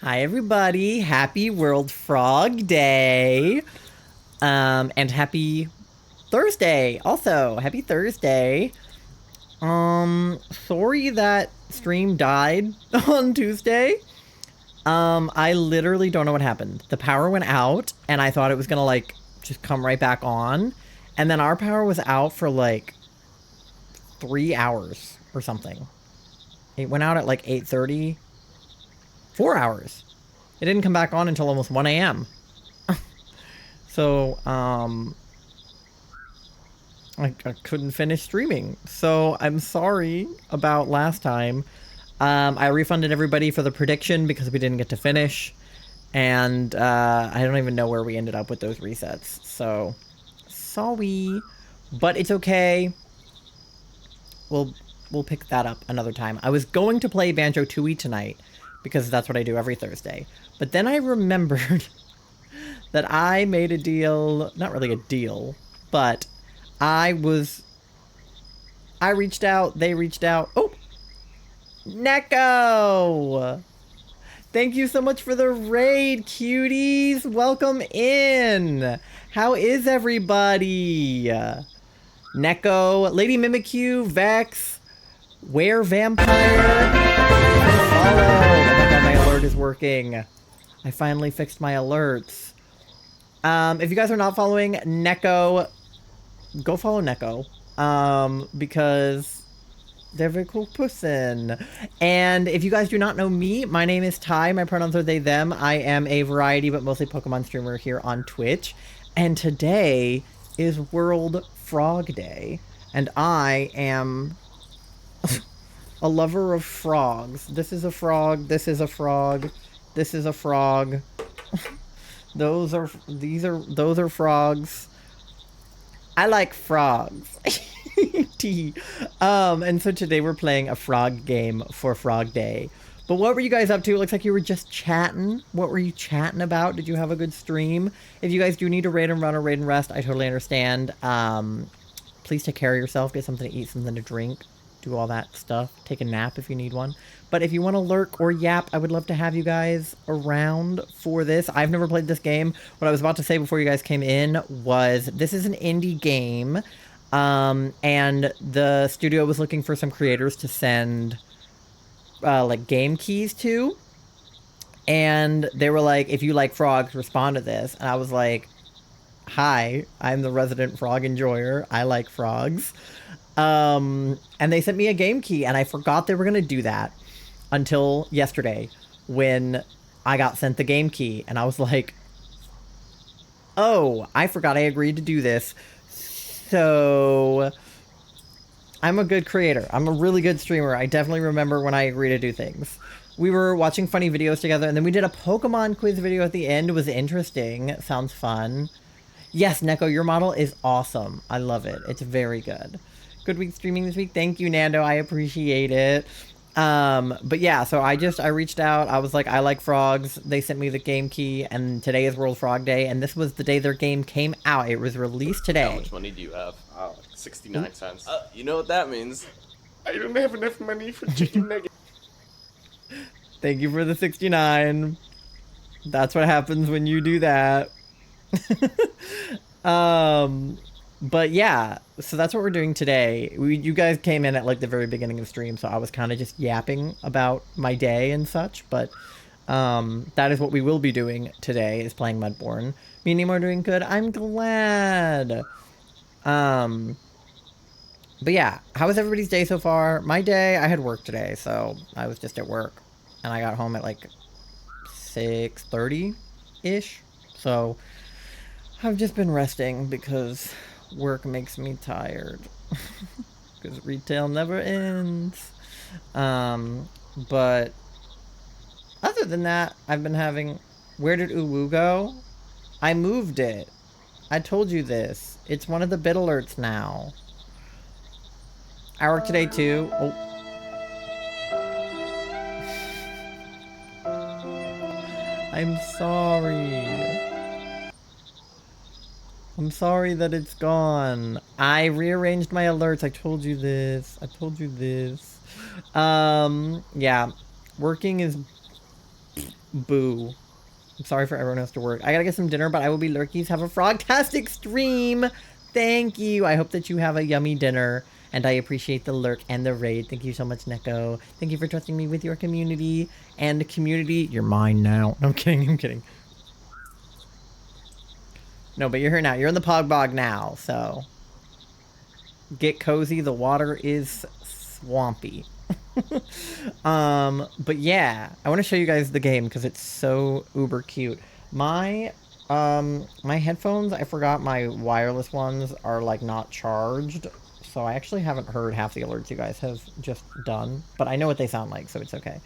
Hi everybody, happy World Frog Day. And happy Thursday also. Happy Thursday. Sorry that stream died on Tuesday. I literally don't know what happened. The power went out and I thought it was gonna like just come right back on. And then our power was out for like 3 hours or something. It went out at like 8:30. 4 hours. It didn't come back on until almost 1 a.m. So, I couldn't finish streaming. So I'm sorry about last time. I refunded everybody for the prediction because we didn't get to finish. And I don't even know where we ended up with those resets. So, sorry. But it's okay. We'll pick that up another time. I was going to play Banjo-Tooie tonight because that's what I do every Thursday. But then I remembered that I made a deal, not really a deal, but I reached out, they reached out. Oh, Neko! Thank you so much for the raid, cuties! Welcome in! How is everybody? Neko, Lady Mimikyu, Vex, Were Vampire, follow! Oh my god, my alert is working. I finally fixed my alerts. If you guys are not following Neko, go follow Neko. Because they're a very cool person. And if you guys do not know me, my name is Ty. My pronouns are they, them. I am a variety, but mostly Pokemon streamer here on Twitch. And today is World Frog Day. And I am a lover of frogs. This is a frog. This is a frog. This is a frog. Those are frogs. I like frogs. And so today we're playing a frog game for Frog Day. But what were you guys up to? It looks like you were just chatting. What were you chatting about? Did you have a good stream? If you guys do need to raid and run or raid and rest, I totally understand. Please take care of yourself. Get something to eat, something to drink. Do all that stuff. Take a nap if you need one. But if you want to lurk or yap, I would love to have you guys around for this. I've never played this game. What I was about to say before you guys came in was this is an indie game. And the studio was looking for some creators to send like game keys to. And they were like, if you like frogs, respond to this. And I was like, hi, I'm the resident frog enjoyer. I like frogs. And they sent me a game key, and I forgot they were gonna do that until yesterday when I got sent the game key, and I was like, oh, I forgot I agreed to do this. So I'm a good creator. I'm a really good streamer. I definitely remember when I agree to do things. We were watching funny videos together, and then we did a Pokemon quiz video at the end. It was interesting. Sounds fun. Yes, Neko, your model is awesome. I love it. It's very good. Good week streaming this week. Thank you, Nando. I appreciate it. But yeah, so I reached out. I was like, I like frogs. They sent me the game key, and today is World Frog Day, and this was the day their game came out. It was released today. How much money do you have? 69 cents. You know what that means. I don't have enough money for chicken nuggets. Thank you for the 69. That's what happens when you do that. But yeah, so that's what we're doing today. You guys came in at like the very beginning of the stream, so I was kind of just yapping about my day and such, but that is what we will be doing today, is playing Mudborne. Me and Nemo are doing good. I'm glad. But yeah, how was everybody's day so far? My day, I had work today, so I was just at work, and I got home at like 6:30-ish, so I've just been resting because work makes me tired. Because retail never ends. But other than that, I've been having... Where did Uwu go? I moved it. I told you this. It's one of the bit alerts now. I work today too. Oh. I'm sorry. I'm sorry that it's gone. I rearranged my alerts. I told you this. I told you this. Yeah. Working is Boo. I'm sorry for everyone who has to work. I gotta get some dinner, but I will be lurkies. Have a frogtastic stream. Thank you. I hope that you have a yummy dinner. And I appreciate the lurk and the raid. Thank you so much, Neko. Thank you for trusting me with your community. And community, you're mine now. I'm kidding, I'm kidding. No, but you're here now. You're in the Pog Bog now, so... Get cozy. The water is swampy. But yeah, I want to show you guys the game because it's so uber cute. My headphones, I forgot my wireless ones are like not charged, so I actually haven't heard half the alerts you guys have just done, but I know what they sound like, so it's okay.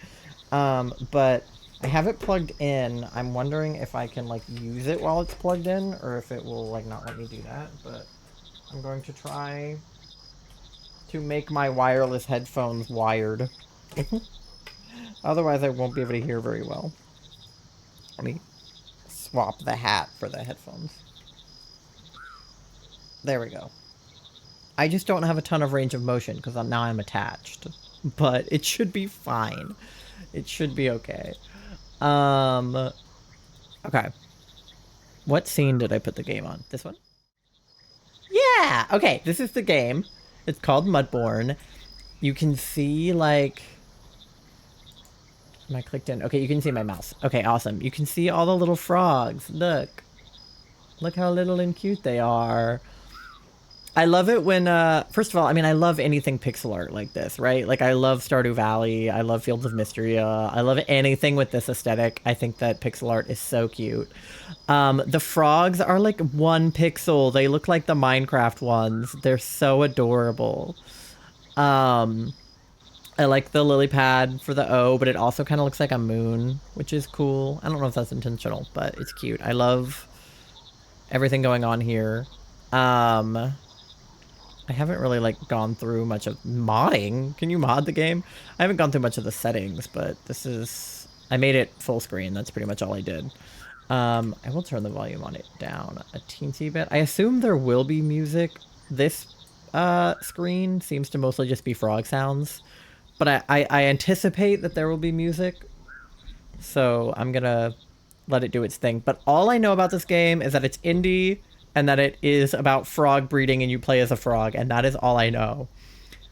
But I have it plugged in. I'm wondering if I can like use it while it's plugged in, or if it will like not let me do that, but I'm going to try to make my wireless headphones wired. Otherwise I won't be able to hear very well. Let me swap the hat for the headphones. There we go. I just don't have a ton of range of motion because now I'm attached. But it should be fine. It should be okay. Okay. What scene did I put the game on? This one? Yeah! Okay, this is the game. It's called Mudborne. You can see, like... Am I clicked in? Okay, you can see my mouse. Okay, awesome. You can see all the little frogs. Look. Look how little and cute they are. I love it when, first of all, I mean, I love anything pixel art like this, right? Like, I love Stardew Valley. I love Fields of Mysteria. I love anything with this aesthetic. I think that pixel art is so cute. The frogs are like 1 pixel. They look like the Minecraft ones. They're so adorable. I like the lily pad for the O, but it also kind of looks like a moon, which is cool. I don't know if that's intentional, but it's cute. I love everything going on here. I haven't really like gone through much of modding. Can you mod the game? I haven't gone through much of the settings, but this is... I made it full screen. That's pretty much all I did. I will turn the volume on it down a teensy bit. I assume there will be music. This screen seems to mostly just be frog sounds. But I anticipate that there will be music. So I'm gonna let it do its thing. But all I know about this game is that it's indie and that it is about frog breeding and you play as a frog, and that is all I know.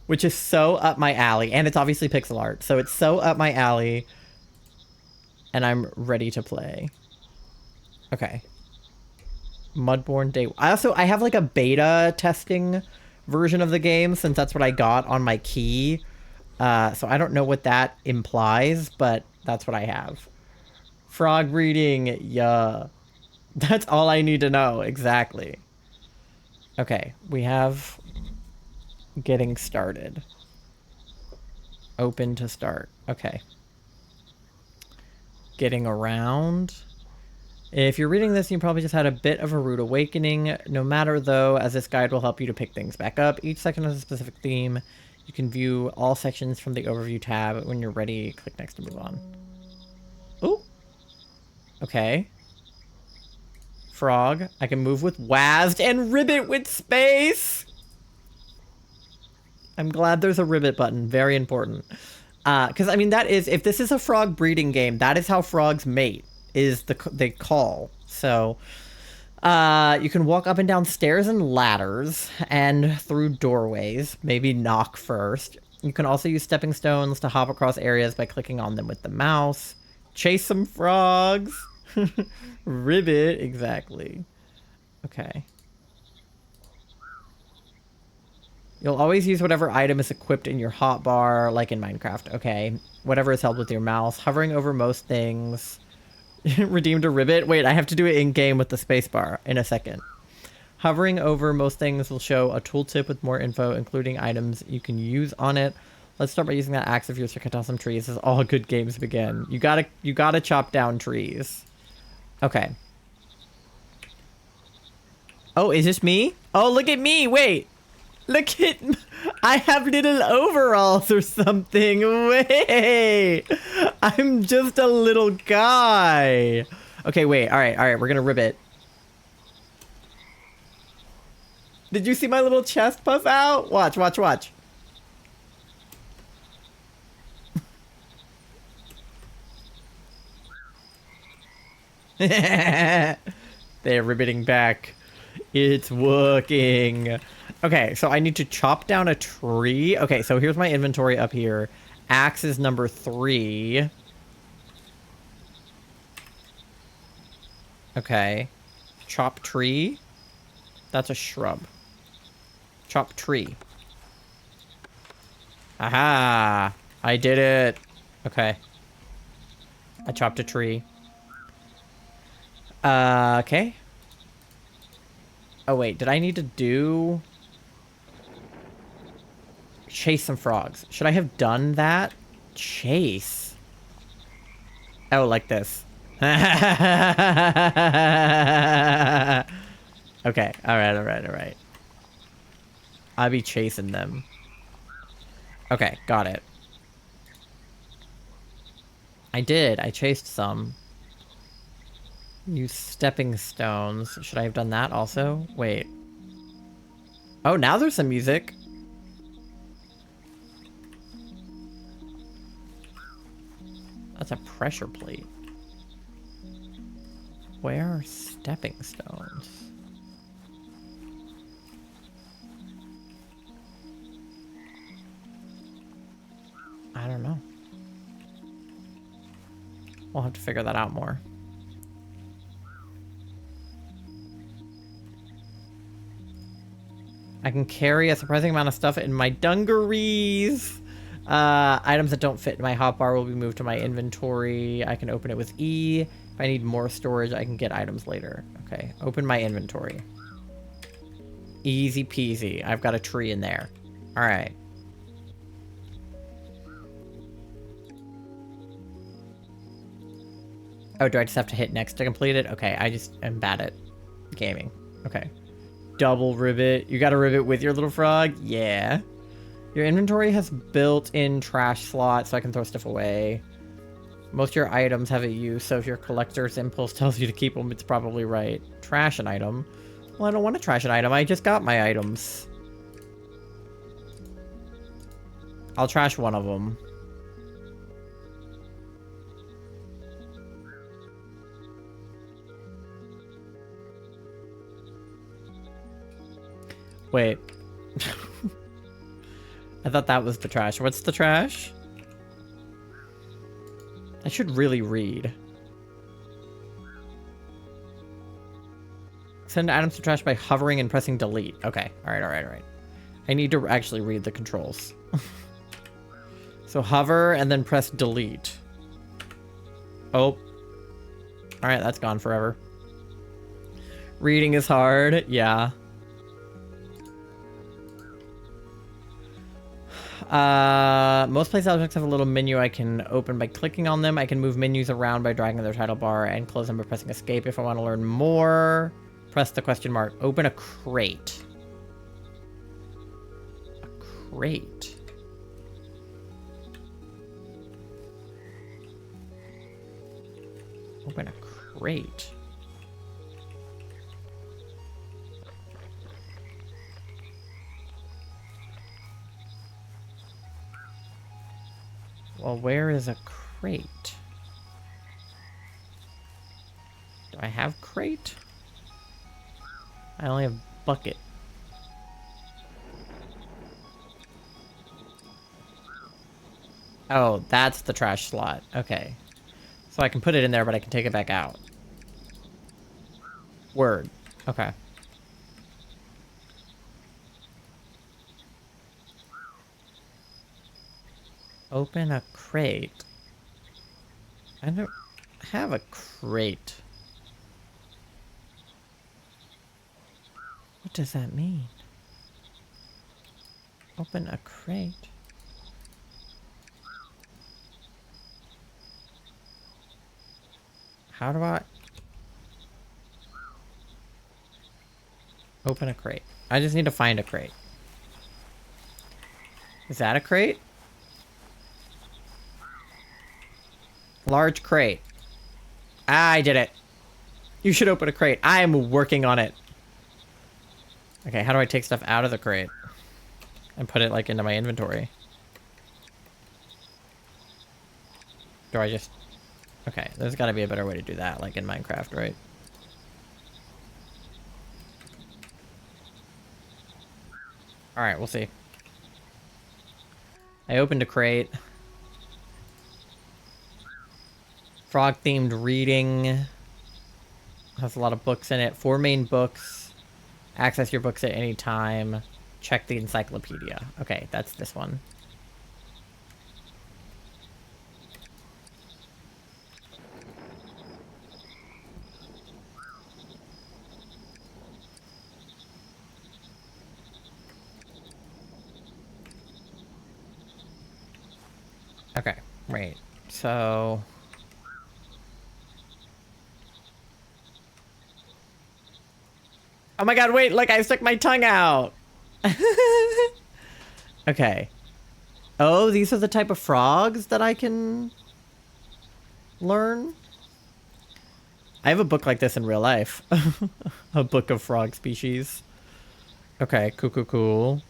Which is so up my alley. And it's obviously pixel art, so it's so up my alley. And I'm ready to play. Okay. Mudborne Day. I have like a beta testing version of the game, since that's what I got on my key. So I don't know what that implies, but that's what I have. Frog breeding, yeah. That's all I need to know, exactly. Okay, we have getting started. Open to start, okay. Getting around. If you're reading this, you probably just had a bit of a rude awakening. No matter though, as this guide will help you to pick things back up. Each section has a specific theme. You can view all sections from the overview tab. When you're ready, click next to move on. Ooh. Okay. Frog. I can move with WASD and ribbit with space. I'm glad there's a ribbit button. Very important. Because, I mean, that is... If this is a frog breeding game, that is how frogs mate. Is they call. So... you can walk up and down stairs and ladders and through doorways. Maybe knock first. You can also use stepping stones to hop across areas by clicking on them with the mouse. Chase some frogs. Ribbit, exactly. Okay. You'll always use whatever item is equipped in your hotbar, like in Minecraft. Okay. Whatever is held with your mouse. Hovering over most things... Redeemed a ribbit? Wait, I have to do it in-game with the spacebar in a second. Hovering over most things will show a tooltip with more info, including items you can use on it. Let's start by using that axe of yours to cut down some trees as all good games begin. You gotta chop down trees. Okay. Oh, is this me? Oh, look at me! Wait! Look at... I have little overalls or something. Wait! I'm just a little guy. Okay, wait. Alright. We're gonna ribbit. Did you see my little chest puff out? Watch. They're riveting back. It's working. Okay, so I need to chop down a tree. Okay, so here's my inventory up here. Axe is number 3. Okay. Chop tree. That's a shrub. Chop tree. Aha! I did it. Okay. I chopped a tree. Okay. Oh, wait. Did I need to do... Chase some frogs. Should I have done that? Chase. Oh, like this. Okay. Alright. I'll be chasing them. Okay, got it. I did. I chased some. Use stepping stones. Should I have done that also? Wait. Oh, now there's some music. That's a pressure plate. Where are stepping stones? I don't know. We'll have to figure that out more. I can carry a surprising amount of stuff in my dungarees. Items that don't fit in my hotbar will be moved to my inventory. I can open it with E. If I need more storage, I can get items later. Okay, open my inventory. Easy peasy. I've got a tree in there. All right. Oh, do I just have to hit next to complete it? Okay, I just am bad at gaming. Okay. Double rivet. You got a rivet with your little frog? Yeah. Your inventory has built-in trash slots, so I can throw stuff away. Most of your items have a use, so if your collector's impulse tells you to keep them, it's probably right. Trash an item. Well, I don't want to trash an item. I just got my items. I'll trash one of them. Wait. I thought that was the trash. What's the trash? I should really read. Send items to trash by hovering and pressing delete. Okay. Alright. I need to actually read the controls. So hover and then press delete. Oh. Alright, that's gone forever. Reading is hard. Yeah. Most place objects have a little menu I can open by clicking on them. I can move menus around by dragging their title bar and close them by pressing escape. If I want to learn more, press the question mark. Open a crate. A crate. Open a crate. Well, where is a crate? Do I have crate? I only have bucket. Oh, that's the trash slot. Okay. So I can put it in there, but I can take it back out. Word. Okay. Open a crate. I don't have a crate. What does that mean? Open a crate. How do I... Open a crate. I just need to find a crate. Is that a crate? Large crate. I did it. You should open a crate. I am working on it. Okay, how do I take stuff out of the crate? And put it, like, into my inventory? Do I just... Okay, there's gotta be a better way to do that, like in Minecraft, right? Alright, we'll see. I opened a crate. Frog-themed reading. Has a lot of books in it. 4 main books. Access your books at any time. Check the encyclopedia. Okay, that's this one. Okay, right. So... Oh my god, wait, look, I stuck my tongue out! Okay. Oh, these are the type of frogs that I can... learn? I have a book like this in real life. A book of frog species. Okay, cool.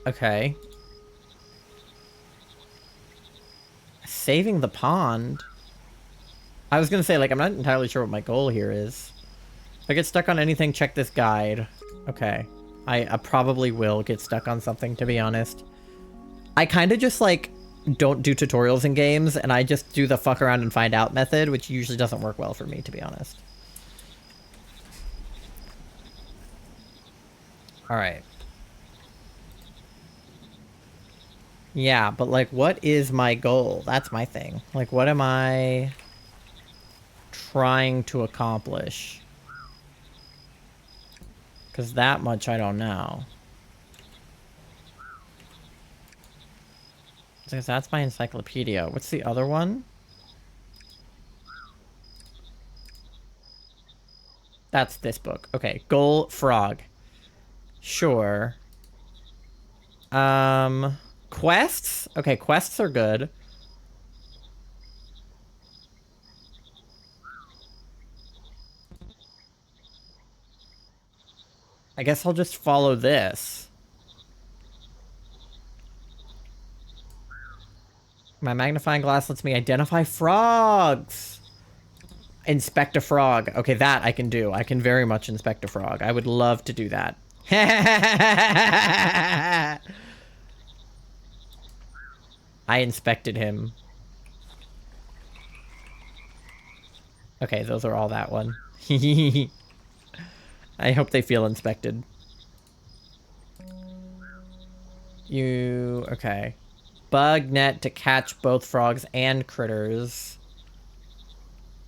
Okay. Saving the pond? I was gonna say, like, I'm not entirely sure what my goal here is. If I get stuck on anything, check this guide. Okay. I probably will get stuck on something, to be honest. I kind of just, like, don't do tutorials in games, and I just do the fuck around and find out method, which usually doesn't work well for me, to be honest. Alright. Yeah, but, like, what is my goal? That's my thing. Like, what am I trying to accomplish? Because that much I don't know. Because that's my encyclopedia. What's the other one? That's this book. Okay, goal frog. Sure. Quests? Okay, quests are good. I guess I'll just follow this. My magnifying glass lets me identify frogs. Inspect a frog. Okay, that I can do. I can very much inspect a frog. I would love to do that. I inspected him. Okay, those are all that one. I hope they feel inspected. Okay. Bug net to catch both frogs and critters.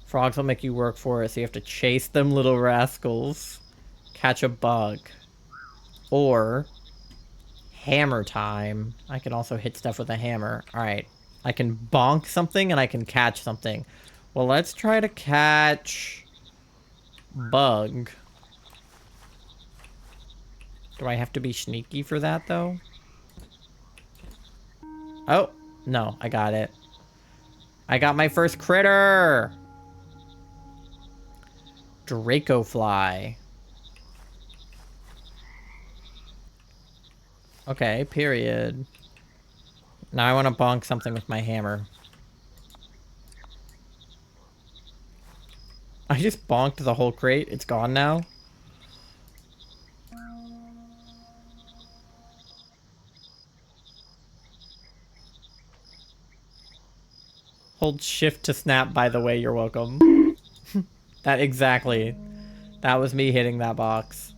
Frogs will make you work for it, so you have to chase them, little rascals. Catch a bug. Or... hammer time. I can also hit stuff with a hammer. Alright. I can bonk something and I can catch something. Well, let's try to catch... bug. Do I have to be sneaky for that, though? Oh, no, I got it. I got my first critter! Dracofly. Okay, period. Now I want to bonk something with my hammer. I just bonked the whole crate. It's gone now. Hold shift to snap, by the way, you're welcome. That exactly. That was me hitting that box.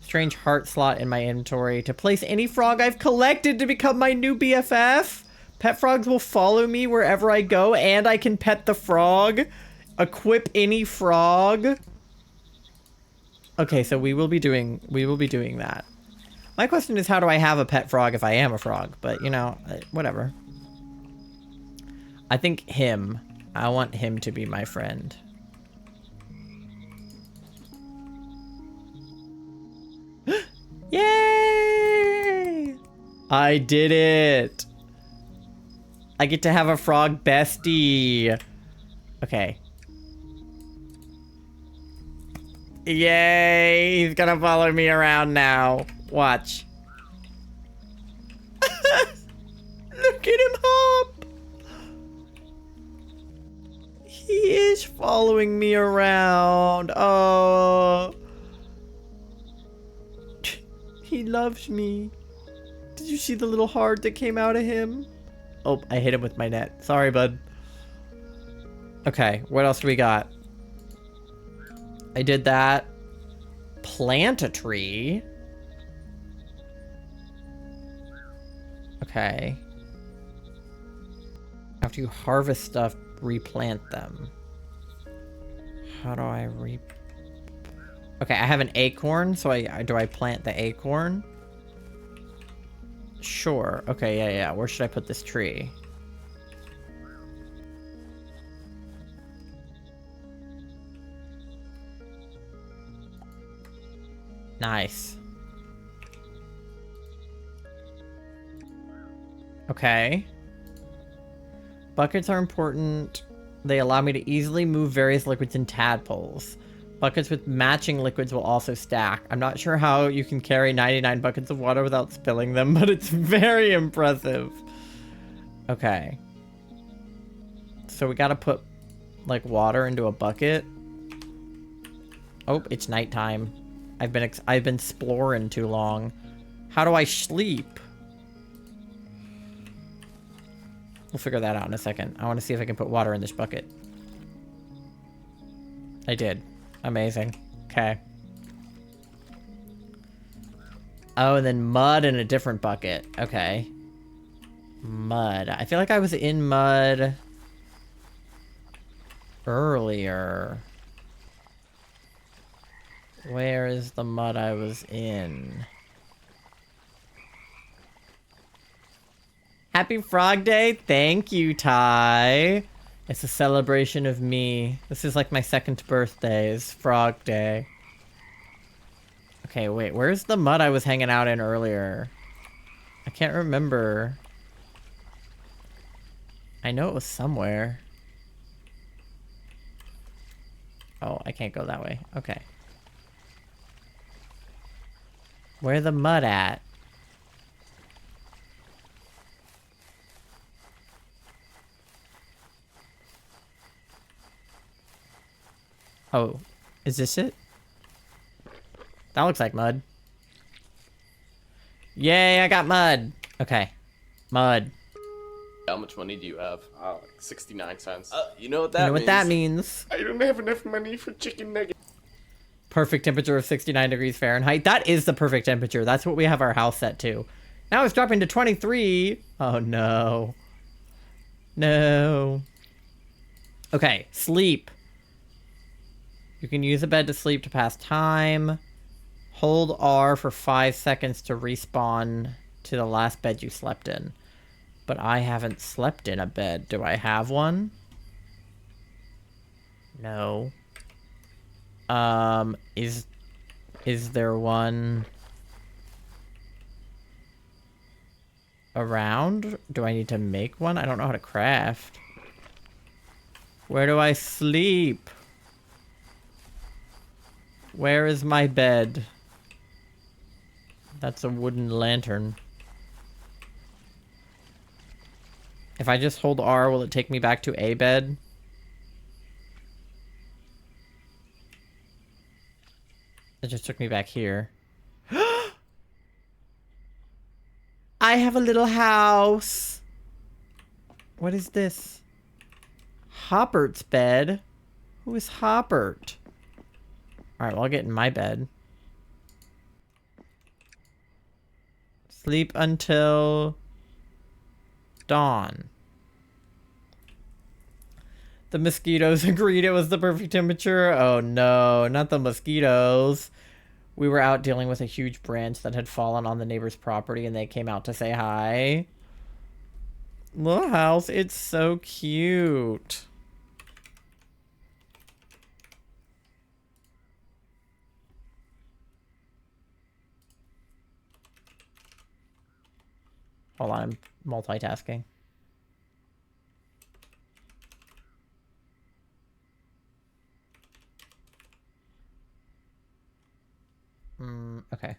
Strange heart slot in my inventory. To place any frog I've collected to become my new BFF. Pet frogs will follow me wherever I go, and I can pet the frog. Equip any frog. Okay, so we will be doing that. My question is, how do I have a pet frog if I am a frog? But, you know, whatever. I think him. I want him to be my friend. Yay! I did it! I get to have a frog bestie. Okay. Yay! He's gonna follow me around now. Watch. Look at him He is following me around. Oh. He loves me. Did you see the little heart that came out of him? Oh, I hit him with my net. Sorry, bud. Okay, what else do we got? I did that. Plant a tree. Okay. After you harvest stuff, replant them. How do I Okay, I have an acorn, so do I plant the acorn? Sure. Okay, yeah. Where should I put this tree? Nice. Okay. Buckets are important. They allow me to easily move various liquids in tadpoles. Buckets with matching liquids will also stack. I'm not sure how you can carry 99 buckets of water without spilling them, but it's very impressive. Okay. So we gotta put, like, water into a bucket. Oh, it's nighttime. I've been exploring too long. How do I sleep? We'll figure that out in a second. I want to see if I can put water in this bucket. I did. Amazing. Okay. Oh, and then mud in a different bucket. Okay. Mud. I feel like I was in mud earlier. Where is the mud I was in? Happy Frog Day! Thank you, Ty. It's a celebration of me. This is like my second birthday, is Frog Day. Okay, wait, where's the mud I was hanging out in earlier? I can't remember. I know it was somewhere. Oh, I can't go that way. Okay. Where the mud at? Oh, is this it? That looks like mud. Yay, I got mud. Okay. Mud. How much money do you have? Like 69 cents. You know what that You know means? what that means? I don't have enough money for chicken nuggets. Perfect temperature of 69 degrees Fahrenheit. That is the perfect temperature. That's what we have our house set to. Now it's dropping to 23. Oh, no. No. Okay, sleep. You can use a bed to sleep to pass time. Hold R for 5 seconds to respawn to the last bed you slept in. But I haven't slept in a bed. Do I have one? No. Is there one around? Do I need to make one? I don't know how to craft. Where do I sleep? Where is my bed? That's a wooden lantern. If I just hold R, will it take me back to a bed? It just took me back here. I have a little house. What is this? Hoppert's bed? Who is Hoppert? Alright, well, I'll get in my bed. Sleep until dawn. The mosquitoes agreed it was the perfect temperature. Oh no, not the mosquitoes. We were out dealing with a huge branch that had fallen on the neighbor's property and they came out to say hi. Little house, it's so cute. Hold on, I'm multitasking. Okay.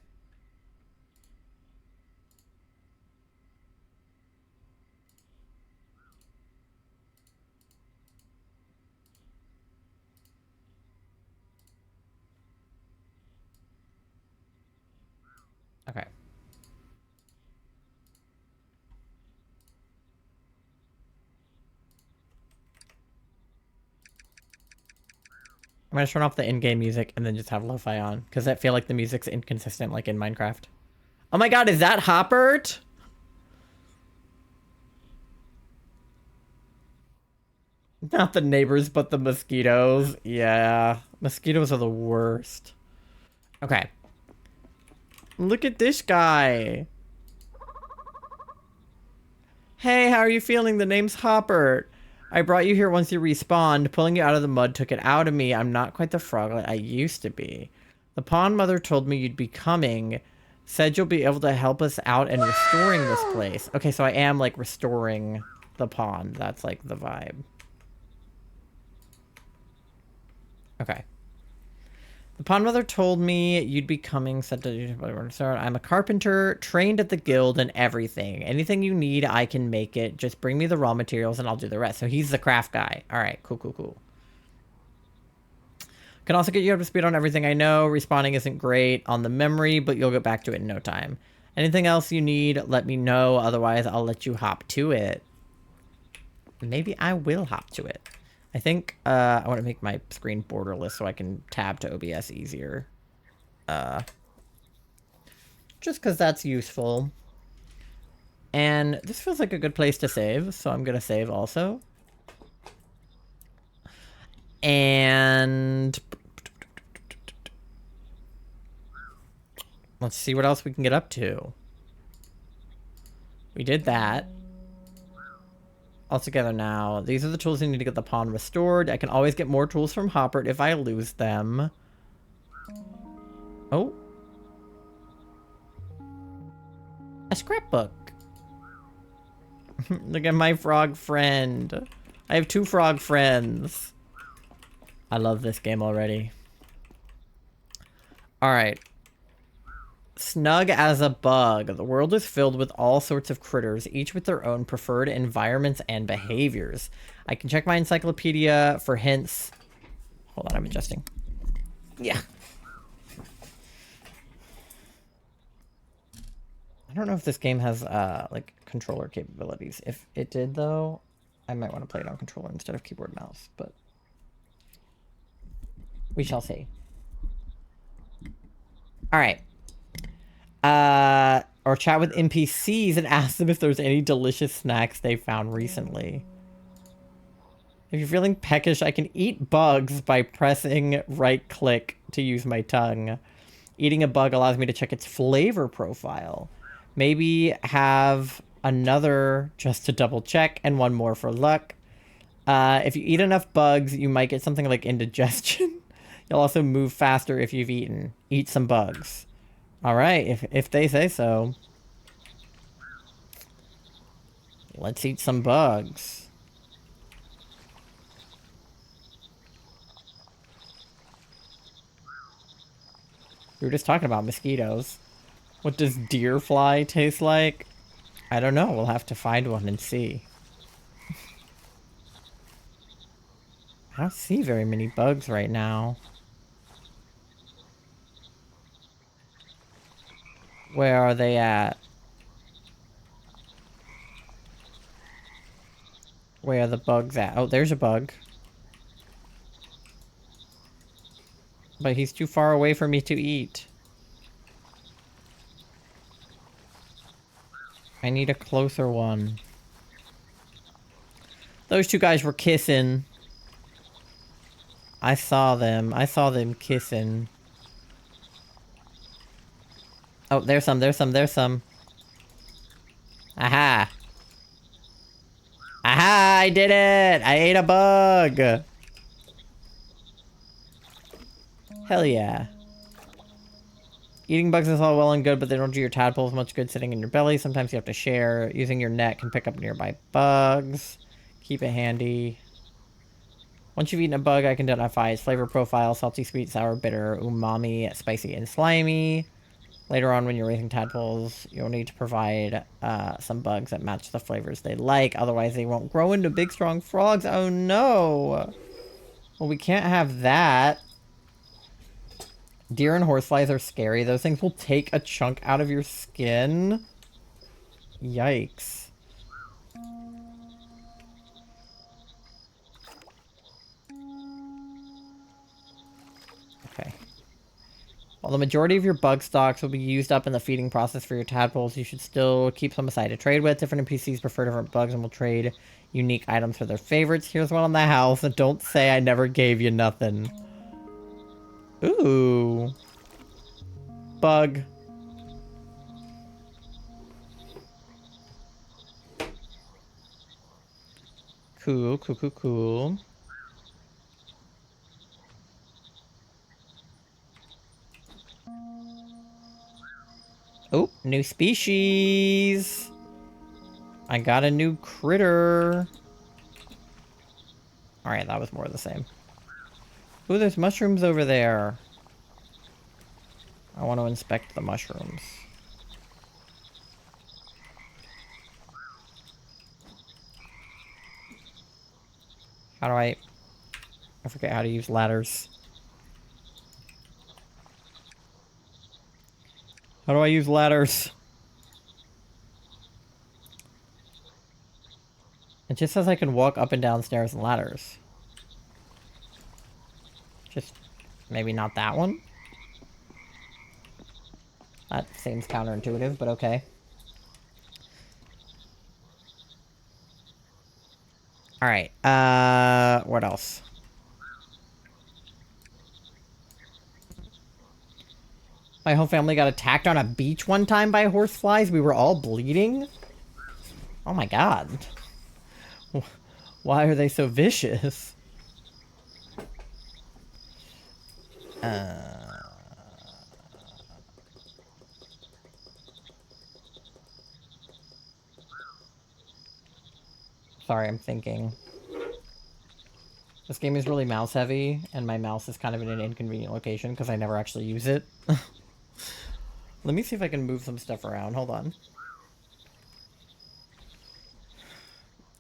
I'm gonna turn off the in-game music and then just have lo-fi on, because I feel like the music's inconsistent like in Minecraft. Oh my god, is that Hoppert? Not the neighbors, but the mosquitoes. Yeah, mosquitoes are the worst. Okay. Look at this guy. Hey, how are you feeling? The name's Hoppert. I brought you here once you respawned. Pulling you out of the mud took it out of me. I'm not quite the froglet I used to be. The pond mother told me you'd be coming. Said you'll be able to help us out in restoring this place. Okay, so I am, like, restoring the pond. That's, like, the vibe. Okay. The pond mother told me you'd be coming, said to I'm a carpenter, trained at the guild and everything. Anything you need, I can make it. Just bring me the raw materials and I'll do the rest. So he's the craft guy. All right, cool, cool, cool. Can also get you up to speed on everything I know. Respawning isn't great on the memory, but you'll get back to it in no time. Anything else you need, let me know. Otherwise, I'll let you hop to it. Maybe I will hop to it. I think I want to make my screen borderless so I can tab to OBS easier. Just because that's useful. And this feels like a good place to save, so I'm going to save also. And let's see what else we can get up to. We did that. All together now. These are the tools I need to get the pond restored. I can always get more tools from Hoppert if I lose them. Oh. A scrapbook. Look at my frog friend. I have 2 frog friends. I love this game already. Alright. Snug as a bug. The world is filled with all sorts of critters, each with their own preferred environments and behaviors. I can check my encyclopedia for hints. Hold on, I'm adjusting. Yeah. I don't know if this game has, like, controller capabilities. If it did, though, I might want to play it on controller instead of keyboard mouse, but we shall see. Alright. Or chat with NPCs and ask them if there's any delicious snacks they found recently. If you're feeling peckish, I can eat bugs by pressing right-click to use my tongue. Eating a bug allows me to check its flavor profile. Maybe have another just to double check and one more for luck. If you eat enough bugs, you might get something like indigestion. You'll also move faster if you've eaten. Eat some bugs. Alright, if they say so. Let's eat some bugs. We were just talking about mosquitoes. What does deer fly taste like? I don't know. We'll have to find one and see. I don't see very many bugs right now. Where are they at? Where are the bugs at? Oh, there's a bug. But he's too far away for me to eat. I need a closer one. Those 2 guys were kissing. I saw them. I saw them kissing. Oh, there's some, there's some, there's some. Aha! Aha! I did it! I ate a bug! Hell yeah. Eating bugs is all well and good, but they don't do your tadpoles much good sitting in your belly. Sometimes you have to share. Using your net can pick up nearby bugs. Keep it handy. Once you've eaten a bug, I can identify its flavor profile. Salty, sweet, sour, bitter, umami, spicy, and slimy. Later on, when you're raising tadpoles, you'll need to provide some bugs that match the flavors they like. Otherwise, they won't grow into big, strong frogs. Oh, no. Well, we can't have that. Deer and horseflies are scary. Those things will take a chunk out of your skin. Yikes. Okay. While the majority of your bug stocks will be used up in the feeding process for your tadpoles, you should still keep some aside to trade with. Different NPCs prefer different bugs and will trade unique items for their favorites. Here's one on the house. And don't say I never gave you nothing. Ooh. Bug. Cool, cool, cool, cool. Oh, new species. I got a new critter. Alright, that was more of the same. Ooh, there's mushrooms over there. I want to inspect the mushrooms. How do I forget how to use ladders. How do I use ladders? It just says I can walk up and down stairs and ladders. Just maybe not that one. That seems counterintuitive, but okay. Alright, what else? My whole family got attacked on a beach one time by horseflies. We were all bleeding. Oh my god. Why are they so vicious? Sorry, I'm thinking. This game is really mouse heavy, and my mouse is kind of in an inconvenient location because I never actually use it. Let me see if I can move some stuff around. Hold on.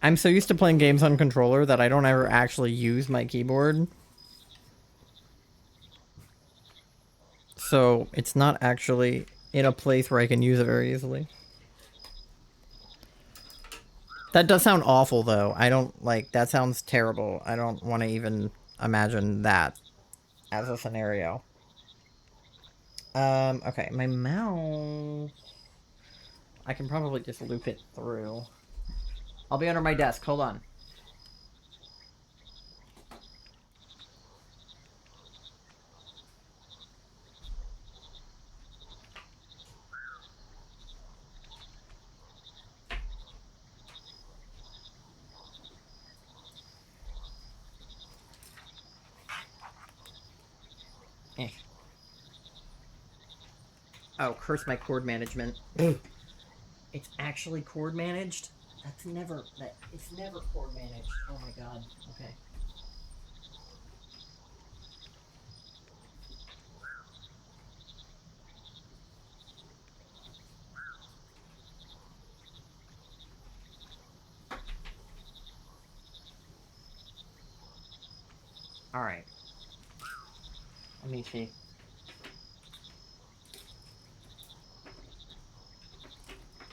I'm so used to playing games on controller that I don't ever actually use my keyboard. So it's not actually in a place where I can use it very easily. That does sound awful, though. I don't, like, that sounds terrible. I don't want to even imagine that as a scenario. Okay, my mouse... I can probably just loop it through. I'll be under my desk, hold on. Eh. Oh, curse my cord management. It's actually cord managed? It's never cord managed. Oh my god. Okay. Alright. Let me see.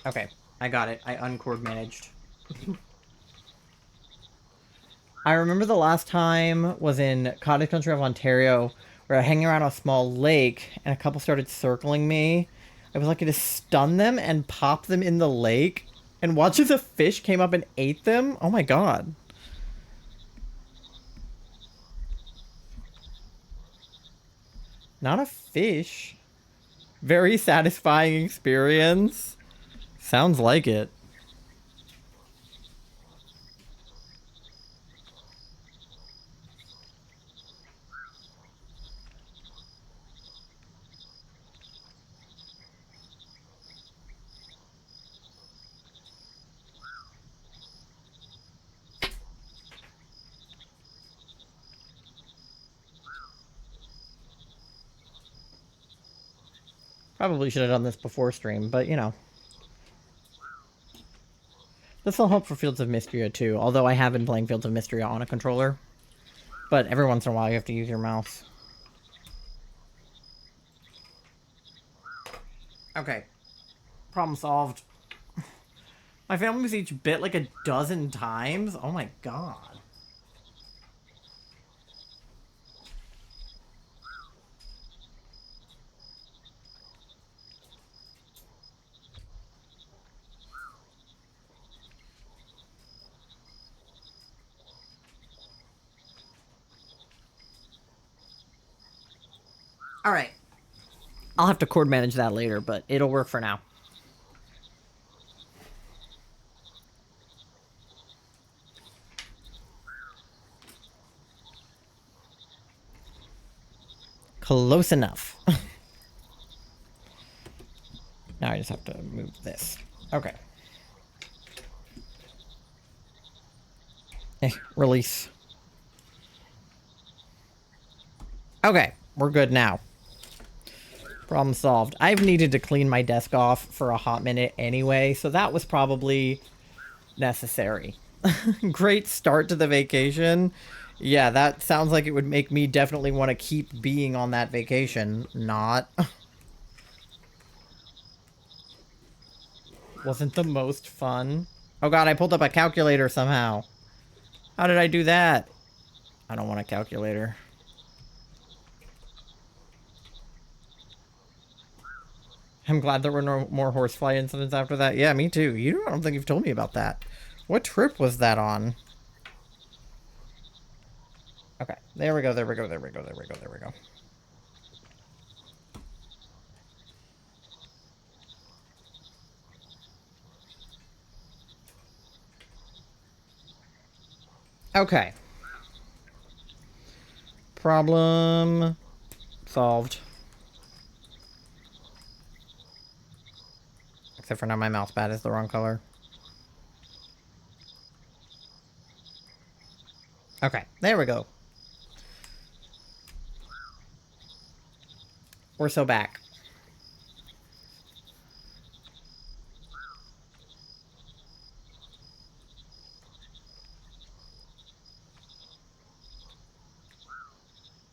Okay, I got it. I uncord managed. I remember the last time was in Cottage Country of Ontario, where I was hanging around a small lake, and a couple started circling me. I was lucky to stun them and pop them in the lake, and watch as a fish came up and ate them. Oh my god. Not a fish. Very satisfying experience. Sounds like it. Probably should have done this before stream, but you know. This will help for Fields of Mysteria too, although I have been playing Fields of Mysteria on a controller. But every once in a while you have to use your mouse. Okay. Problem solved. My family was each bit like a dozen times? Oh my god. Alright. I'll have to chord manage that later, but it'll work for now. Close enough. Now I just have to move this. Okay. Release. Okay, we're good now. Problem solved. I've needed to clean my desk off for a hot minute anyway, so that was probably necessary. Great start to the vacation. Yeah, that sounds like it would make me definitely want to keep being on that vacation. Not. Wasn't the most fun. Oh god, I pulled up a calculator somehow. How did I do that? I don't want a calculator. I'm glad there were no more horsefly incidents after that. Yeah, me too. I don't think you've told me about that. What trip was that on? Okay, there we go, there we go, there we go, there we go, there we go. Okay. Problem solved. Except for now my mouse pad is the wrong color. Okay, there we go. We're so back.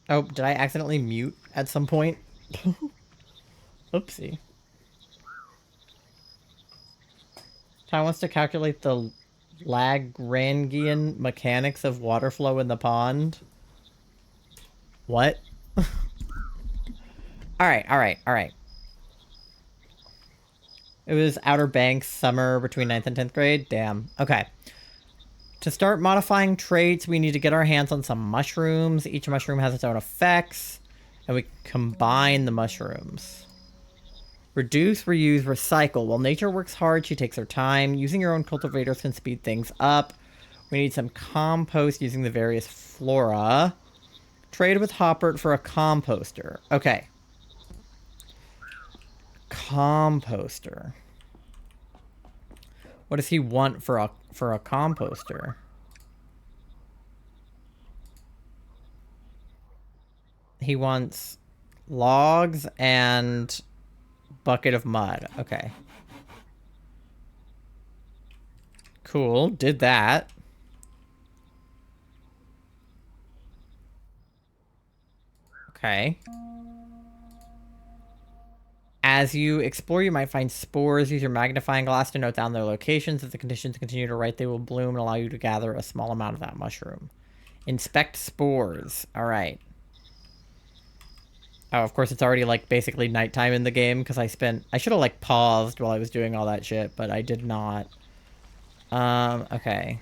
Oh, did I accidentally mute at some point? Oopsie. Ty wants to calculate the Lagrangian mechanics of water flow in the pond. What? Alright, alright, alright. It was Outer Banks summer between 9th and 10th grade? Damn. Okay. To start modifying traits, we need to get our hands on some mushrooms. Each mushroom has its own effects, and we combine the mushrooms. Reduce, reuse, recycle. While nature works hard, she takes her time. Using your own cultivators can speed things up. We need some compost using the various flora. Trade with Hoppert for a composter. Okay. Composter. What does he want for a composter? He wants logs and bucket of mud. Okay. Cool. Did that. Okay. As you explore, you might find spores. Use your magnifying glass to note down their locations. If the conditions continue to right, they will bloom and allow you to gather a small amount of that mushroom. Inspect spores. All right. Oh, of course, it's already, like, basically nighttime in the game, because I should have, like, paused while I was doing all that shit, but I did not. Okay.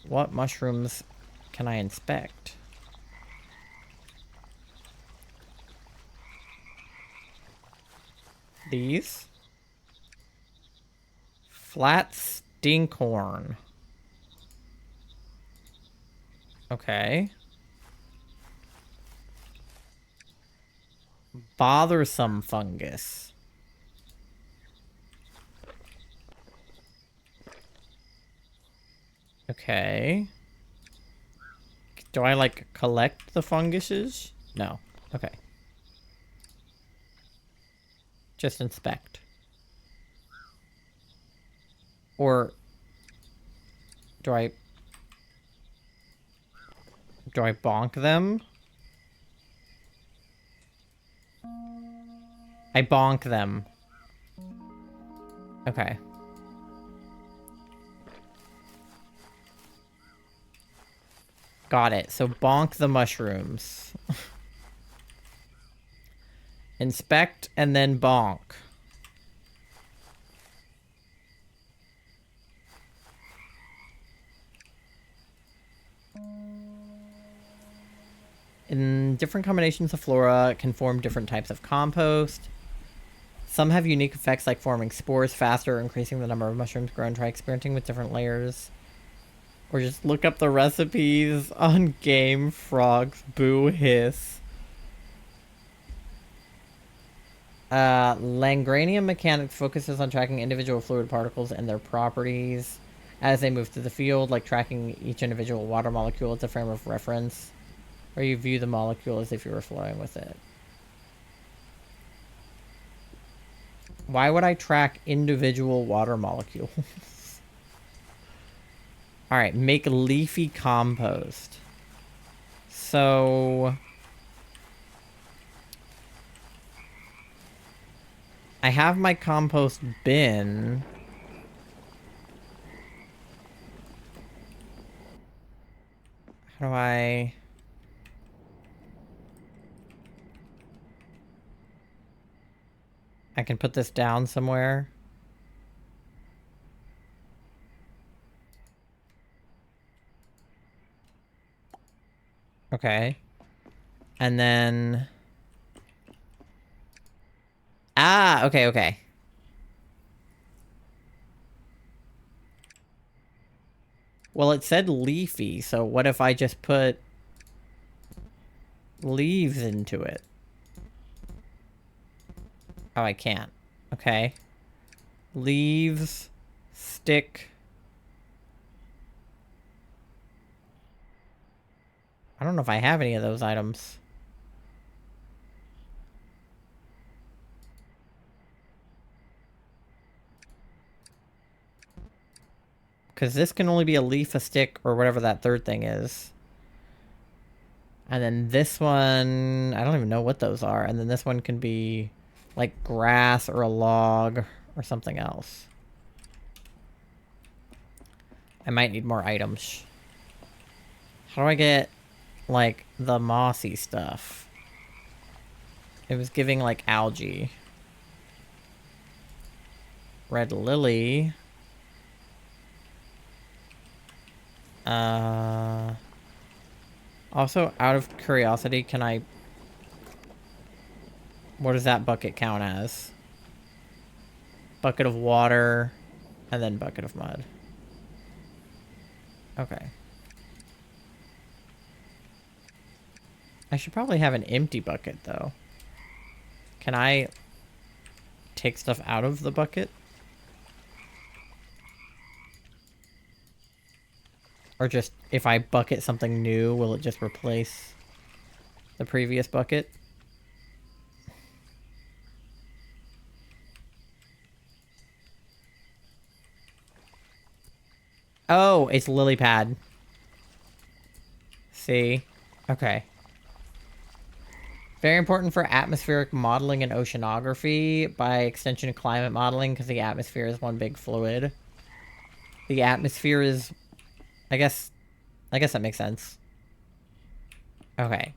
What mushrooms can I inspect? These? Flat stinkhorn. Okay. Bothersome fungus. Okay. Do I, like, collect the funguses? No. Okay. Just inspect. Or do I bonk them? I bonk them. Okay. Got it. So bonk the mushrooms. Inspect and then bonk. In different combinations of flora can form different types of compost. Some have unique effects like forming spores faster, increasing the number of mushrooms grown. Try experimenting with different layers. Or just look up the recipes on Game Frogs. Boo hiss. Langranium mechanics focuses on tracking individual fluid particles and their properties as they move through the field, like tracking each individual water molecule as a frame of reference, or you view the molecule as if you were flowing with it. Why would I track individual water molecules? Alright, make leafy compost. So... I have my compost bin. How do I... I can put this down somewhere. Okay. And then... Ah, okay, okay. Well, it said leafy, so what if I just put leaves into it? Oh, I can't. Okay. Leaves, stick. I don't know if I have any of those items. Because this can only be a leaf, a stick, or whatever that third thing is. And then this one... I don't even know what those are. And then this one can be... like grass or a log or something else. I might need more items. How do I get, like, the mossy stuff? It was giving, like, algae. Red lily. Also, out of curiosity, can I... What does that bucket count as? Bucket of water, and then bucket of mud. Okay. I should probably have an empty bucket, though. Can I take stuff out of the bucket? Or just, if I bucket something new, will it just replace the previous bucket? Oh, it's lily pad. See? Okay. Very important for atmospheric modeling and oceanography, by extension climate modeling, because the atmosphere is one big fluid. The atmosphere is... I guess that makes sense. Okay.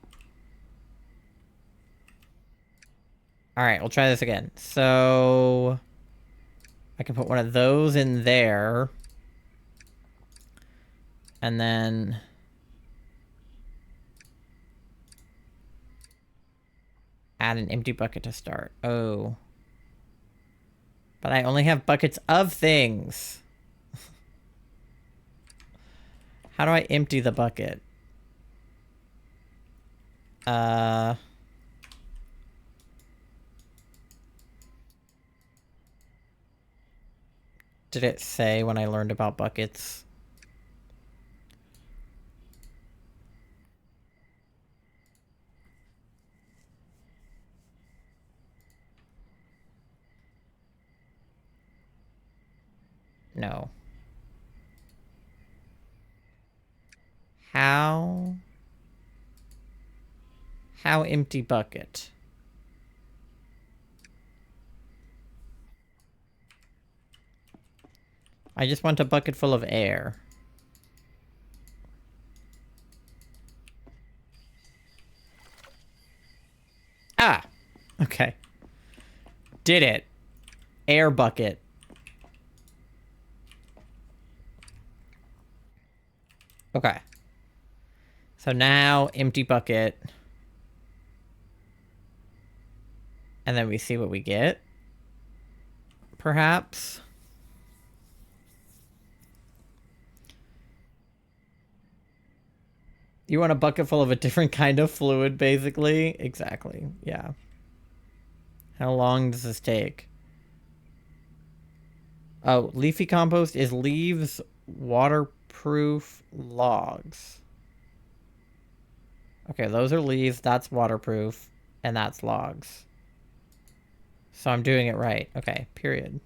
Alright, we'll try this again. So... I can put one of those in there. And then... add an empty bucket to start. Oh. But I only have buckets of things. How do I empty the bucket? Did it say when I learned about buckets? No. How empty bucket? I just want a bucket full of air. Ah! Okay. Did it. Air bucket. Okay. So now, empty bucket. And then we see what we get. Perhaps. You want a bucket full of a different kind of fluid, basically? Exactly. Yeah. How long does this take? Oh, leafy compost is leaves, waterproof, logs. Okay, those are leaves, that's waterproof, and that's logs. So I'm doing it right. Okay, period.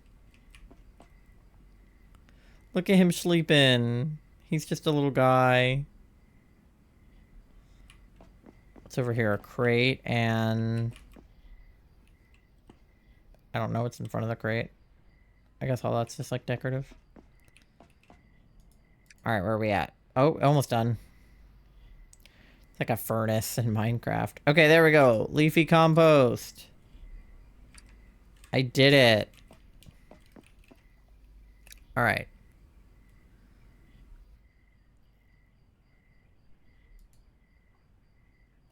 Look at him sleeping. He's just a little guy. What's over here? A crate and... I don't know what's in front of the crate. I guess all that's just like decorative. Alright, where are we at? Oh, almost done. It's like a furnace in Minecraft. Okay, there we go. Leafy compost. I did it. Alright.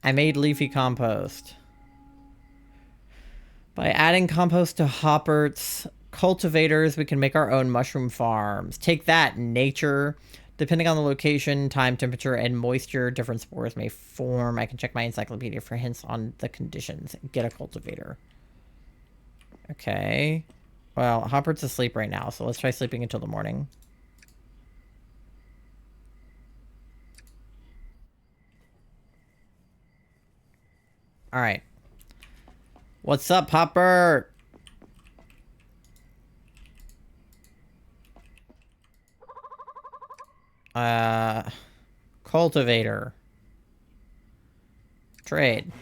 I made leafy compost. By adding compost to Hoppert's cultivators, we can make our own mushroom farms. Take that, nature. Depending on the location, time, temperature, and moisture, different spores may form. I can check my encyclopedia for hints on the conditions. Get a cultivator. Okay. Well, Hoppert's asleep right now, so let's try sleeping until the morning. Alright. What's up, Hopper? Cultivator. Trade.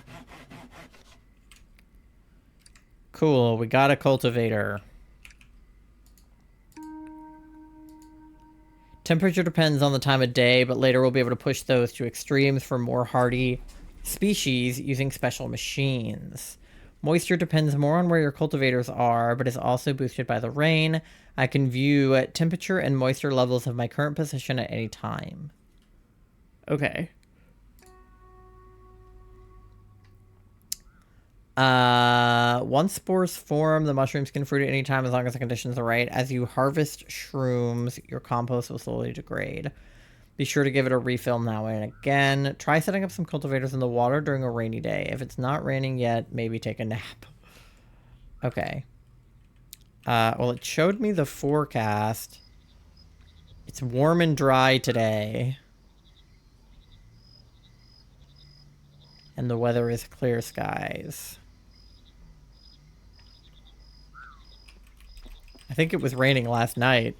Cool, we got a cultivator. Temperature depends on the time of day, but later we'll be able to push those to extremes for more hardy species using special machines. Moisture depends more on where your cultivators are, but is also boosted by the rain. I can view temperature and moisture levels of my current position at any time. Okay. Once spores form, the mushrooms can fruit at any time as long as the conditions are right. As you harvest shrooms, your compost will slowly degrade. Be sure to give it a refill now and again. Try setting up some cultivators in the water during a rainy day. If it's not raining yet, maybe take a nap. Okay. Well, it showed me the forecast. It's warm and dry today. And the weather is clear skies. I think it was raining last night.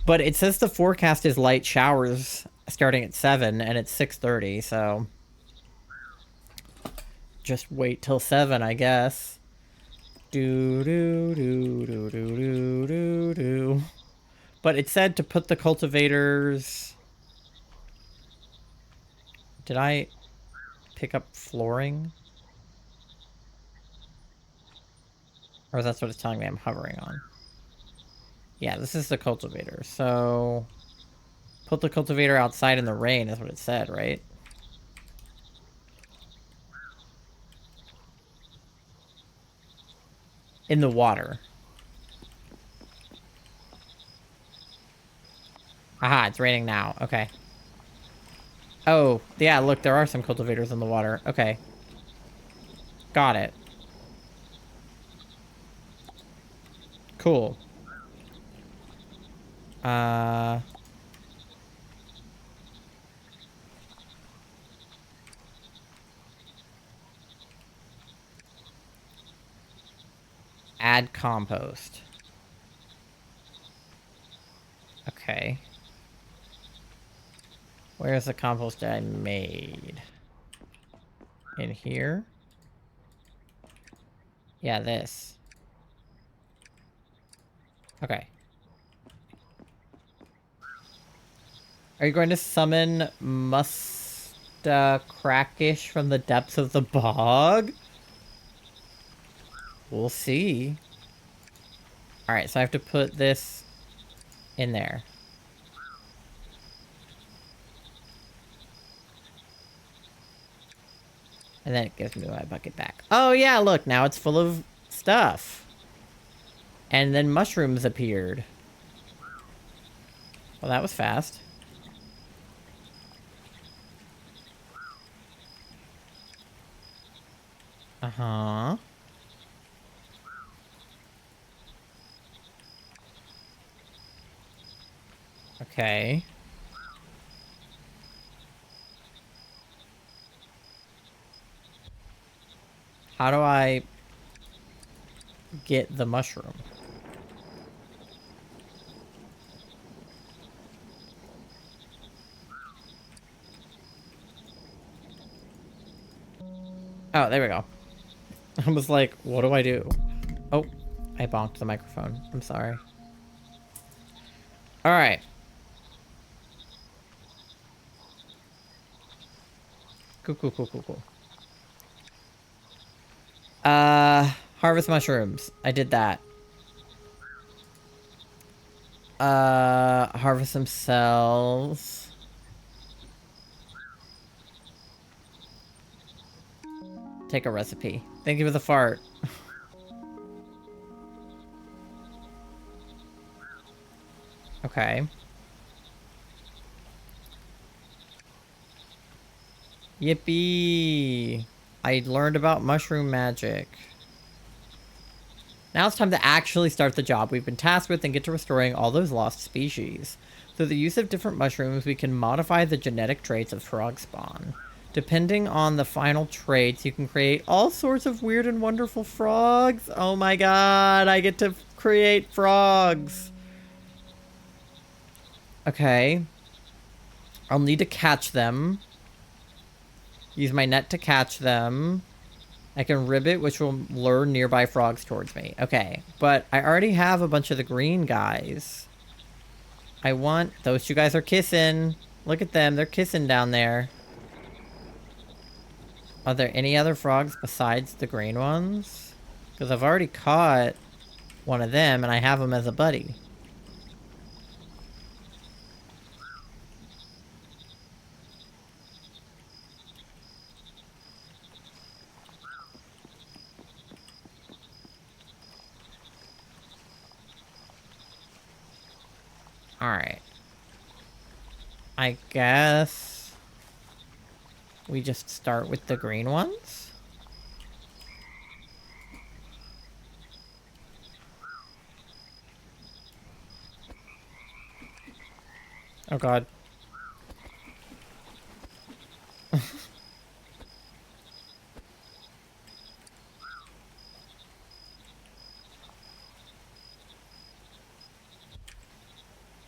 But it says the forecast is light showers starting at 7 and it's 6:30, so just wait till 7, I guess. Do do do do do do do do. But it said to put the cultivators. Did I pick up flooring? Or that's what it's telling me I'm hovering on. Yeah, this is the cultivator. So put the cultivator outside in the rain is what it said, right? In the water. Aha, it's raining now. Okay. Oh, yeah, look, there are some cultivators in the water. Okay. Got it. Cool. Add compost. Okay. Where's the compost I made? In here? Yeah, this. Okay. Are you going to summon Crackish from the depths of the bog? We'll see. Alright, so I have to put this in there. And then it gives me my bucket back. Oh yeah, look, now it's full of stuff. And then mushrooms appeared. Well, that was fast. Uh-huh. Okay. How do I get the mushroom? Oh, there we go. I was like, what do I do? Oh, I bonked the microphone. I'm sorry. All right. Cool, cool, cool, cool, cool. Harvest mushrooms. I did that. Harvest some cells. Take a recipe. Thank you for the fart. Okay. Yippee! I learned about mushroom magic. Now it's time to actually start the job we've been tasked with and get to restoring all those lost species. Through the use of different mushrooms, we can modify the genetic traits of frog spawn. Depending on the final traits, you can create all sorts of weird and wonderful frogs. Oh my god, I get to create frogs. Okay. I'll need to catch them. Use my net to catch them. I can ribbit, which will lure nearby frogs towards me. Okay, but I already have a bunch of the green guys. I want... Those two guys are kissing. Look at them. They're kissing down there. Are there any other frogs besides the green ones? Because I've already caught one of them, and I have him as a buddy. Alright. I guess... we just start with the green ones? Oh god.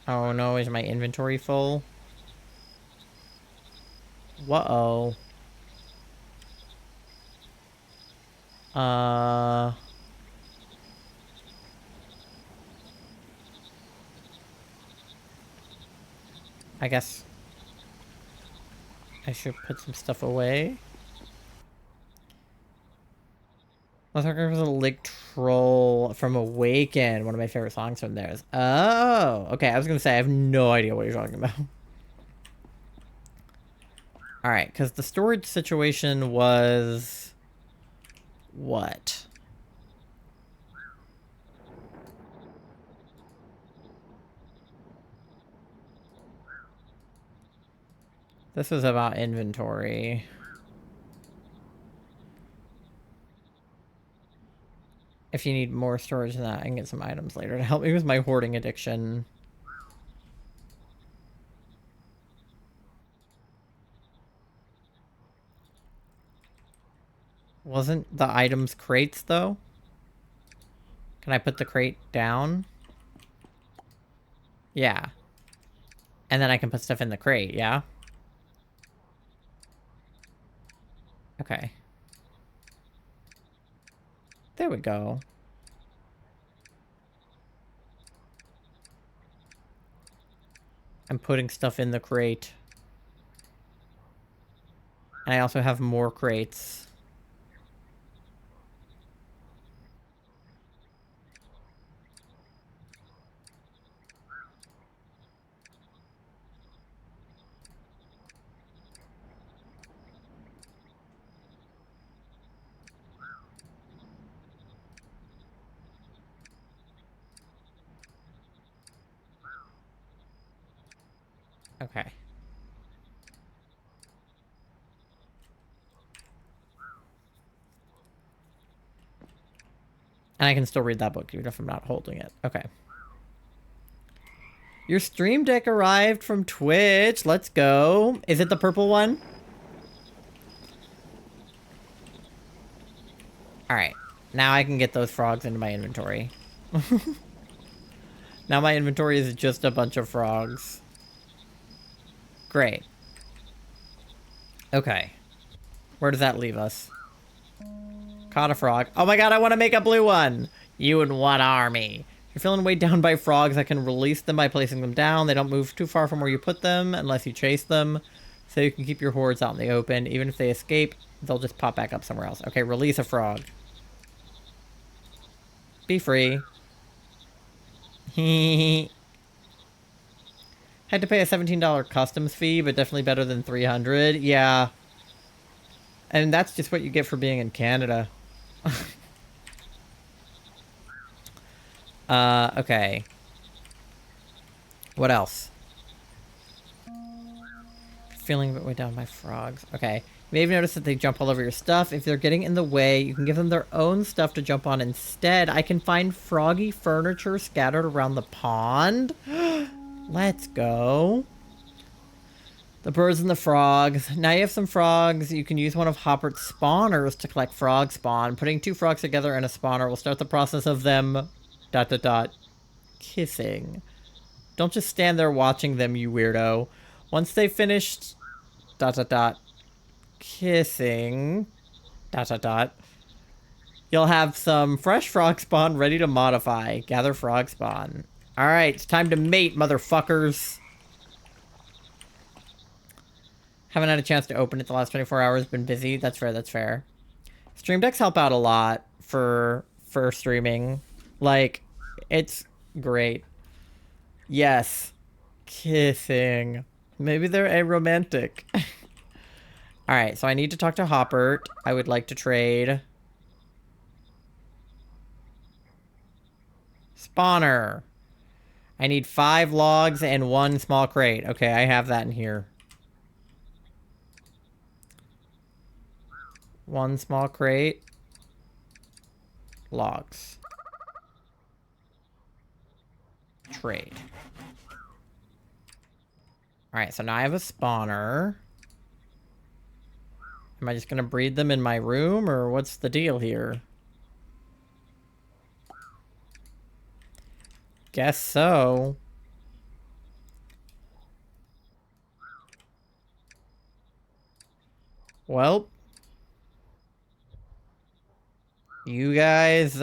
Oh no, is my inventory full? Whoa. I guess I should put some stuff away. Motherfucker was a lake troll from Awaken, one of my favorite songs from theirs. Oh, okay. I was gonna say I have no idea what you're talking about. All right, because the storage situation was what? This was about inventory. If you need more storage than that, I can get some items later to help me with my hoarding addiction. Wasn't the items crates, though? Can I put the crate down? Yeah. And then I can put stuff in the crate, yeah? Okay. There we go. I'm putting stuff in the crate. And I also have more crates. Okay. And I can still read that book even if I'm not holding it. Okay. Your stream deck arrived from Twitch. Let's go. Is it the purple one? Alright. Now I can get those frogs into my inventory. Now my inventory is just a bunch of frogs. Great. Okay. Where does that leave us? Caught a frog. Oh my god, I want to make a blue one! You and what army? If you're feeling weighed down by frogs, I can release them by placing them down. They don't move too far from where you put them unless you chase them. So you can keep your hordes out in the open. Even if they escape, they'll just pop back up somewhere else. Okay, release a frog. Be free. Had to pay a $17 customs fee, but definitely better than $300. Yeah. And that's just what you get for being in Canada. Okay. What else? Feeling a bit weighed down by frogs. Okay. You may have noticed that they jump all over your stuff. If they're getting in the way, you can give them their own stuff to jump on instead. I can find froggy furniture scattered around the pond. Let's go. The birds and the frogs. Now you have some frogs. You can use one of Hoppert's spawners to collect frog spawn. Putting 2 frogs together in a spawner will start the process of them... ... kissing. Don't just stand there watching them, you weirdo. Once they've finished... ... kissing... ... you'll have some fresh frog spawn ready to modify. Gather frog spawn. Alright, it's time to mate, motherfuckers. Haven't had a chance to open it the last 24 hours. Been busy. That's fair, that's fair. Stream decks help out a lot for streaming. Like, it's great. Yes. Kissing. Maybe they're aromantic. Alright, so I need to talk to Hoppert. I would like to trade. Spawner. I need 5 logs and 1 small crate. Okay, I have that in here. 1 small crate. Logs. Trade. Alright, so now I have a spawner. Am I just gonna breed them in my room, or what's the deal here? Guess so. Well. You guys,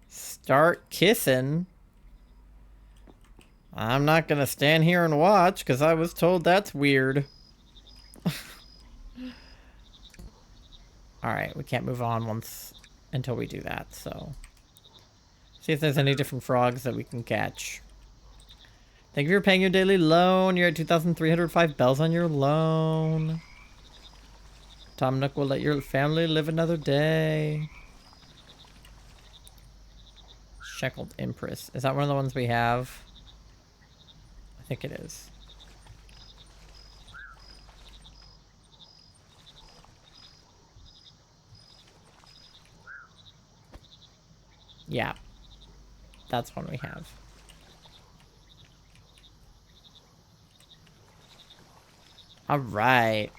start kissing. I'm not gonna stand here and watch, because I was told that's weird. Alright, we can't move on until we do that, so... See if there's any different frogs that we can catch. Thank you for paying your daily loan. You're at 2,305 bells on your loan. Tom Nook will let your family live another day. Shackled Empress. Is that one of the ones we have? I think it is. Yeah. That's one we have. Alright.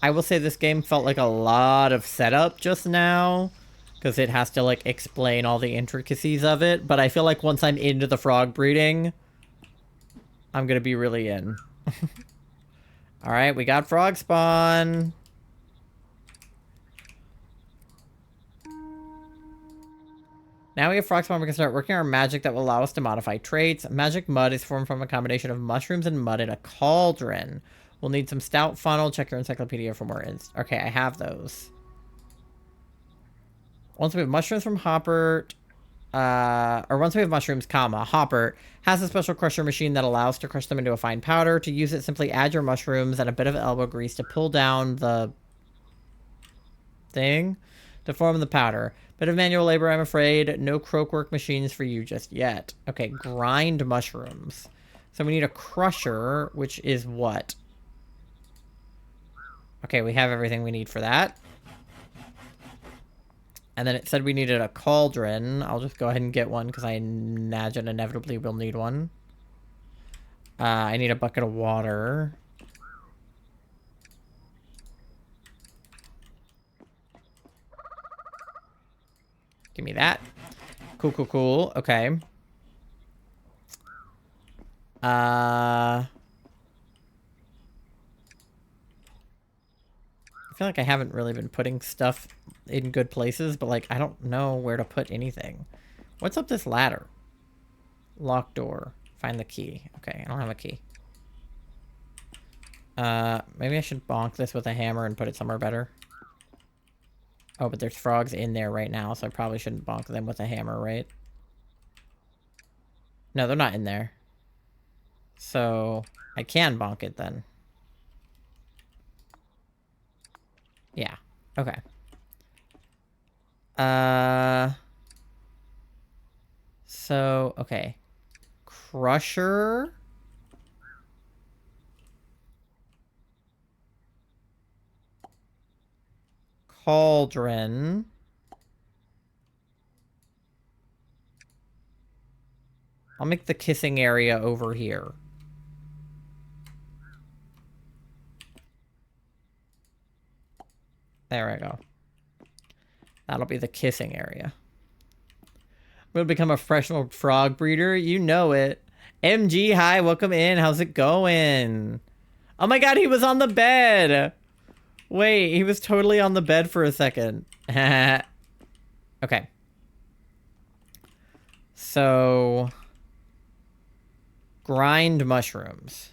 I will say this game felt like a lot of setup just now, because it has to, like, explain all the intricacies of it, but I feel like once I'm into the frog breeding, I'm gonna be really in. Alright, we got frog spawn. Now we have frog spawn, we can start working our magic that will allow us to modify traits. Magic mud is formed from a combination of mushrooms and mud in a cauldron. We'll need some stout funnel. Check your encyclopedia for more Okay, I have those. Once we have mushrooms from Hoppert, or once we have mushrooms, comma, Hoppert has a special crusher machine that allows to crush them into a fine powder. To use it, simply add your mushrooms and a bit of elbow grease to pull down the thing. to form the powder. Bit of manual labor, I'm afraid. No croakwork machines for you just yet. Okay, grind mushrooms. So we need a crusher, which is what? Okay, we have everything we need for that. And then it said we needed a cauldron. I'll just go ahead and get one because I imagine inevitably we'll need one. I need a bucket of water. Give me that. Cool, cool, cool. Okay. I feel like I haven't really been putting stuff in good places, but like I don't know where to put anything. What's up this ladder? Locked door. Find the key. Okay, I don't have a key. Maybe I should bonk this with a hammer and put it somewhere better. Oh, but there's frogs in there right now, so I probably shouldn't bonk them with a hammer, right? No, they're not in there. So, I can bonk it then. Yeah. Okay. So, okay. Crusher. Cauldron. I'll make the kissing area over here. There we go. That'll be the kissing area. I'm gonna become a professional frog breeder. You know it. MG, hi, welcome in. How's it going? Oh my god, he was on the bed. Wait, he was totally on the bed for a second. Okay. So, grind mushrooms.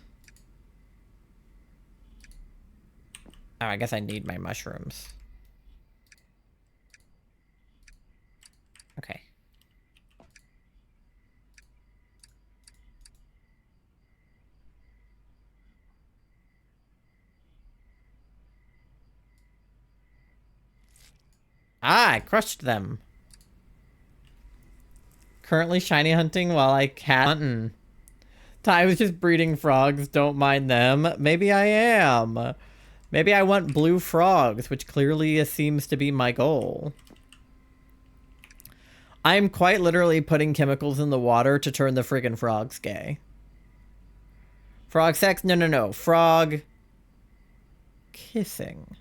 Oh, I guess I need my mushrooms. Okay. Ah, I crushed them. Currently shiny hunting while I cat hunting. Ty was just breeding frogs, don't mind them. Maybe I am. Maybe I want blue frogs, which clearly seems to be my goal. I'm quite literally putting chemicals in the water to turn the friggin' frogs gay. Frog sex? No, no, no. Frog kissing.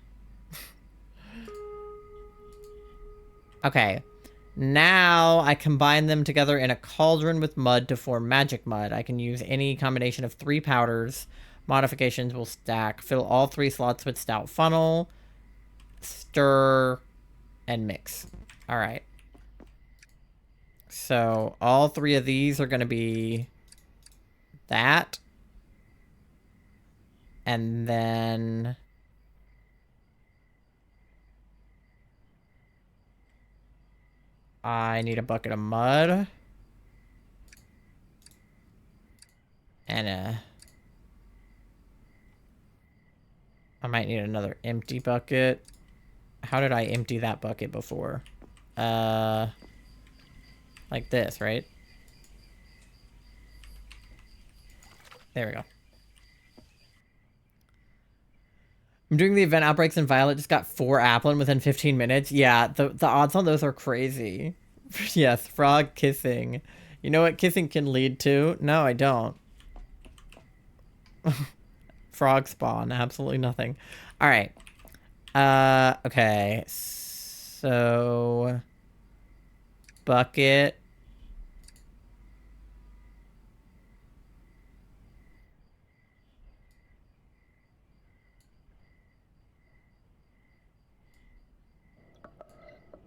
Okay. Now I combine them together in a cauldron with mud to form magic mud. I can use any combination of 3 powders. Modifications will stack. Fill all 3 slots with stout funnel. Stir. And mix. Alright. So all 3 of these are going to be that. And then I need a bucket of mud. And I might need another empty bucket. How did I empty that bucket before? Like this, right? There we go. I'm doing the event outbreaks and Violet just got 4 applin within 15 minutes. Yeah, the odds on those are crazy. Yes, frog kissing. You know what kissing can lead to? No, I don't. Frog spawn, absolutely nothing. All right. Okay. So bucket.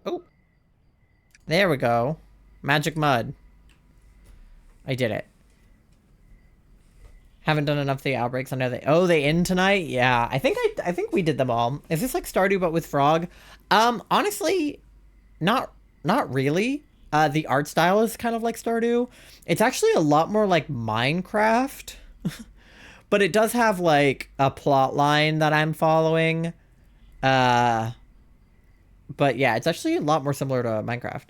Oh. There we go. Magic mud. I did it. Haven't done enough of the outbreaks. I know they. Oh, they end tonight. Yeah, I think we did them all. Is this like Stardew but with frog? Honestly, not really. The art style is kind of like Stardew. It's actually a lot more like Minecraft, but it does have like a plot line that I'm following. But yeah, it's actually a lot more similar to Minecraft.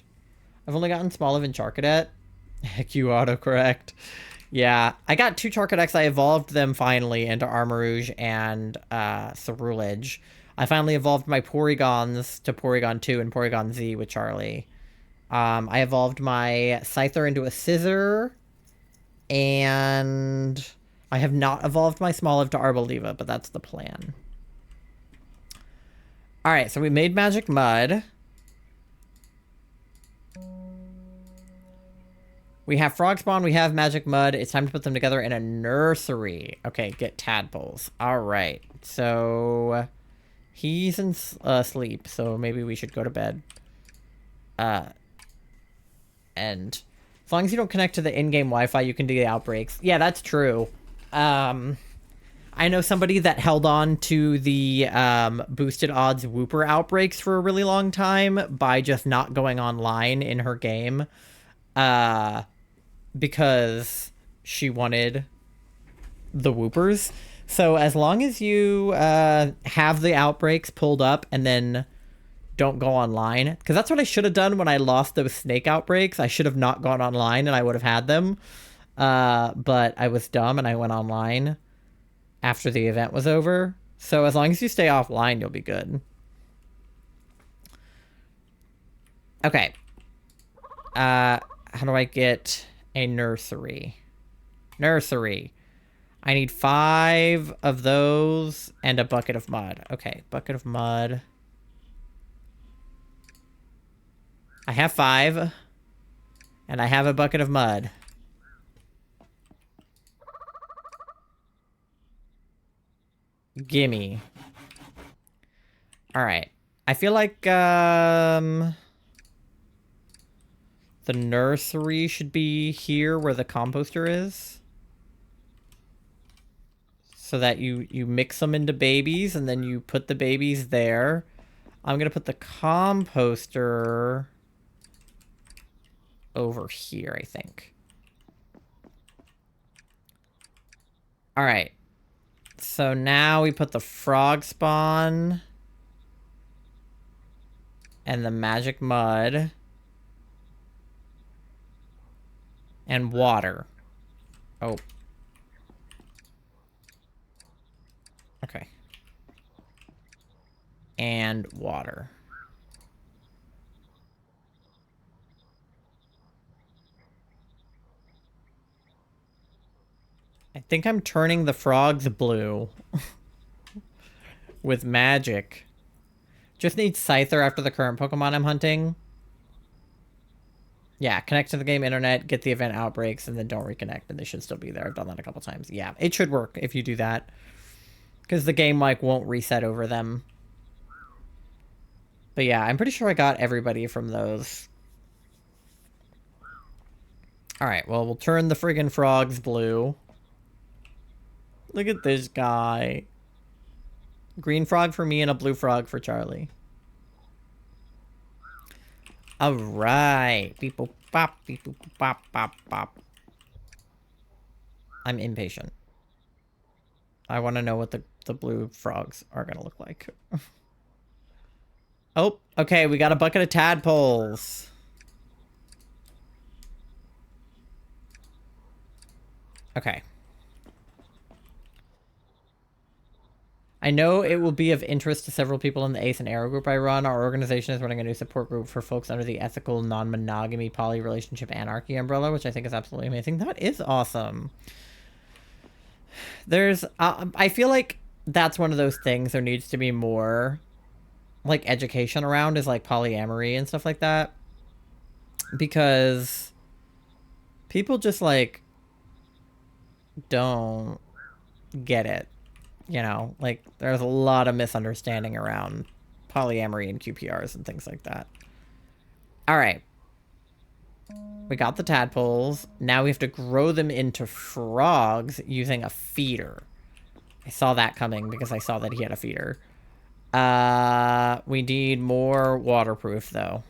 I've only gotten small of in Charcadet. Heck, you autocorrect. Yeah, I got 2 Charcadecks. I evolved them finally into Armarouge and Cerulege. I finally evolved my Porygons to Porygon 2 and Porygon Z with Charlie. I evolved my Scyther into a Scissor. And I have not evolved my Smoliv to Arboliva, but that's the plan. Alright, so we made Magic Mud. We have Frog Spawn, we have Magic Mud. It's time to put them together in a nursery. Okay, get tadpoles. Alright, so he's in sleep, so maybe we should go to bed. And as long as you don't connect to the in-game Wi-Fi, you can do the outbreaks. Yeah, that's true. I know somebody that held on to the boosted odds Whooper outbreaks for a really long time by just not going online in her game. Because she wanted the Whoopers. So as long as you have the outbreaks pulled up and then don't go online, because that's what I should have done when I lost those snake outbreaks. I should have not gone online and I would have had them. But I was dumb and I went online after the event was over. So as long as you stay offline, you'll be good. Okay. How do I get a nursery? Nursery. I need 5 of those and a bucket of mud. Okay, bucket of mud. I have 5. And I have a bucket of mud. Gimme. Alright. I feel like, the nursery should be here where the composter is. So that you mix them into babies and then you put the babies there. I'm gonna put the composter over here, I think. Alright. So now we put the frog spawn and the magic mud and water. Oh. Okay. And water. I think I'm turning the frogs blue. With magic. Just need Scyther after the current Pokemon I'm hunting. Yeah, connect to the game internet, get the event outbreaks, and then don't reconnect, and they should still be there. I've done that a couple times. Yeah, it should work if you do that. Because the game, like, won't reset over them. But yeah, I'm pretty sure I got everybody from those. Alright, well, we'll turn the friggin' frogs blue. Look at this guy. Green frog for me and a blue frog for Charlie. Alright. Beep boop bop, beep boop bop, bop, bop. I'm impatient. I want to know what the blue frogs are going to look like. Oh, okay, we got a bucket of tadpoles. Okay. I know it will be of interest to several people in the Ace and Arrow group I run. Our organization is running a new support group for folks under the ethical, non-monogamy, poly-relationship anarchy umbrella, which I think is absolutely amazing. That is awesome. There's, I feel like that's one of those things there needs to be more, like, education around, is, like, polyamory and stuff like that. Because people just, like, don't get it. You know, like, there's a lot of misunderstanding around polyamory and QPRs and things like that. Alright. We got the tadpoles. Now we have to grow them into frogs using a feeder. I saw that coming because I saw that he had a feeder. We need more waterproof, though.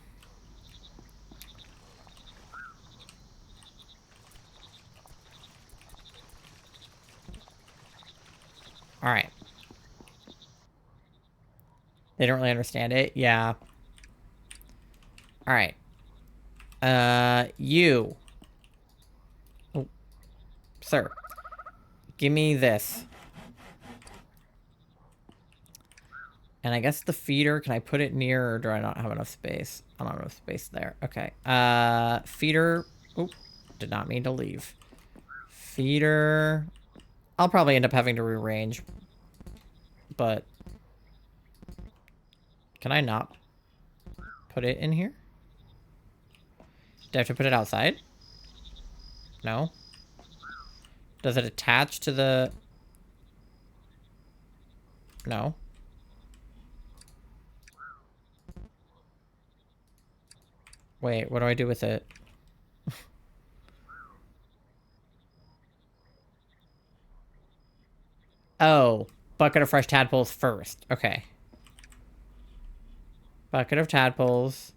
Alright. They don't really understand it. Yeah. Alright. You. Oh, sir. Give me this. And I guess the feeder, can I put it near, or do I not have enough space? I don't have enough space there. Okay. Feeder. Oop. Did not mean to leave. Feeder. I'll probably end up having to rearrange. But can I not put it in here? Do I have to put it outside? No. Does it attach to the... No. Wait, what do I do with it? Oh, bucket of fresh tadpoles first. Okay. Bucket of tadpoles.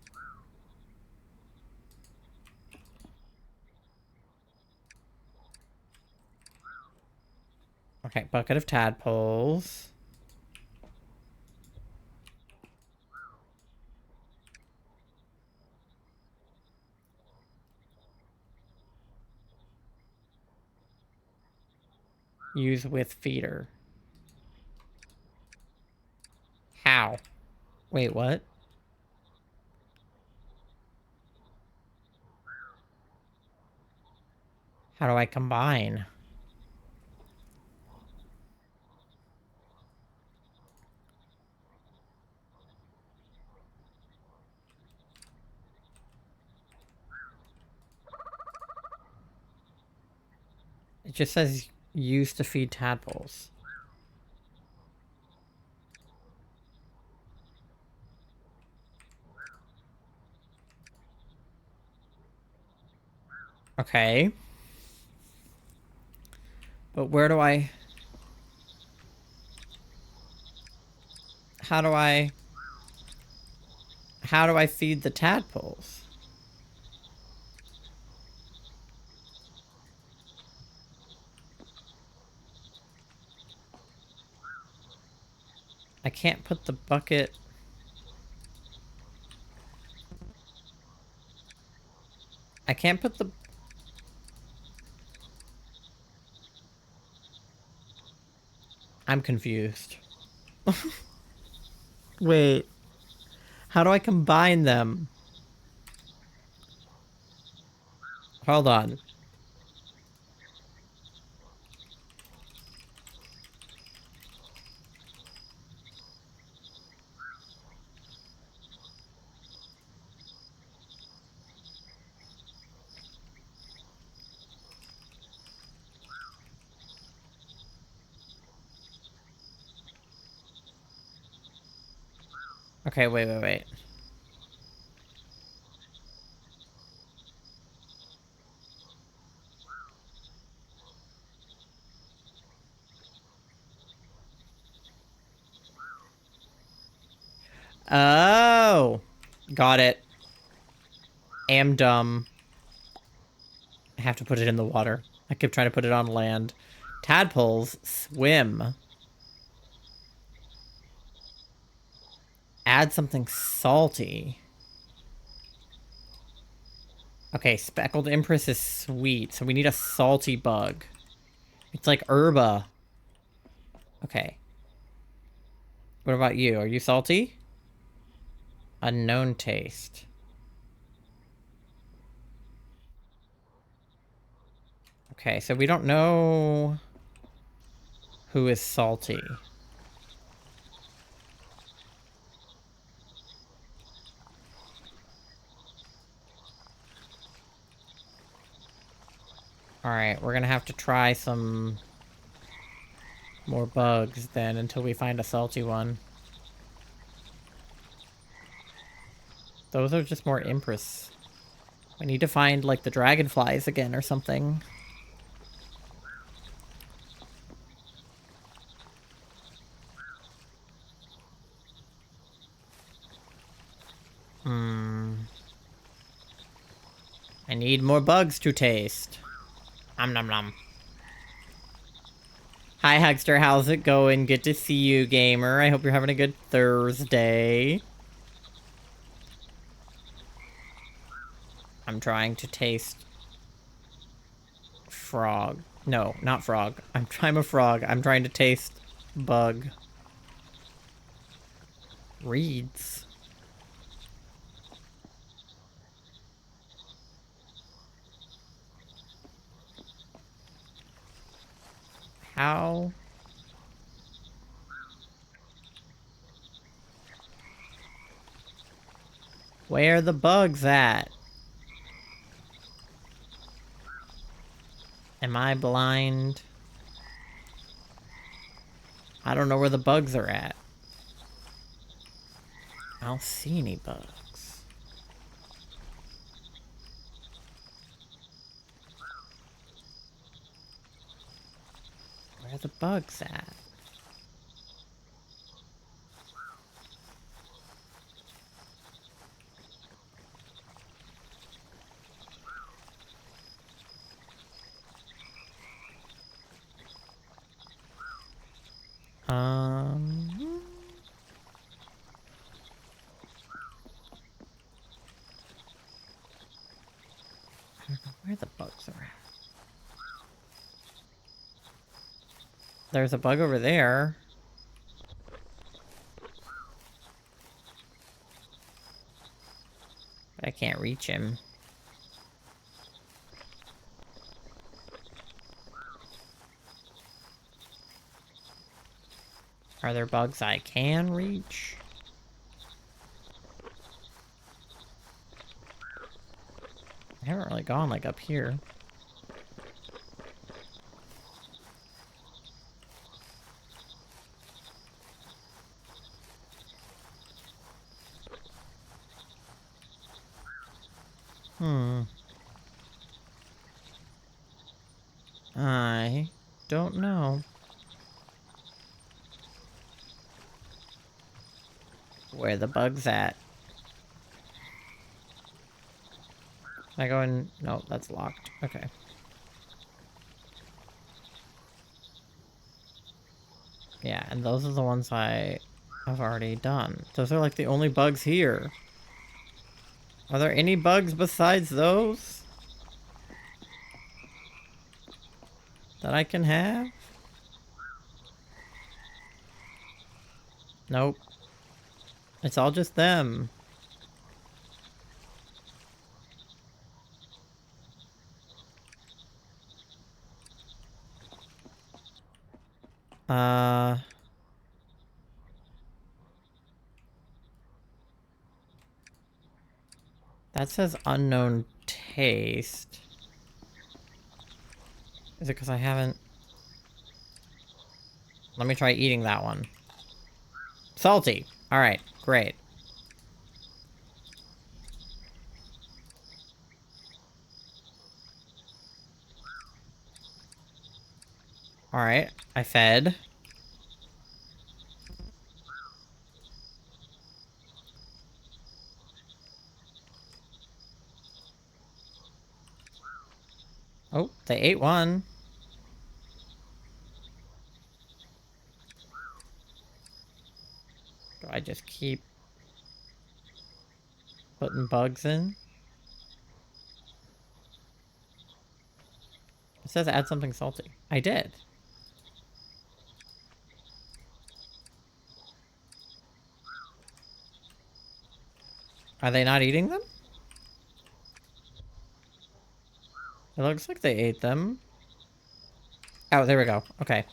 Okay, bucket of tadpoles. Use with feeder. How? Wait, what? How do I combine? It just says use to feed tadpoles. Okay. But where do I... How do I... How do I feed the tadpoles? I can't put the bucket... I can't put the... I'm confused. Wait. How do I combine them? Hold on. Okay, wait. Oh! Got it. Am dumb. I have to put it in the water. I kept trying to put it on land. Tadpoles swim. Add something salty. Okay, speckled empress is sweet, so we need a salty bug. It's like herba. Okay. What about you? Are you salty? Unknown taste. Okay, so we don't know who is salty. Alright, we're gonna have to try some more bugs then until we find a salty one. Those are just more empress. I need to find, like, the dragonflies again or something. I need more bugs to taste. Nom nom. Hi, Hugster. How's it going? Good to see you, gamer. I hope you're having a good Thursday. I'm trying to taste frog. No, not frog. I'm a frog. I'm trying to taste bug. Reeds. How? Where are the bugs at? Am I blind? I don't know where the bugs are at. I don't see any bugs. Where are the bugs at? Um... I don't know where the bugs are at. There's a bug over there. But I can't reach him. Are there bugs I can reach? I haven't really gone, like, up here. I don't know. Where the bug's at? Can I go in? No, that's locked. Okay. Yeah, and those are the ones I have already done. Those are like the only bugs here. Are there any bugs besides those that I can have? Nope. It's all just them. That says unknown taste. Is it because I haven't... Let me try eating that one. Salty. Alright, great. Alright, I fed. Oh, they ate one. Do I just keep putting bugs in? It says add something salty. I did. Are they not eating them? It looks like they ate them. Oh, there we go. Okay.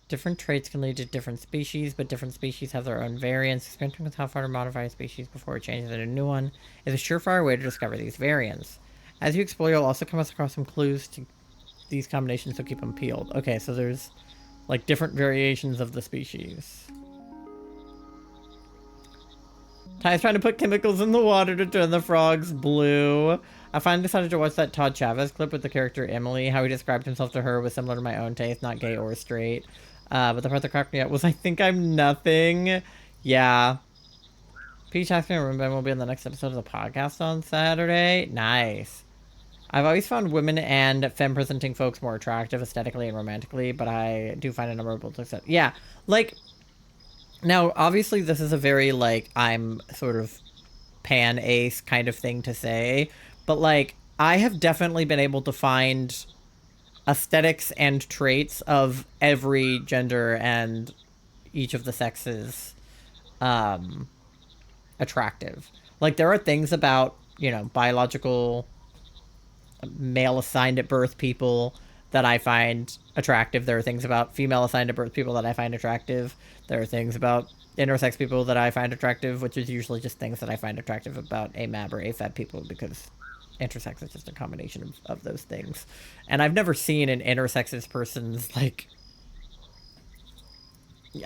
Different traits can lead to different species, but different species have their own variants. Experimenting with how far to modify a species before it changes into a new one is a surefire way to discover these variants. As you explore, you'll also come across some clues to these combinations, so keep them peeled. Okay, so there's like different variations of the species. Ty's trying to put chemicals in the water to turn the frogs blue. I finally decided to watch that Todd Chavez clip with the character Emily. How he described himself to her was similar to my own taste, not gay or straight. But the part that cracked me up was, I think I'm nothing. Yeah. Peach asked me to remember will be in the next episode of the podcast on Saturday. Nice. I've always found women and femme-presenting folks more attractive aesthetically and romantically, but I do find a number of both accept. Yeah, like... Now, obviously, this is a very, like, I'm sort of pan ace kind of thing to say, but, like, I have definitely been able to find aesthetics and traits of every gender and each of the sexes um, attractive. Like, there are things about, you know, biological male assigned at birth people that I find attractive. There are things about female assigned at birth people that I find attractive. There are things about intersex people that I find attractive, which is usually just things that I find attractive about AMAB or AFAB people because intersex is just a combination of those things. And I've never seen an intersexes person's like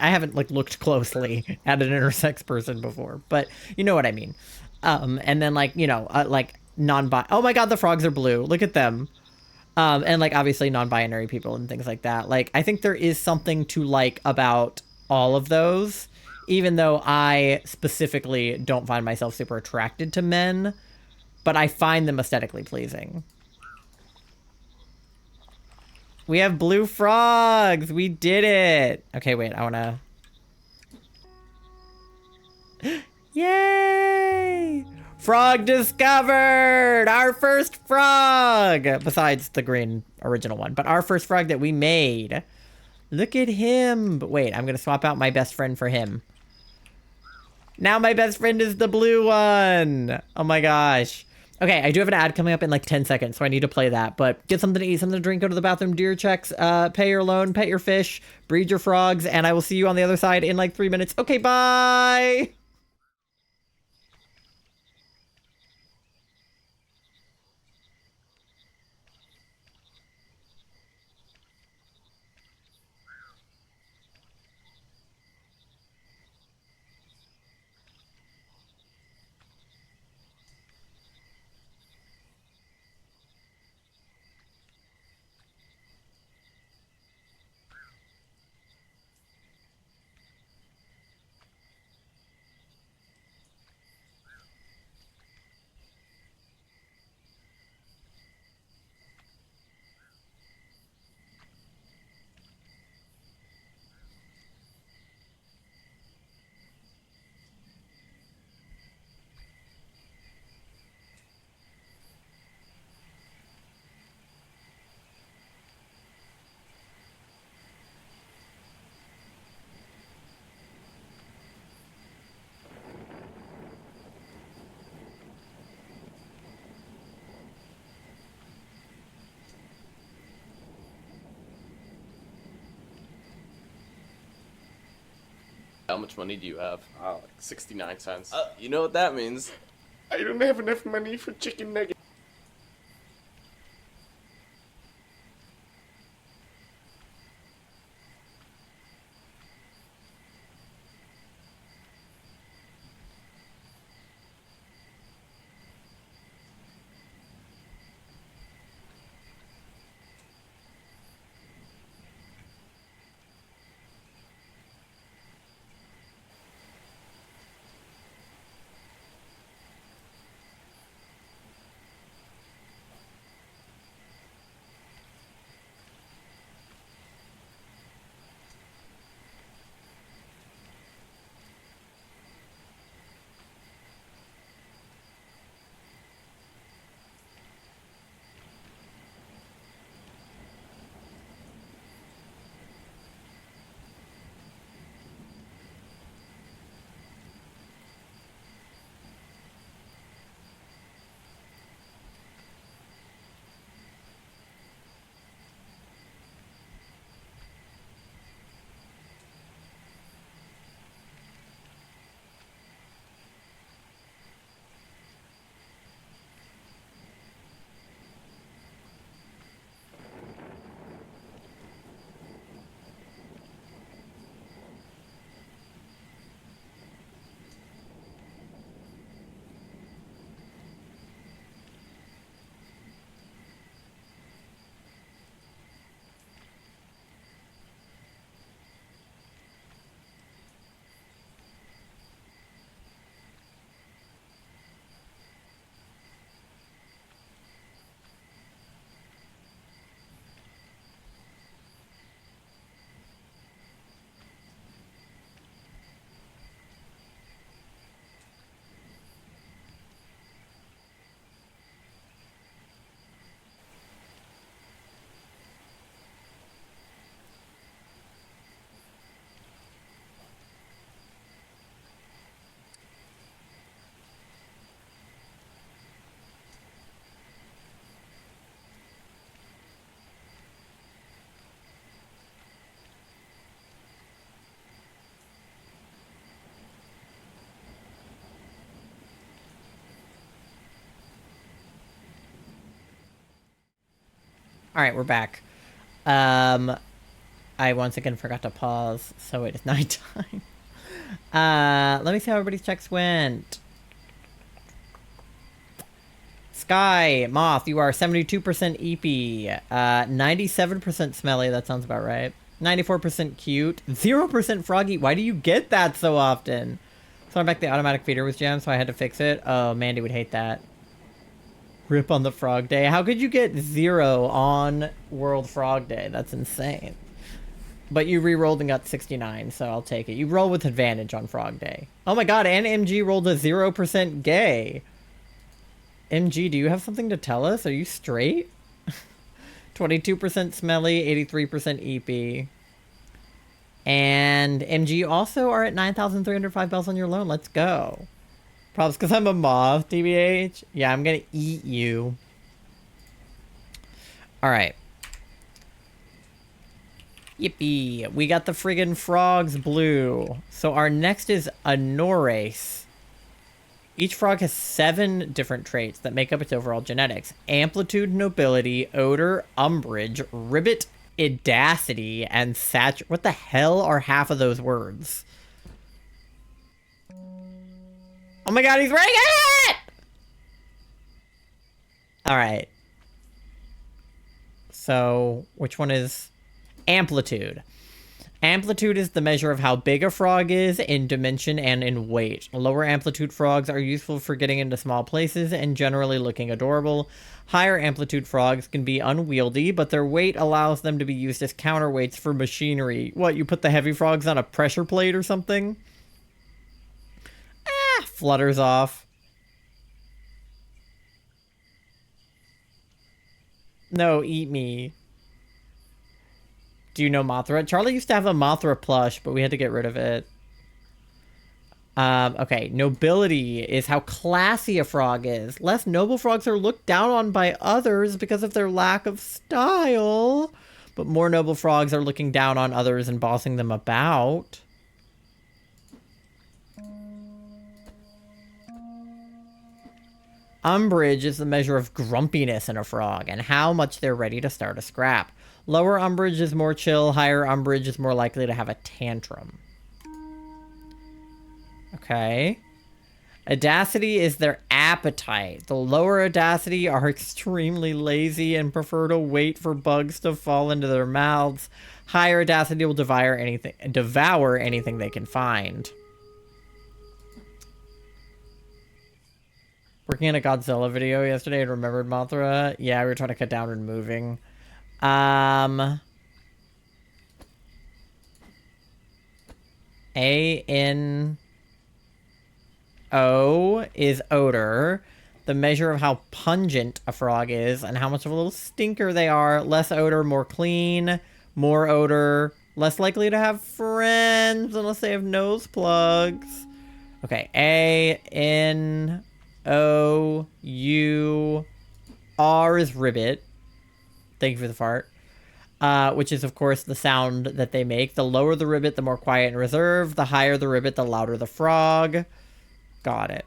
I haven't like looked closely at an intersex person before, but you know what I mean. And then like, you know, like non-bi. Oh my god, the frogs are blue. Look at them. And like obviously non-binary people and things like that. Like I think there is something to like about all of those, even though I specifically don't find myself super attracted to men, but I find them aesthetically pleasing. We have blue frogs. We did it. Okay, wait. I want to. Yay! Frog discovered! Our first frog! Besides the green original one, but our first frog that we made. Look at him. But wait, I'm going to swap out my best friend for him. Now my best friend is the blue one. Oh my gosh. Okay, I do have an ad coming up in like 10 seconds, so I need to play that. But get something to eat, something to drink, go to the bathroom, do your checks, pay your loan, pet your fish, breed your frogs, and I will see you on the other side in like 3 minutes. Okay, bye! How much money do you have? Like 69 cents. You know what that means? I don't have enough money for chicken nuggets. All right, we're back. I once again forgot to pause, so it is nighttime. Let me see how everybody's checks went. Sky, Moth, you are 72% EP, 97% smelly, that sounds about right. 94% cute, 0% froggy. Why do you get that so often? So I'm back, the automatic feeder was jammed, so I had to fix it. Oh, Mandy would hate that. Rip on the frog day. How could you get 0 on World Frog Day? That's insane. But you re-rolled and got 69, so I'll take it. You roll with advantage on Frog Day. Oh my god, and MG rolled a 0% gay. MG, do you have something to tell us? Are you straight? 22% smelly, 83% EP. And MG also are at 9,305 bells on your loan. Let's go. Probably because I'm a moth, TBH. Yeah, I'm gonna eat you. Alright. Yippee. We got the friggin' frogs blue. So our next is Anorace. Each frog has 7 different traits that make up its overall genetics. Amplitude, nobility, odor, umbrage, ribbit, idacity, and what the hell are half of those words? Oh my god, he's wearing it! Alright. So, which one is amplitude? Amplitude is the measure of how big a frog is in dimension and in weight. Lower amplitude frogs are useful for getting into small places and generally looking adorable. Higher amplitude frogs can be unwieldy, but their weight allows them to be used as counterweights for machinery. What, you put the heavy frogs on a pressure plate or something? Ah, flutters off. No, eat me. Do you know Mothra? Charlie used to have a Mothra plush, but we had to get rid of it. Okay, nobility is how classy a frog is. Less noble frogs are looked down on by others because of their lack of style. But more noble frogs are looking down on others and bossing them about. Umbrage is the measure of grumpiness in a frog and how much they're ready to start a scrap. Lower umbrage is more chill, higher umbrage is more likely to have a tantrum. Okay. Audacity is their appetite. The lower audacity are extremely lazy and prefer to wait for bugs to fall into their mouths. Higher audacity will devour anything they can find. Working on a Godzilla video yesterday and remembered Mothra. Yeah, we were trying to cut down and moving. A-N-O is odor. The measure of how pungent a frog is and how much of a little stinker they are. Less odor, more clean. More odor, less likely to have friends unless they have nose plugs. Okay, A-N-O-U-R is ribbit. Thank you for the fart. Which is, of course, the sound that they make. The lower the ribbit, the more quiet and reserved. The higher the ribbit, the louder the frog. Got it.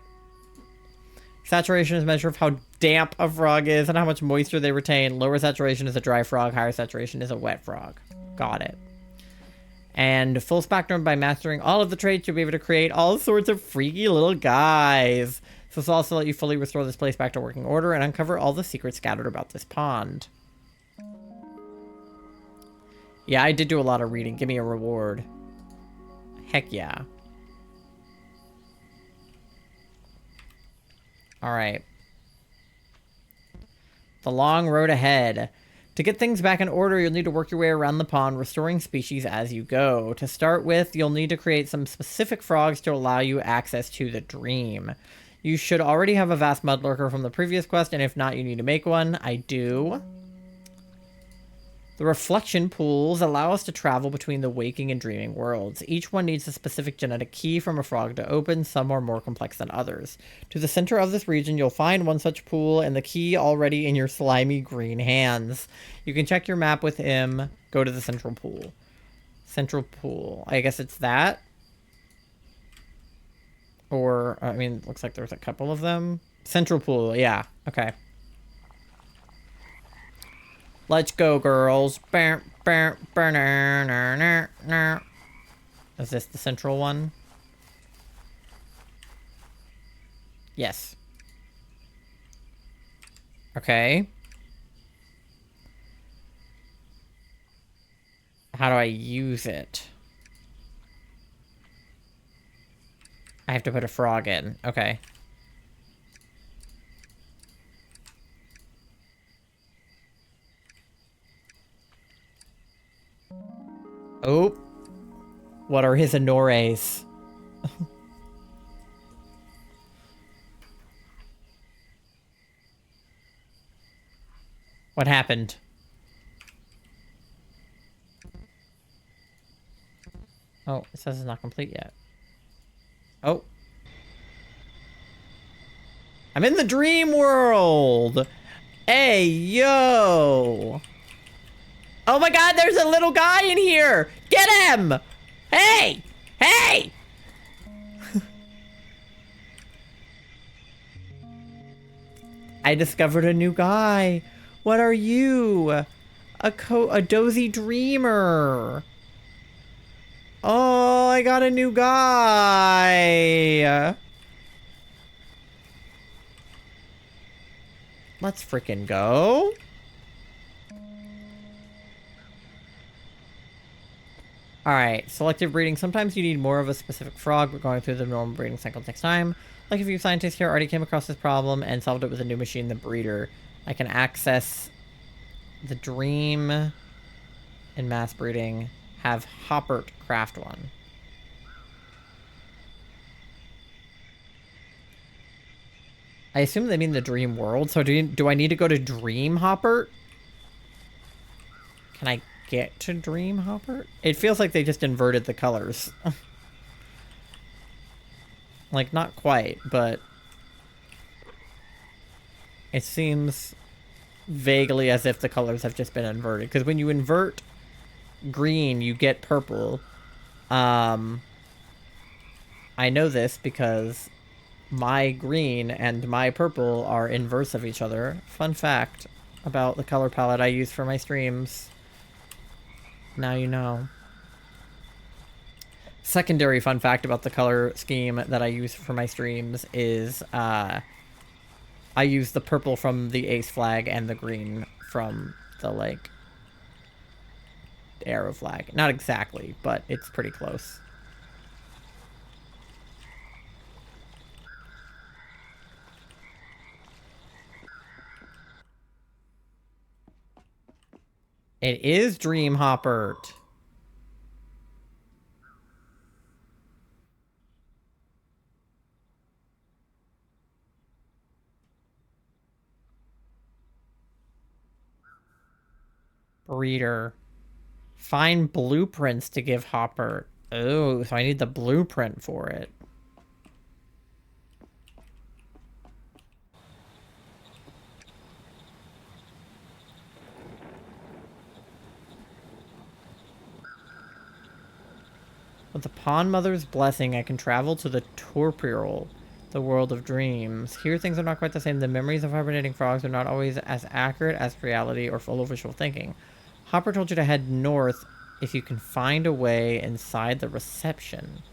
Saturation is a measure of how damp a frog is and how much moisture they retain. Lower saturation is a dry frog. Higher saturation is a wet frog. Got it. And full spectrum, by mastering all of the traits, you'll be able to create all sorts of freaky little guys. So this will also let you fully restore this place back to working order and uncover all the secrets scattered about this pond. Yeah, I did do a lot of reading. Give me a reward. Heck yeah. Alright. The long road ahead. To get things back in order, you'll need to work your way around the pond, restoring species as you go. To start with, you'll need to create some specific frogs to allow you access to the dream. You should already have a vast mudlurker from the previous quest, and if not, you need to make one. I do. The reflection pools allow us to travel between the waking and dreaming worlds. Each one needs a specific genetic key from a frog to open, some are more complex than others. To the center of this region, you'll find one such pool and the key already in your slimy green hands. You can check your map with him. Go to the central pool. Central pool. I guess it's that. Or, I mean, looks like there's a couple of them. Central pool, yeah. Okay. Let's go, girls. Is this the central one? Yes. Okay. How do I use it? I have to put a frog in. Okay. Oh. What are his honores? What happened? Oh, it says it's not complete yet. Oh. I'm in the dream world! Hey, yo! Oh my god, there's a little guy in here! Get him! Hey! Hey! I discovered a new guy. What are you? A dozy dreamer. Oh, I got a new guy. Let's freaking go. Alright, selective breeding. Sometimes you need more of a specific frog, but going through the normal breeding cycle takes time. Like a few scientists here already came across this problem and solved it with a new machine, the breeder. I can access the dream in mass breeding. Have Hoppert craft one. I assume they mean the dream world, so do I need to go to Dream Hoppert? Can I get to Dream Hoppert? It feels like they just inverted the colors. Like, not quite, but it seems vaguely as if the colors have just been inverted. Because when you invert green, you get purple. I know this because my green and my purple are inverse of each other. Fun fact about the color palette I use for my streams. Now you know. Secondary fun fact about the color scheme that I use for my streams is I use the purple from the ace flag and the green from the, like, arrow flag. Not exactly, but it's pretty close. It is Dream Hoppert. Breeder. Find blueprints to give Hoppert. Oh, so I need the blueprint for it. With the Pond Mother's blessing, I can travel to the Torpirol, the world of dreams. Here, things are not quite the same. The memories of hibernating frogs are not always as accurate as reality or full of wishful thinking. Hopper told you to head north if you can find a way inside the reception.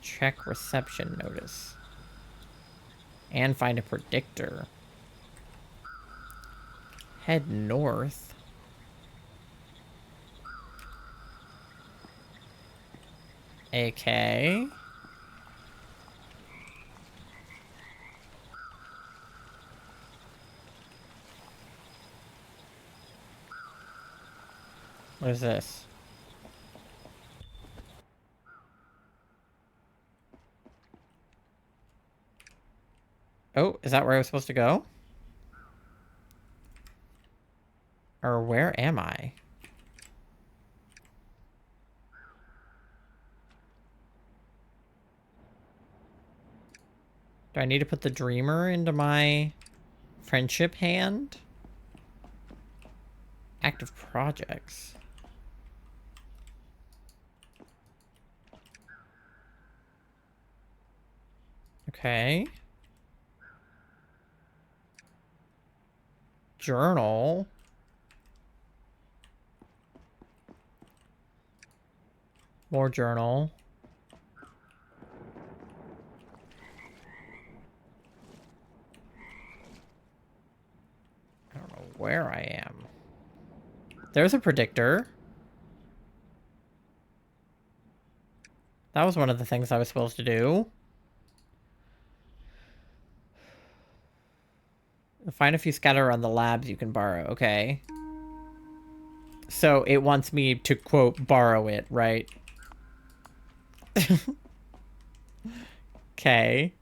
Check reception notice. And find a predictor. Head north. Okay. What is this? Oh, is that where I was supposed to go? Or where am I? Do I need to put the dreamer into my friendship hand? Active projects. Okay. Journal. More journal. I don't know where I am. There's a predictor. That was one of the things I was supposed to do. Find a few scattered around the labs you can borrow. Okay. So it wants me to, quote, borrow it, right? Okay.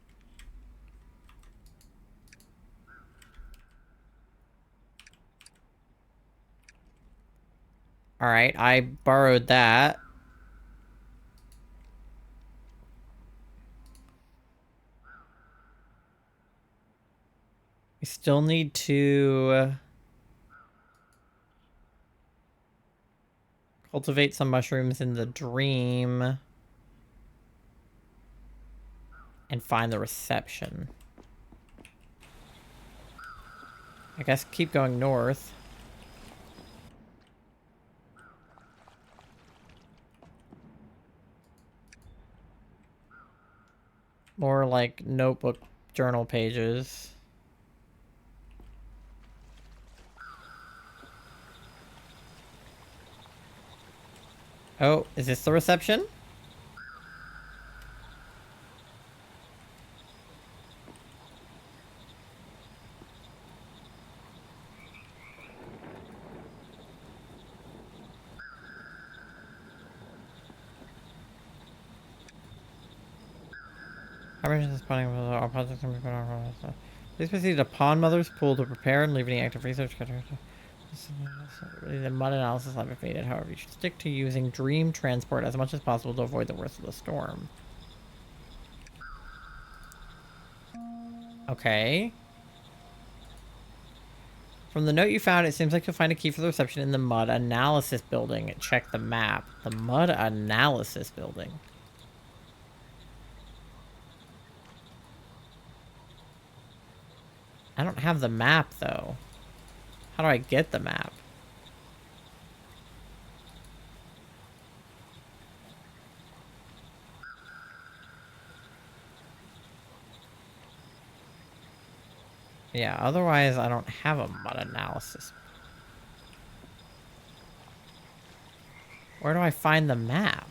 Alright, I borrowed that. We still need to cultivate some mushrooms in the dream and find the reception. I guess keep going north. More like notebook journal pages. Oh, is this the reception? Please proceed to Pond Mother's Pool to prepare and leave any active research. The mud analysis lab if needed. However, you should stick to using dream transport as much as possible to avoid the worst of the storm. Okay. From the note you found, it seems like you'll find a key for the reception in the mud analysis building. Check the map. The mud analysis building. I don't have the map, though. How do I get the map? Yeah, otherwise I don't have a mud analysis. Where do I find the map?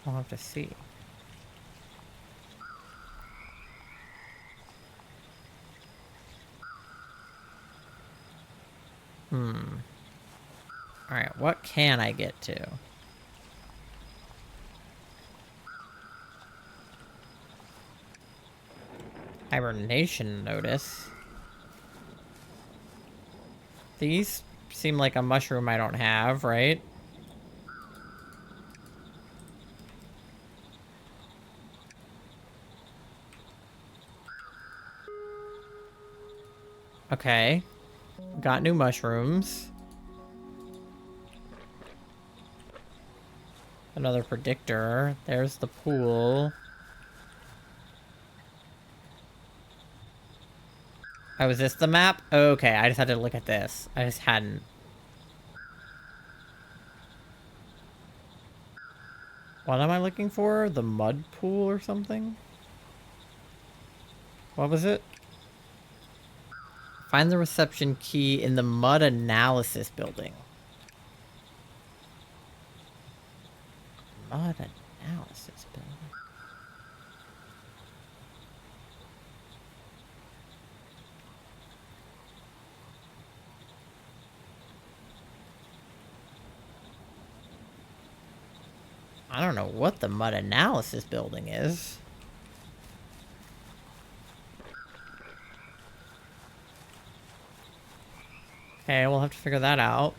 I'll have to see. Alright, what can I get to? Hibernation notice. These seem like a mushroom I don't have, right? Okay. Got new mushrooms. Another predictor. There's the pool. Oh, is this the map? Okay, I just had to look at this. I just hadn't. What am I looking for? The mud pool or something? What was it? Find the reception key in the mud analysis building. Mud analysis building. I don't know what the mud analysis building is. Okay, we'll have to figure that out.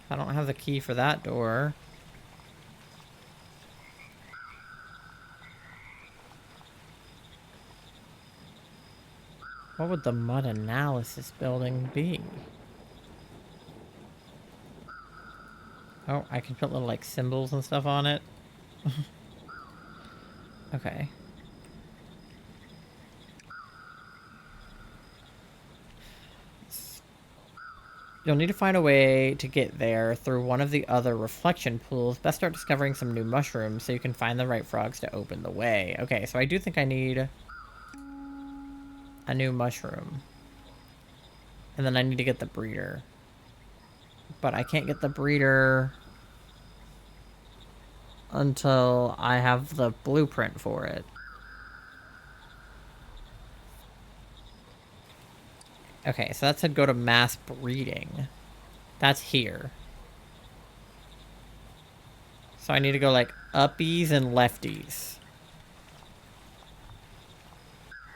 I don't have the key for that door. What would the mud analysis building be? Oh, I can put little, like, symbols and stuff on it. Okay. You'll need to find a way to get there through one of the other reflection pools. Best start discovering some new mushrooms so you can find the right frogs to open the way. Okay, so I do think I need a new mushroom. And then I need to get the breeder. But I can't get the breeder until I have the blueprint for it. Okay, so that said go to mass breeding. That's here. So I need to go like uppies and lefties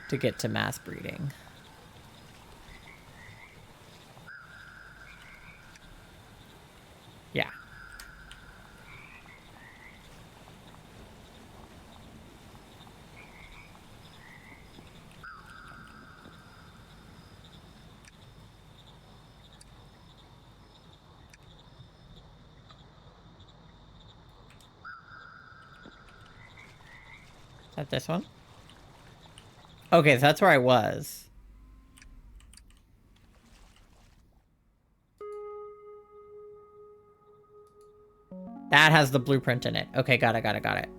to get to mass breeding. Yeah. Is that this one? Okay, so that's where I was. That has the blueprint in it. Okay, got it, got it, got it.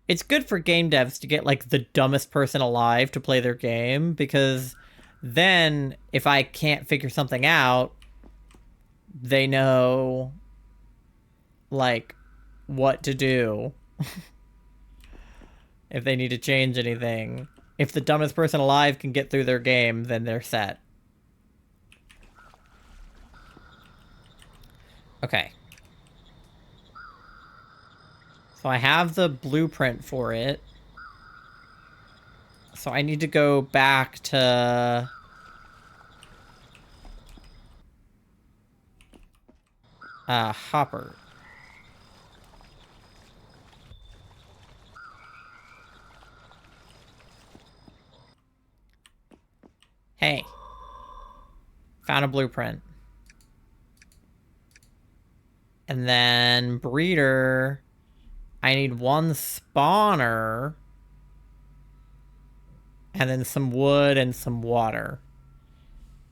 It's good for game devs to get, like, the dumbest person alive to play their game, because then, if I can't figure something out, they know, like, what to do. If they need to change anything. If the dumbest person alive can get through their game, then they're set. Okay. So I have the blueprint for it. So I need to go back to... Hopper. Hey. Found a blueprint. And then breeder... I need one spawner. And then some wood and some water.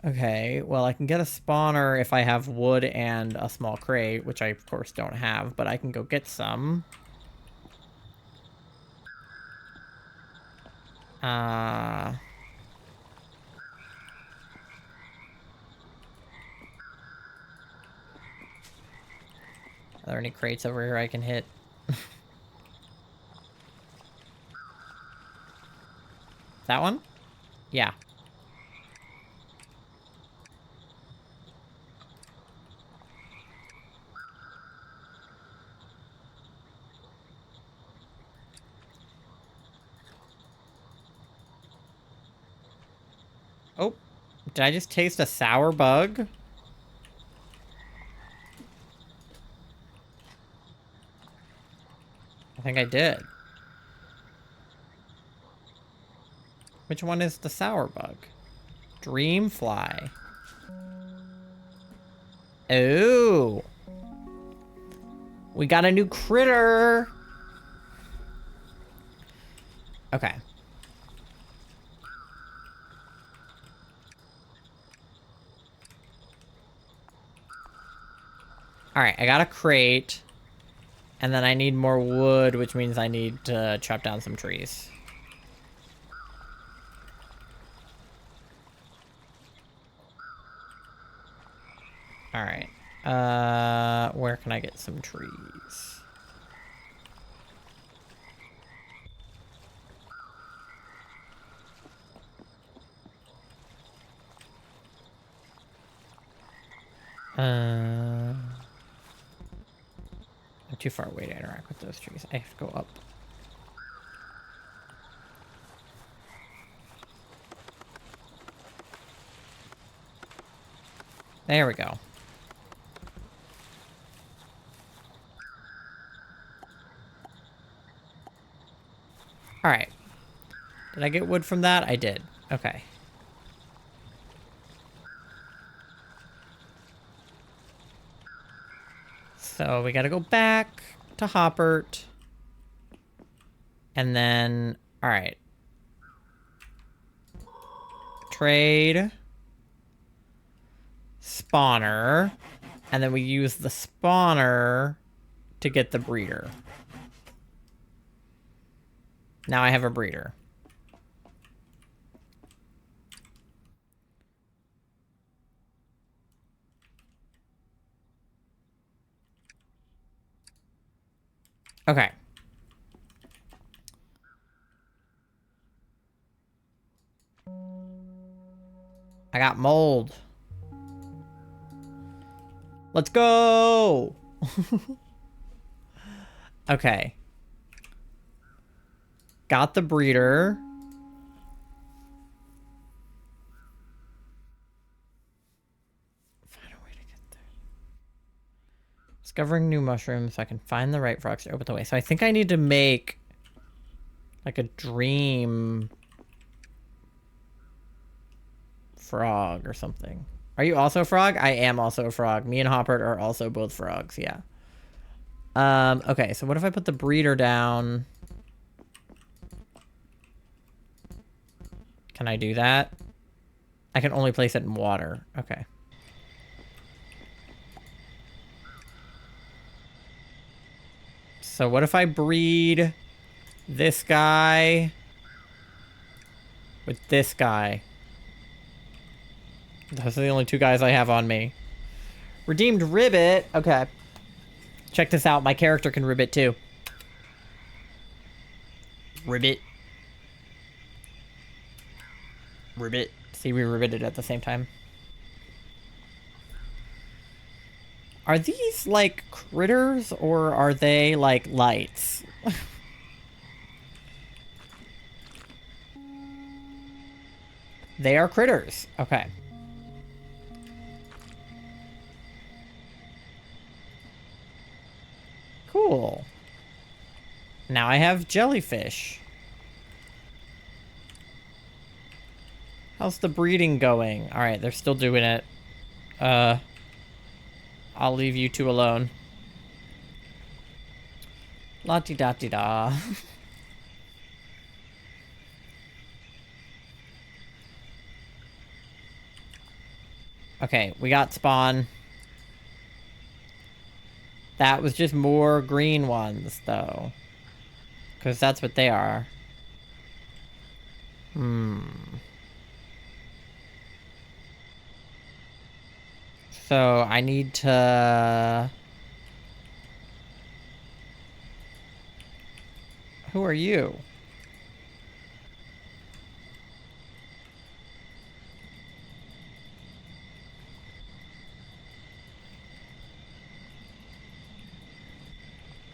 Okay, well, I can get a spawner if I have wood and a small crate, which I, of course, don't have, but I can go get some. Are there any crates over here I can hit? That one? Yeah. Oh, did I just taste a sour bug? I think I did. Which one is the sour bug? Dreamfly. Oh. We got a new critter. Okay. Alright, I got a crate. And then I need more wood, which means I need to chop down some trees. Alright. Where can I get some trees? I'm too far away to interact with those trees. I have to go up. There we go. Alright. Did I get wood from that? I did. Okay. So we gotta go back to Hoppert. And then, alright. Trade. Spawner. And then we use the spawner to get the breeder. Now I have a breeder. Okay. I got mold. Let's go! Okay. Got the breeder. Find a way to get there. Discovering new mushrooms so I can find the right frogs to open the way. So I think I need to make like a dream frog or something. Are you also a frog? I am also a frog. Me and Hoppert are also both frogs, yeah. Okay, so what if I put the breeder down? Can I do that? I can only place it in water. Okay. So what if I breed this guy with this guy? Those are the only two guys I have on me. Redeemed ribbit. Okay. Check this out. My character can ribbit too. Ribbit. Ribbit. See, we ribbited at the same time. Are these like critters or are they like lights? They are critters. Okay. Cool. Now I have jellyfish. How's the breeding going? Alright, they're still doing it. I'll leave you two alone. La-di-da-di-da. Okay, we got spawn. That was just more green ones, though. Because that's what they are. So, I need to... Who are you?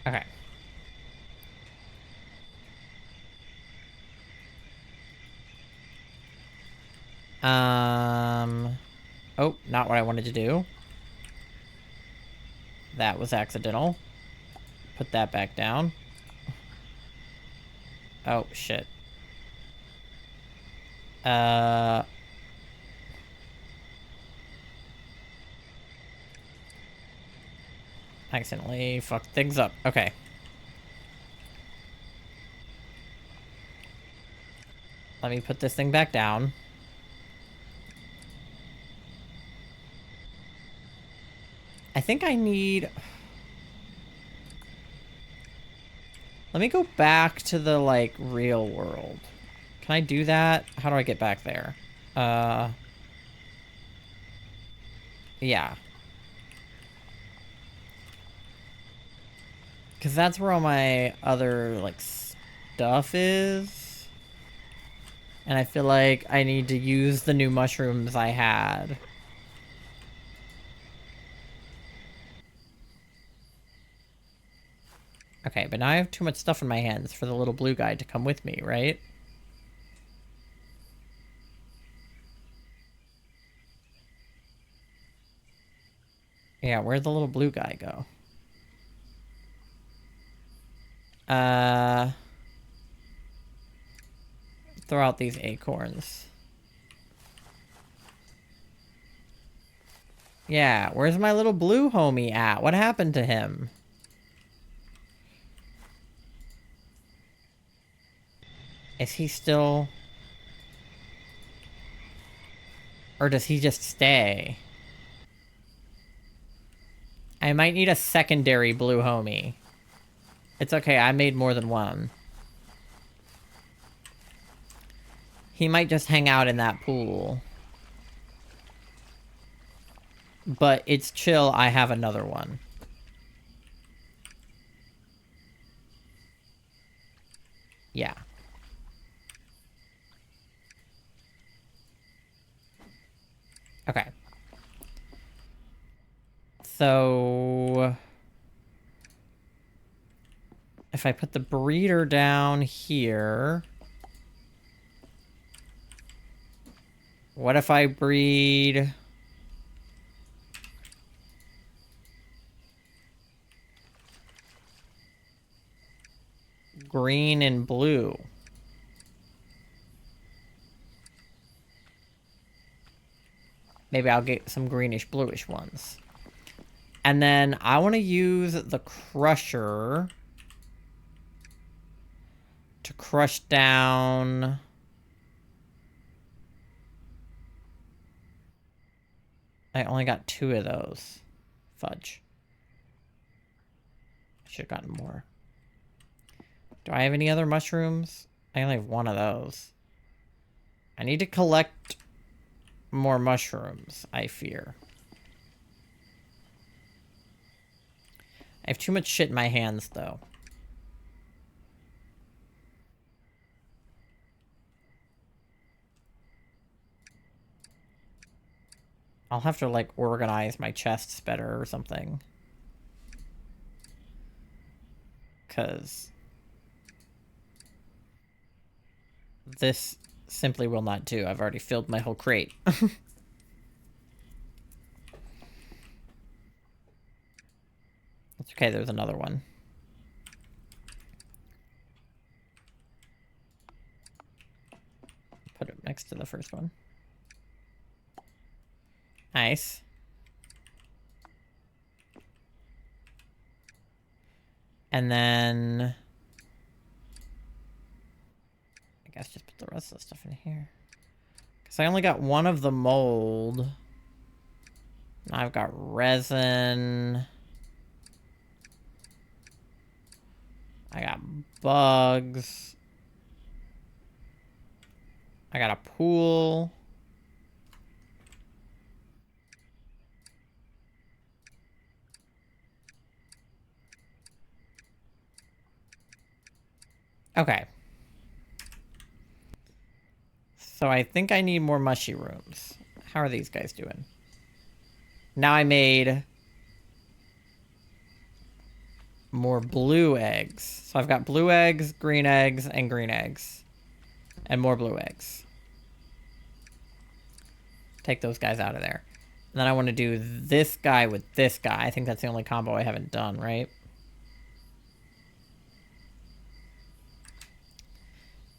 Okay. Oh, not what I wanted to do. That was accidental. Put that back down. Oh, shit. Accidentally fucked things up. Okay. Let me put this thing back down. I think I need... Let me go back to the, like, real world. Can I do that? How do I get back there? Yeah. Because that's where all my other, like, stuff is. And I feel like I need to use the new mushrooms I had. Okay, but now I have too much stuff in my hands for the little blue guy to come with me, right? Yeah, where'd the little blue guy go? Throw out these acorns. Yeah, where's my little blue homie at? What happened to him? Is he still... Or does he just stay? I might need a secondary blue homie. It's okay, I made more than one. He might just hang out in that pool. But it's chill, I have another one. Yeah. Okay. So... if I put the breeder down here... what if I breed... green and blue? Maybe I'll get some greenish bluish ones. And then I want to use the crusher to crush down... I only got 2 of those. Fudge. I should have gotten more. Do I have any other mushrooms? I only have 1 of those. I need to collect more mushrooms, I fear. I have too much shit in my hands, though. I'll have to, like, organize my chests better or something. Because... this simply will not do. I've already filled my whole crate. It's okay, there's another one. Put it next to the first one. Nice. And then... I guess just put the rest of the stuff in here. Because I only got 1 of the mold. Now I've got resin. I got bugs. I got a pool. Okay. So I think I need more mushy rooms. How are these guys doing? Now I made more blue eggs. So I've got blue eggs, and green eggs. And more blue eggs. Take those guys out of there. And then I want to do this guy with this guy. I think that's the only combo I haven't done, right?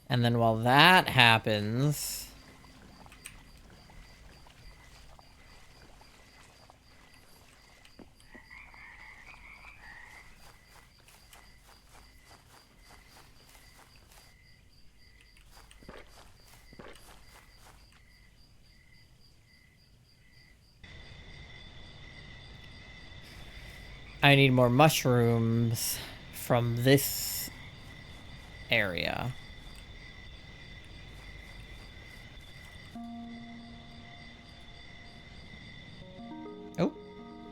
And then while that happens... I need more mushrooms from this area. Oh,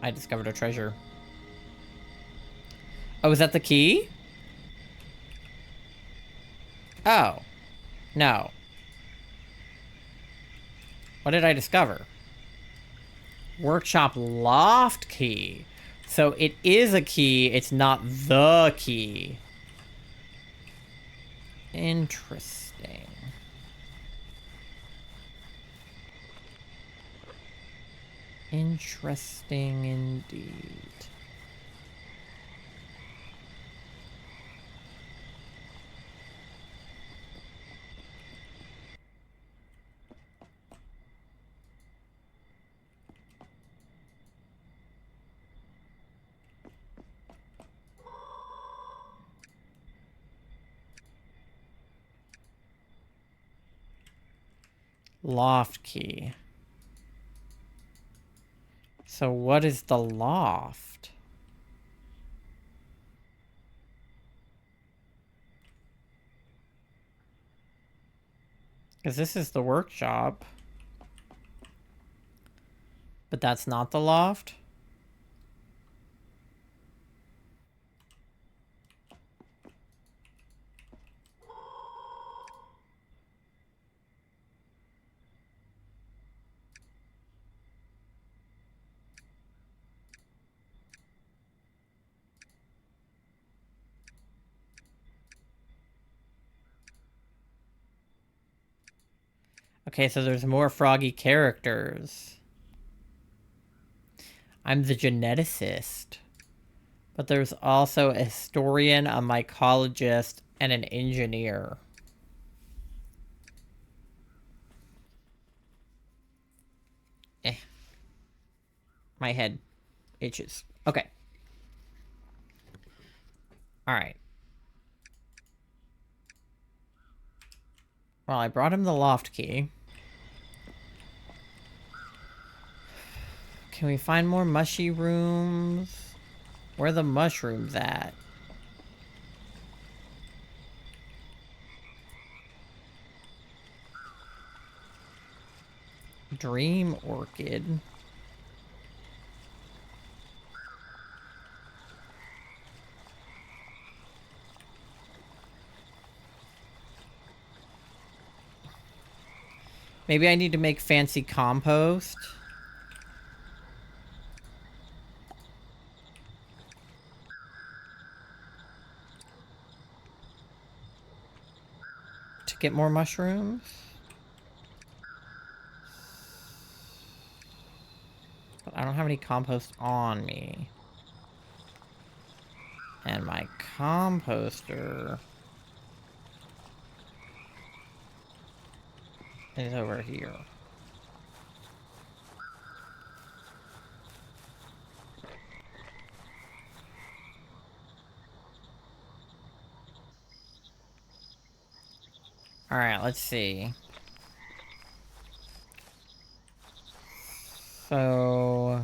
I discovered a treasure. Oh, is that the key? Oh, no. What did I discover? Workshop loft key. So it is a key, it's not the key. Interesting. Interesting indeed. Loft key. So what is the loft? Because this is the workshop. But that's not the loft? Okay, so there's more froggy characters. I'm the geneticist. But there's also a historian, a mycologist, and an engineer. Eh. My head itches. Okay. Alright. Well, I brought him the loft key. Can we find more mushy rooms? Where are the mushrooms at? Dream orchid. Maybe I need to make fancy compost. To get more mushrooms. But I don't have any compost on me. And my composter is over here. Alright, let's see. So...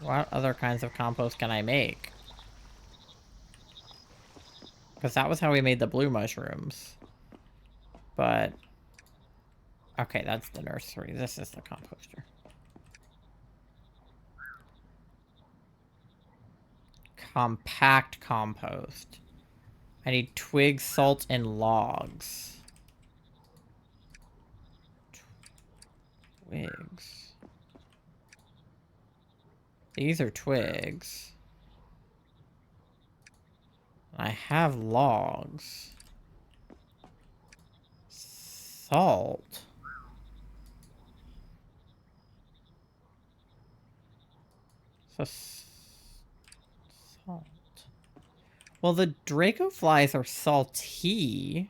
what other kinds of compost can I make? Because that was how we made the blue mushrooms. But... okay, that's the nursery. This is the composter. Compact compost. I need twigs, salt, and logs. Twigs. These are twigs. I have logs. Salt. So salt. Well, the Draco flies are salty.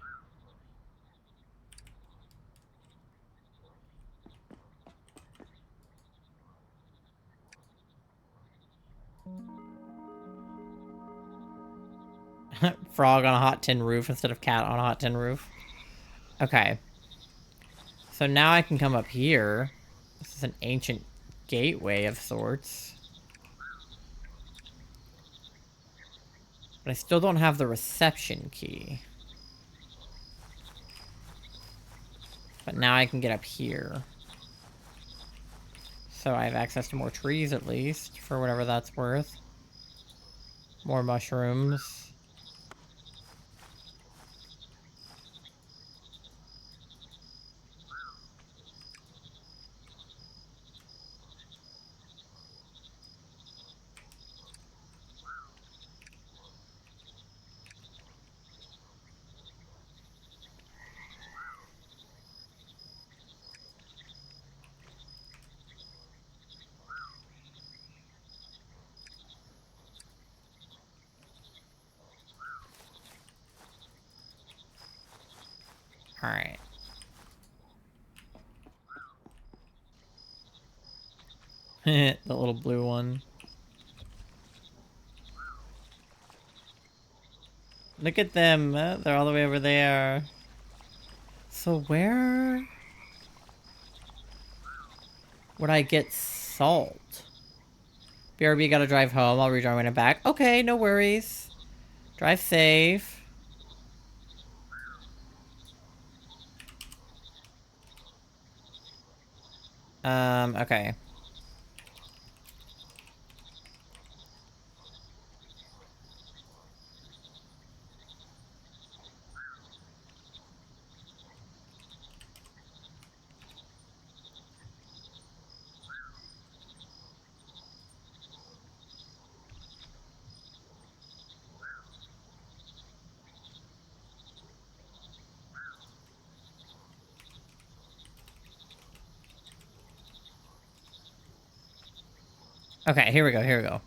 Frog on a hot tin roof instead of cat on a hot tin roof. Okay. So now I can come up here. This is an ancient gateway of sorts. But I still don't have the reception key. But now I can get up here. So I have access to more trees at least, for whatever that's worth. More mushrooms. Alright. The little blue one. Look at them. They're all the way over there. So where would I get salt? BRB, gotta drive home. I'll rejoin when I'm back. Okay, no worries. Drive safe. Okay. Okay, here we go, here we go.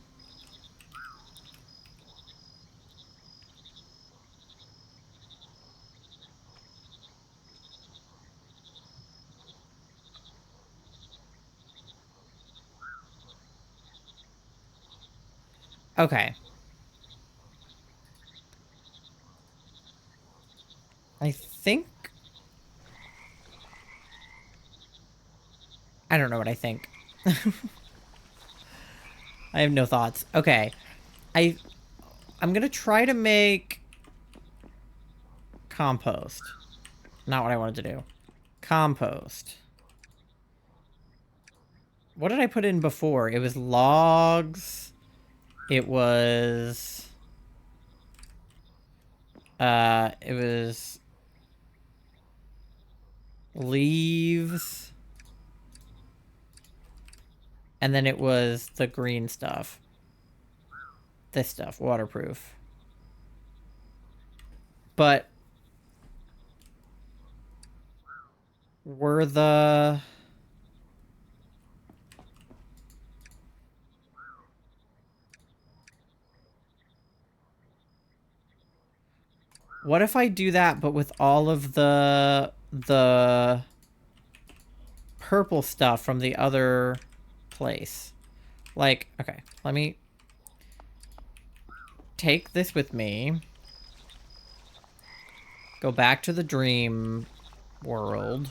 Okay. I think... I don't know what I think. I have no thoughts. Okay. I'm gonna try to make... compost. Not what I wanted to do. Compost. What did I put in before? It was logs. It was... it was... leaves. And then it was the green stuff. This stuff, waterproof. But... were the... what if I do that, but with all of the purple stuff from the other place? Like, okay, let me take this with me. Go back to the dream world.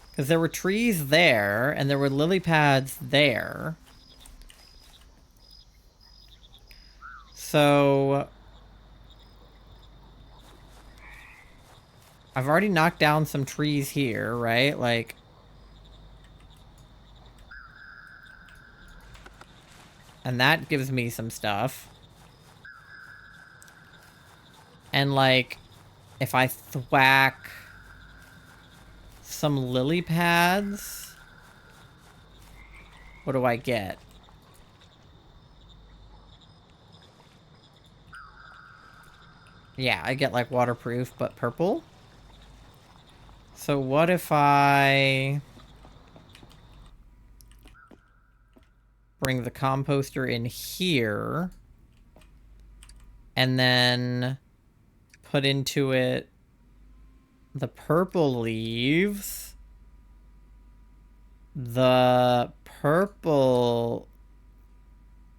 Because there were trees there, and there were lily pads there. So... I've already knocked down some trees here, right? Like... and that gives me some stuff. And, like, if I thwack some lily pads, what do I get? Yeah, I get, like, waterproof, but purple. So what if I... bring the composter in here, and then put into it the purple leaves, the purple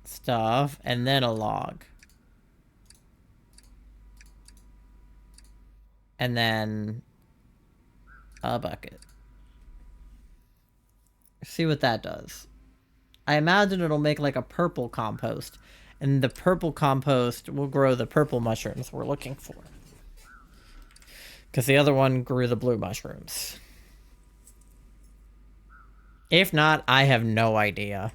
stuff, and then a log. And then a bucket. See what that does. I imagine it'll make like a purple compost, and the purple compost will grow the purple mushrooms we're looking for. Because the other one grew the blue mushrooms. If not, I have no idea.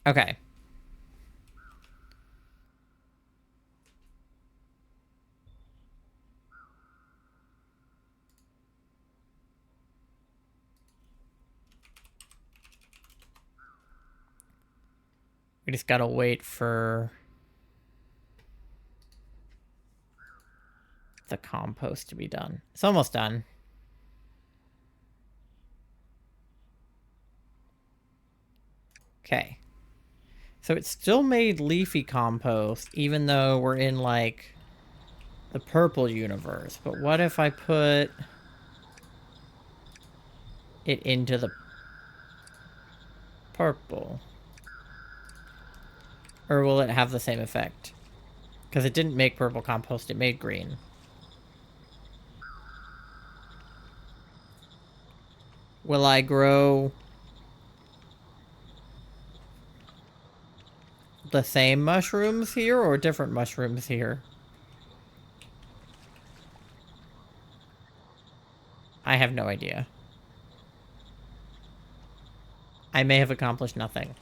Okay. We just gotta wait for the compost to be done. It's almost done. Okay. So it still made leafy compost, even though we're in, like, the purple universe. But what if I put it into the purple? Or will it have the same effect? Because it didn't make purple compost, it made green. Will I grow the same mushrooms here or different mushrooms here? I have no idea. I may have accomplished nothing.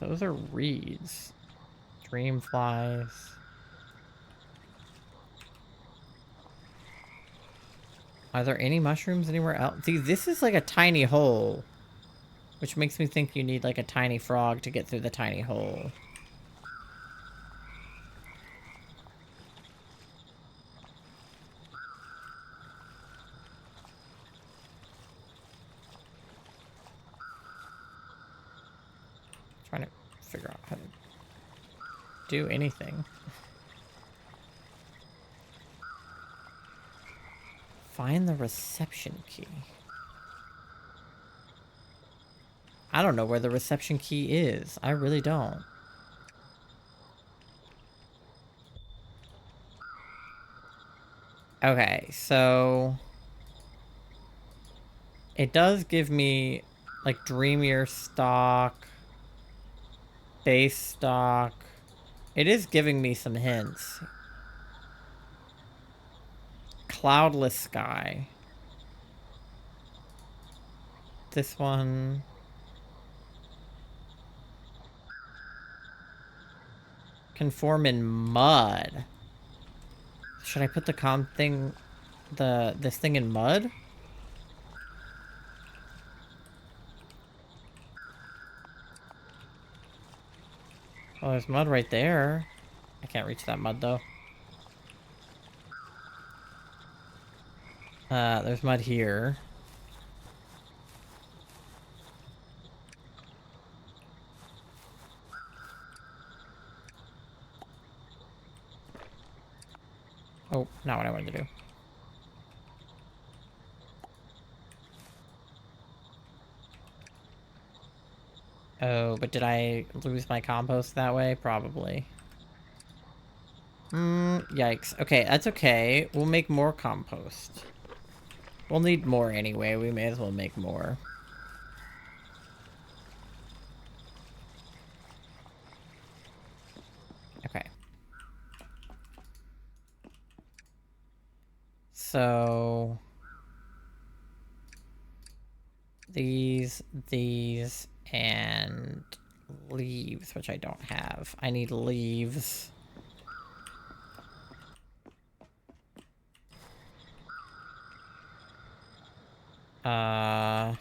Those are reeds. Dreamflies. Are there any mushrooms anywhere else? See, this is like a tiny hole. Which makes me think you need like a tiny frog to get through the tiny hole. Trying to figure out how to do anything. Find the reception key. I don't know where the reception key is. I really don't. Okay, so it does give me like dreamier stock, base stock. It is giving me some hints. Cloudless sky. This one. Conform in mud. Should I put the this thing in mud? Oh, there's mud right there. I can't reach that mud though. There's mud here. Oh, not what I wanted to do. Oh, but did I lose my compost that way? Probably. Yikes. Okay, that's okay. We'll make more compost. We'll need more anyway. We may as well make more. Okay. So... these, and leaves, which I don't have. I need leaves. Do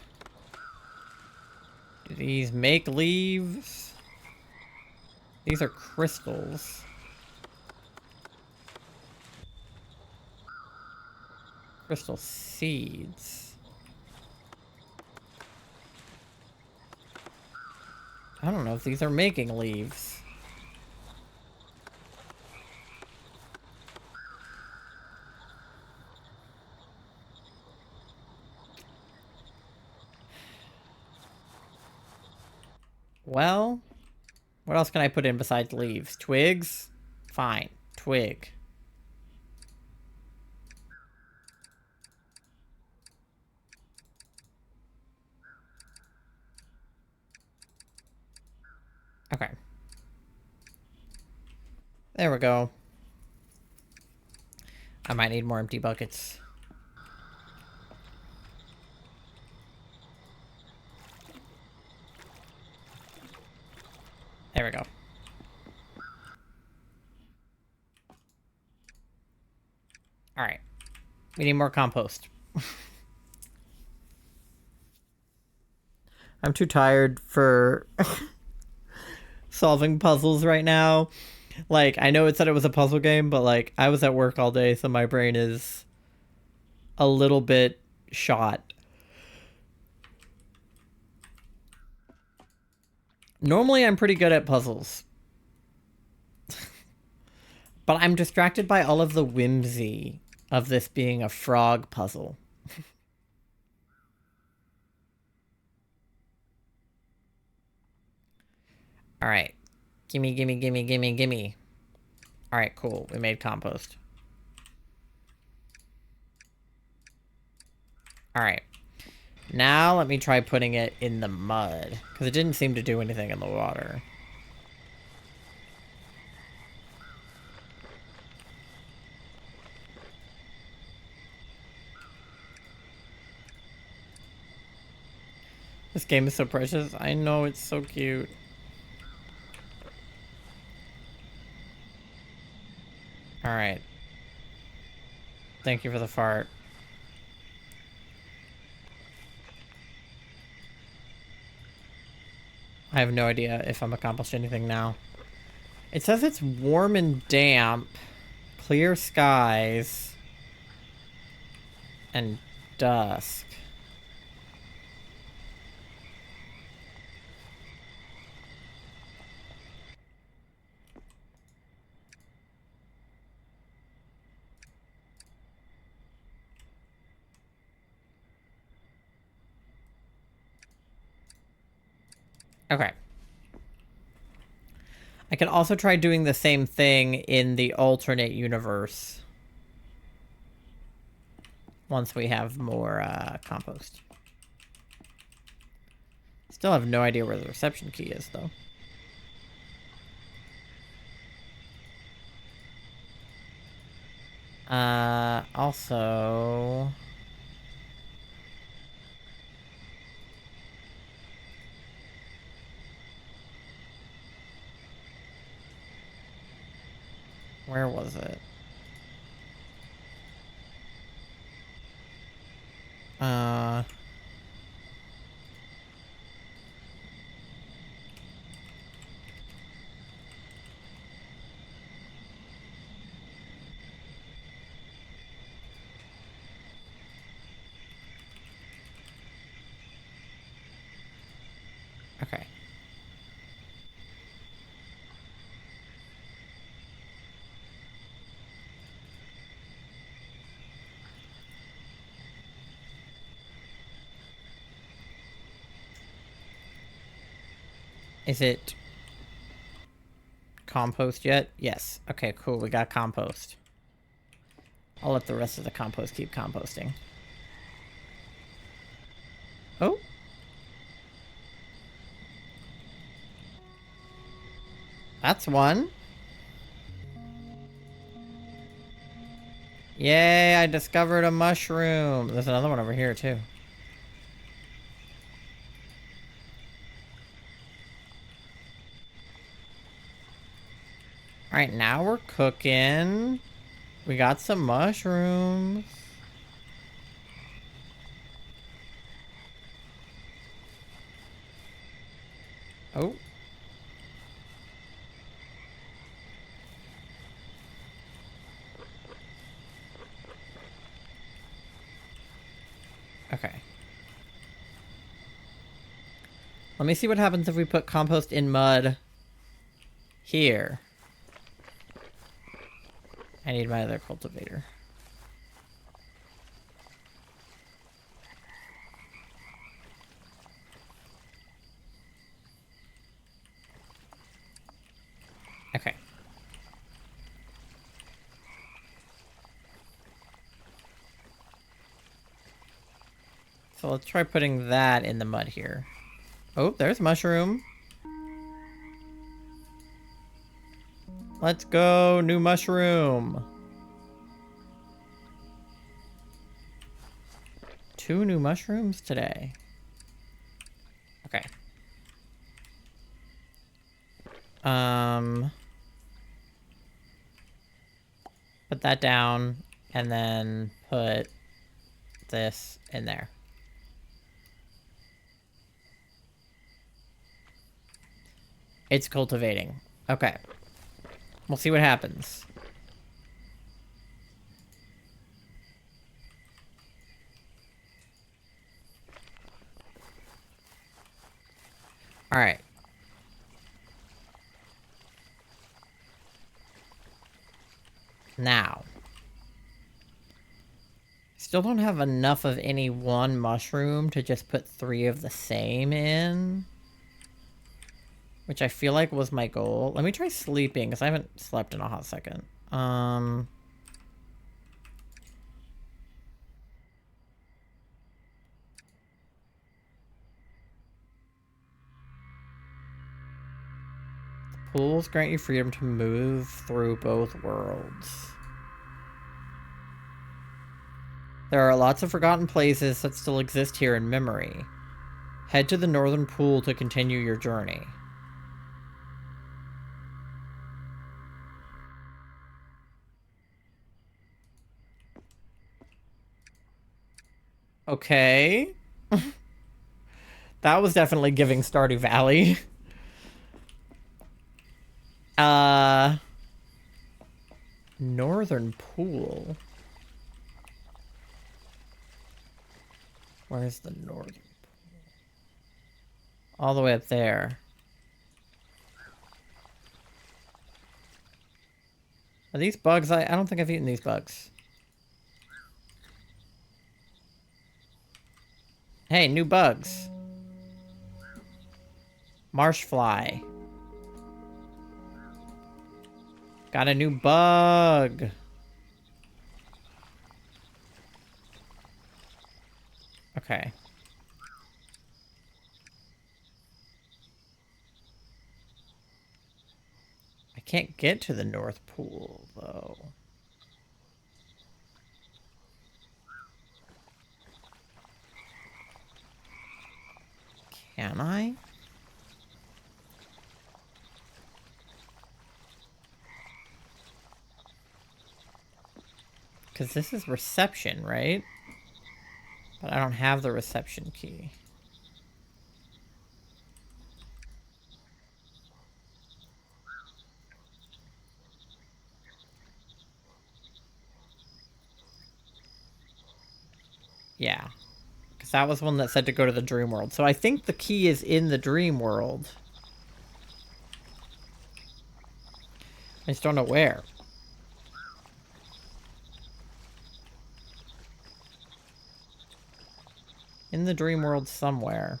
these make leaves? These are crystals. Crystal seeds. I don't know if these are making leaves. Well, what else can I put in besides leaves? Twigs? Fine. Twig. Okay. There we go. I might need more empty buckets. There we go. Alright. We need more compost. I'm too tired for solving puzzles right now. Like, I know it said it was a puzzle game, but like, I was at work all day, so my brain is a little bit shot. Normally, I'm pretty good at puzzles. But I'm distracted by all of the whimsy of this being a frog puzzle. Alright. Gimme, gimme, gimme, gimme, gimme. Alright, cool. We made compost. Alright. Now let me try putting it in the mud. Because it didn't seem to do anything in the water. This game is so precious. I know, it's so cute. Alright. Thank you for the fart. I have no idea if I'm accomplished anything now. It says it's warm and damp, clear skies, and dusk. Okay. I can also try doing the same thing in the alternate universe. Once we have more compost. Still have no idea where the reception key is, though. Also... Where was it? Okay. Is it compost yet? Yes. Okay, cool. We got compost. I'll let the rest of the compost keep composting. Oh. That's one. Yay, I discovered a mushroom. There's another one over here, too. Alright, now we're cooking. We got some mushrooms. Oh. Okay. Let me see what happens if we put compost in mud here. I need my other cultivator. Okay. So let's try putting that in the mud here. Oh, there's mushroom. Let's go, new mushroom. 2 new mushrooms today. Okay. Put that down and then put this in there. It's cultivating. Okay. We'll see what happens. Alright. Now. Still don't have enough of any one mushroom to just put 3 of the same in. Which I feel like was my goal. Let me try sleeping, because I haven't slept in a hot second. Pools grant you freedom to move through both worlds. There are lots of forgotten places that still exist here in memory. Head to the northern pool to continue your journey. Okay. That was definitely giving Stardew Valley. Northern pool. Where's the northern pool? All the way up there. Are these bugs? I don't think I've eaten these bugs. Hey, new bugs. Marsh fly. Got a new bug. Okay. I can't get to the North Pool, though. Can I? Because this is reception, right? But I don't have the reception key. Yeah. Because that was one that said to go to the dream world. So I think the key is in the dream world. I just don't know where. In the dream world somewhere.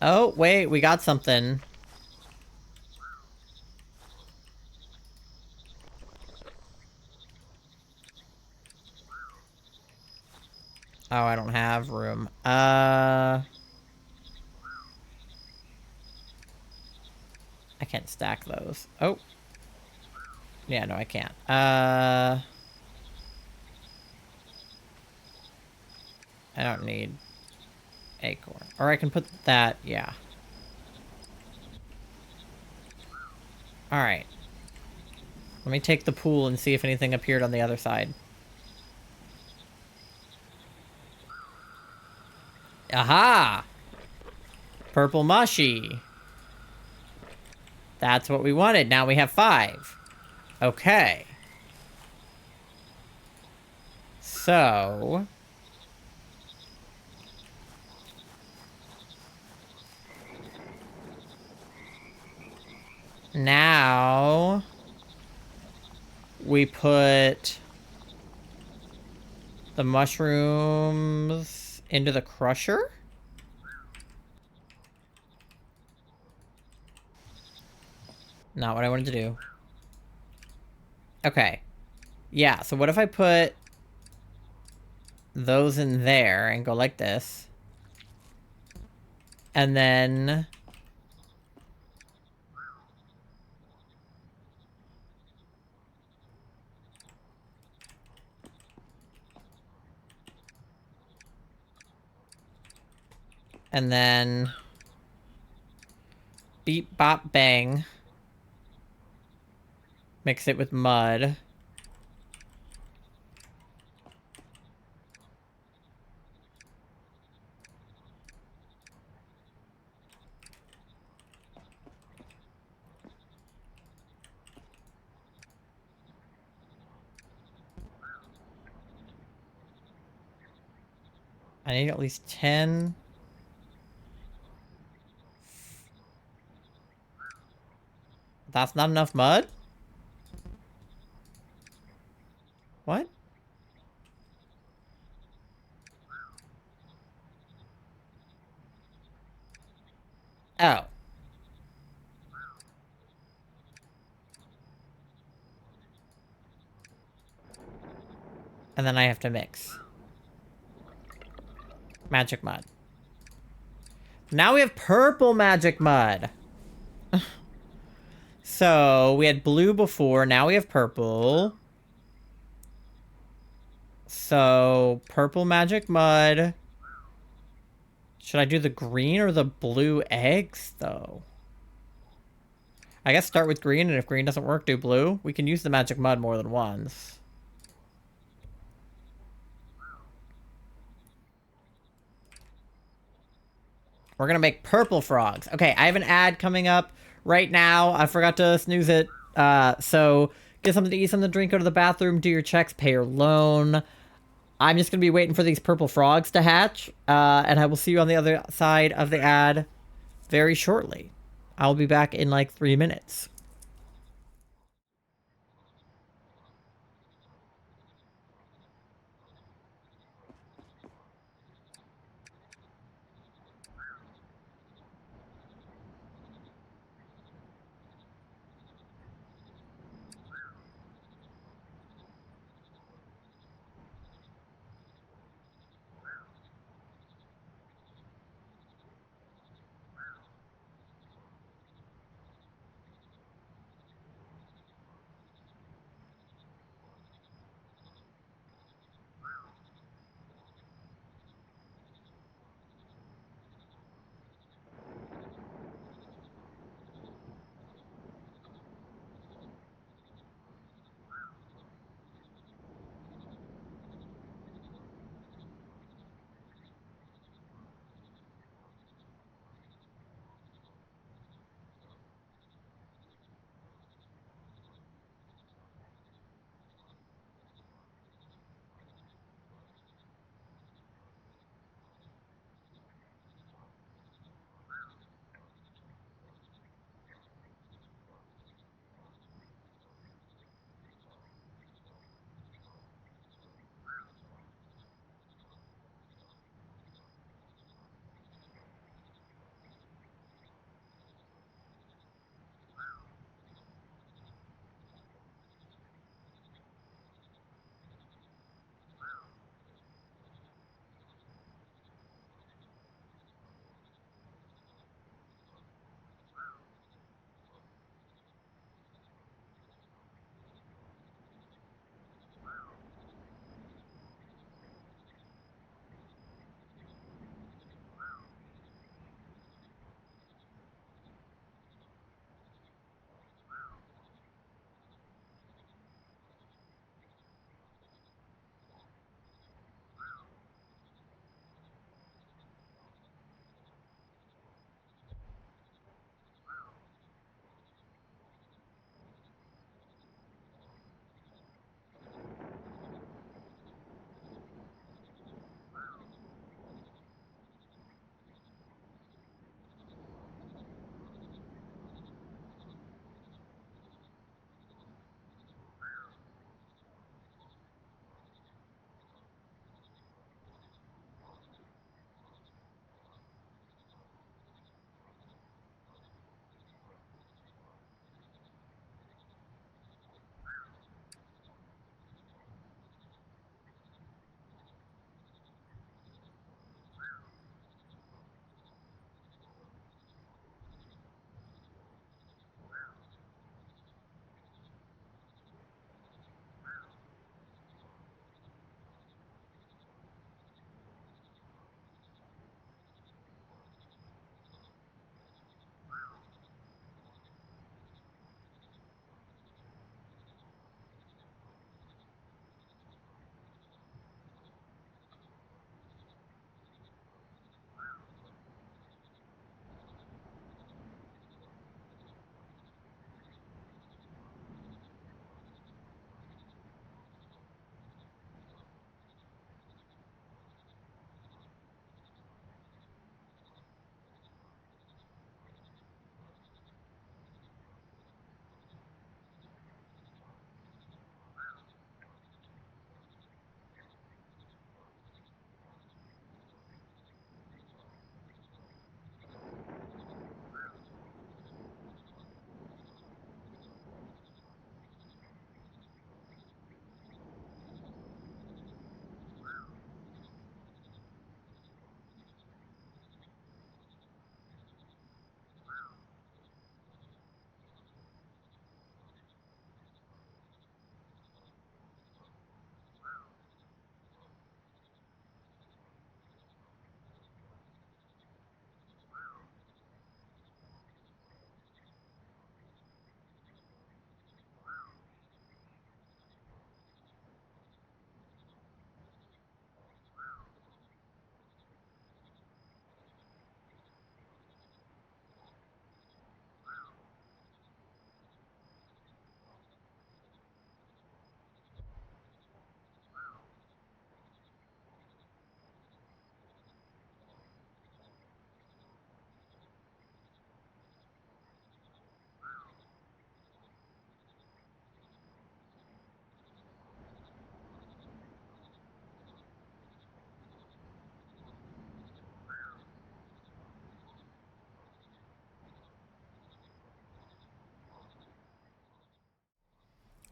Oh, wait, we got something. Oh, I don't have room. I can't stack those. Oh. Yeah, no, I can't. I don't need acorn. Or I can put that, yeah. Alright. Let me take the pool and see if anything appeared on the other side. Aha! Purple mushy. That's what we wanted. Now we have 5. Okay. So... now... we put... the mushrooms into the crusher? Not what I wanted to do. Okay. Yeah, so what if I put those in there and go like this? And then... and then... beep, bop, bang. Mix it with mud. I need at least 10. That's not enough mud? What? Oh. And then I have to mix. Magic mud. Now we have purple magic mud. So, we had blue before, now we have purple. So, purple magic mud. Should I do the green or the blue eggs, though? I guess start with green, and if green doesn't work, do blue. We can use the magic mud more than once. We're gonna make purple frogs. Okay, I have an ad coming up right now. I forgot to snooze it. So get something to eat, something to drink, go to the bathroom, do your checks, pay your loan. I'm just gonna be waiting for these purple frogs to hatch, and I will see you on the other side of the ad very shortly. I'll be back in like 3 minutes.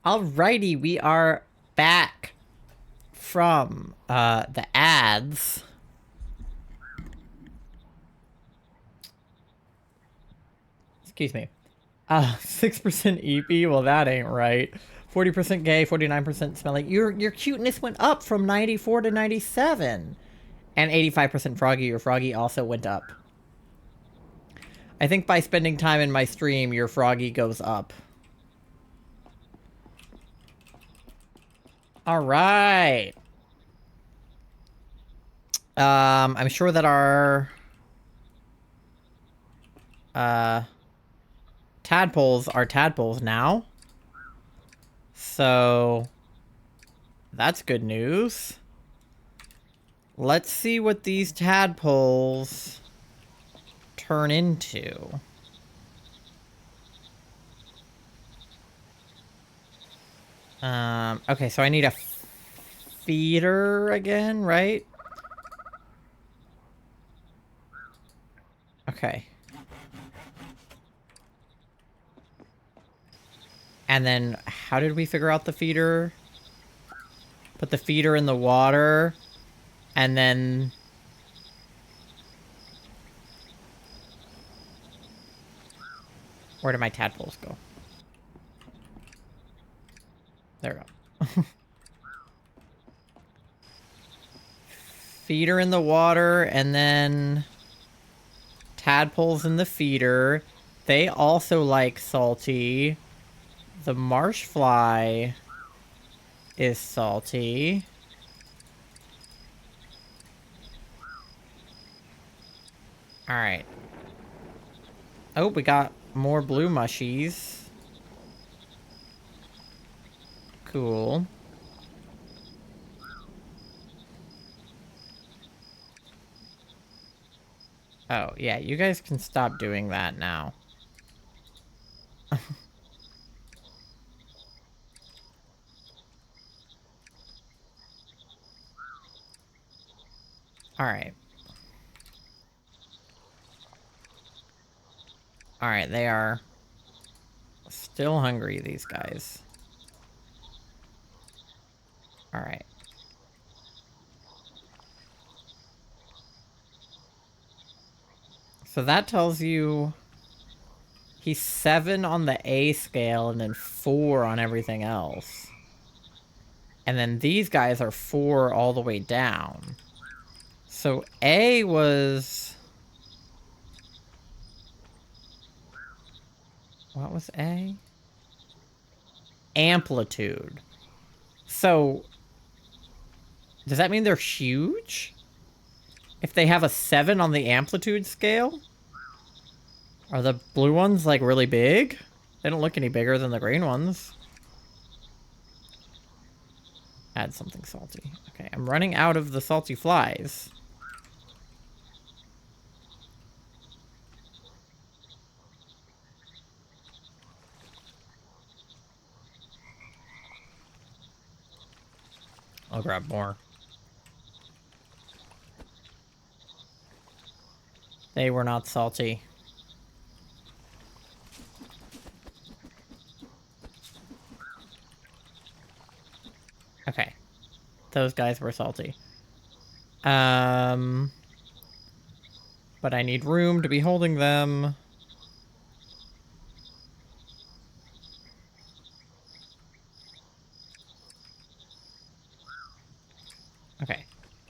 Alrighty, we are back from the ads. Excuse me. 6% EP? Well, that ain't right. 40% gay, 49% smelly. Your cuteness went up from 94 to 97. And 85% froggy. Your froggy also went up. I think by spending time in my stream, your froggy goes up. Alright. I'm sure that our tadpoles are tadpoles now. So that's good news. Let's see what these tadpoles turn into. Okay, so I need a feeder again, right? Okay. And then, how did we figure out the feeder? Put the feeder in the water, and then... Where did my tadpoles go? There we go. Feeder in the water, and then... Tadpoles in the feeder. They also like salty. The marsh fly is salty. Alright. Oh, we got more blue mushies. Cool. Oh, yeah, you guys can stop doing that now. Alright. Alright, they are still hungry, these guys. Alright. So that tells you he's 7 on the A scale and then 4 on everything else. And then these guys are 4 all the way down. So A was... What was A? Amplitude. So... Does that mean they're huge? If they have a 7 on the amplitude scale? Are the blue ones, like, really big? They don't look any bigger than the green ones. Add something salty. Okay, I'm running out of the salty flies. I'll grab more. They were not salty. Okay. Those guys were salty. But I need room to be holding them. Okay.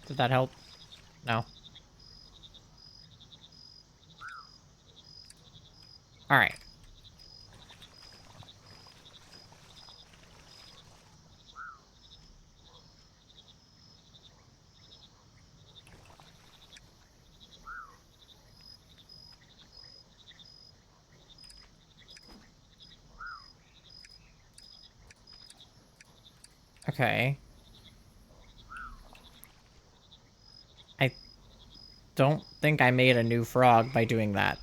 Did that help? No. Alright. Okay. I don't think I made a new frog by doing that.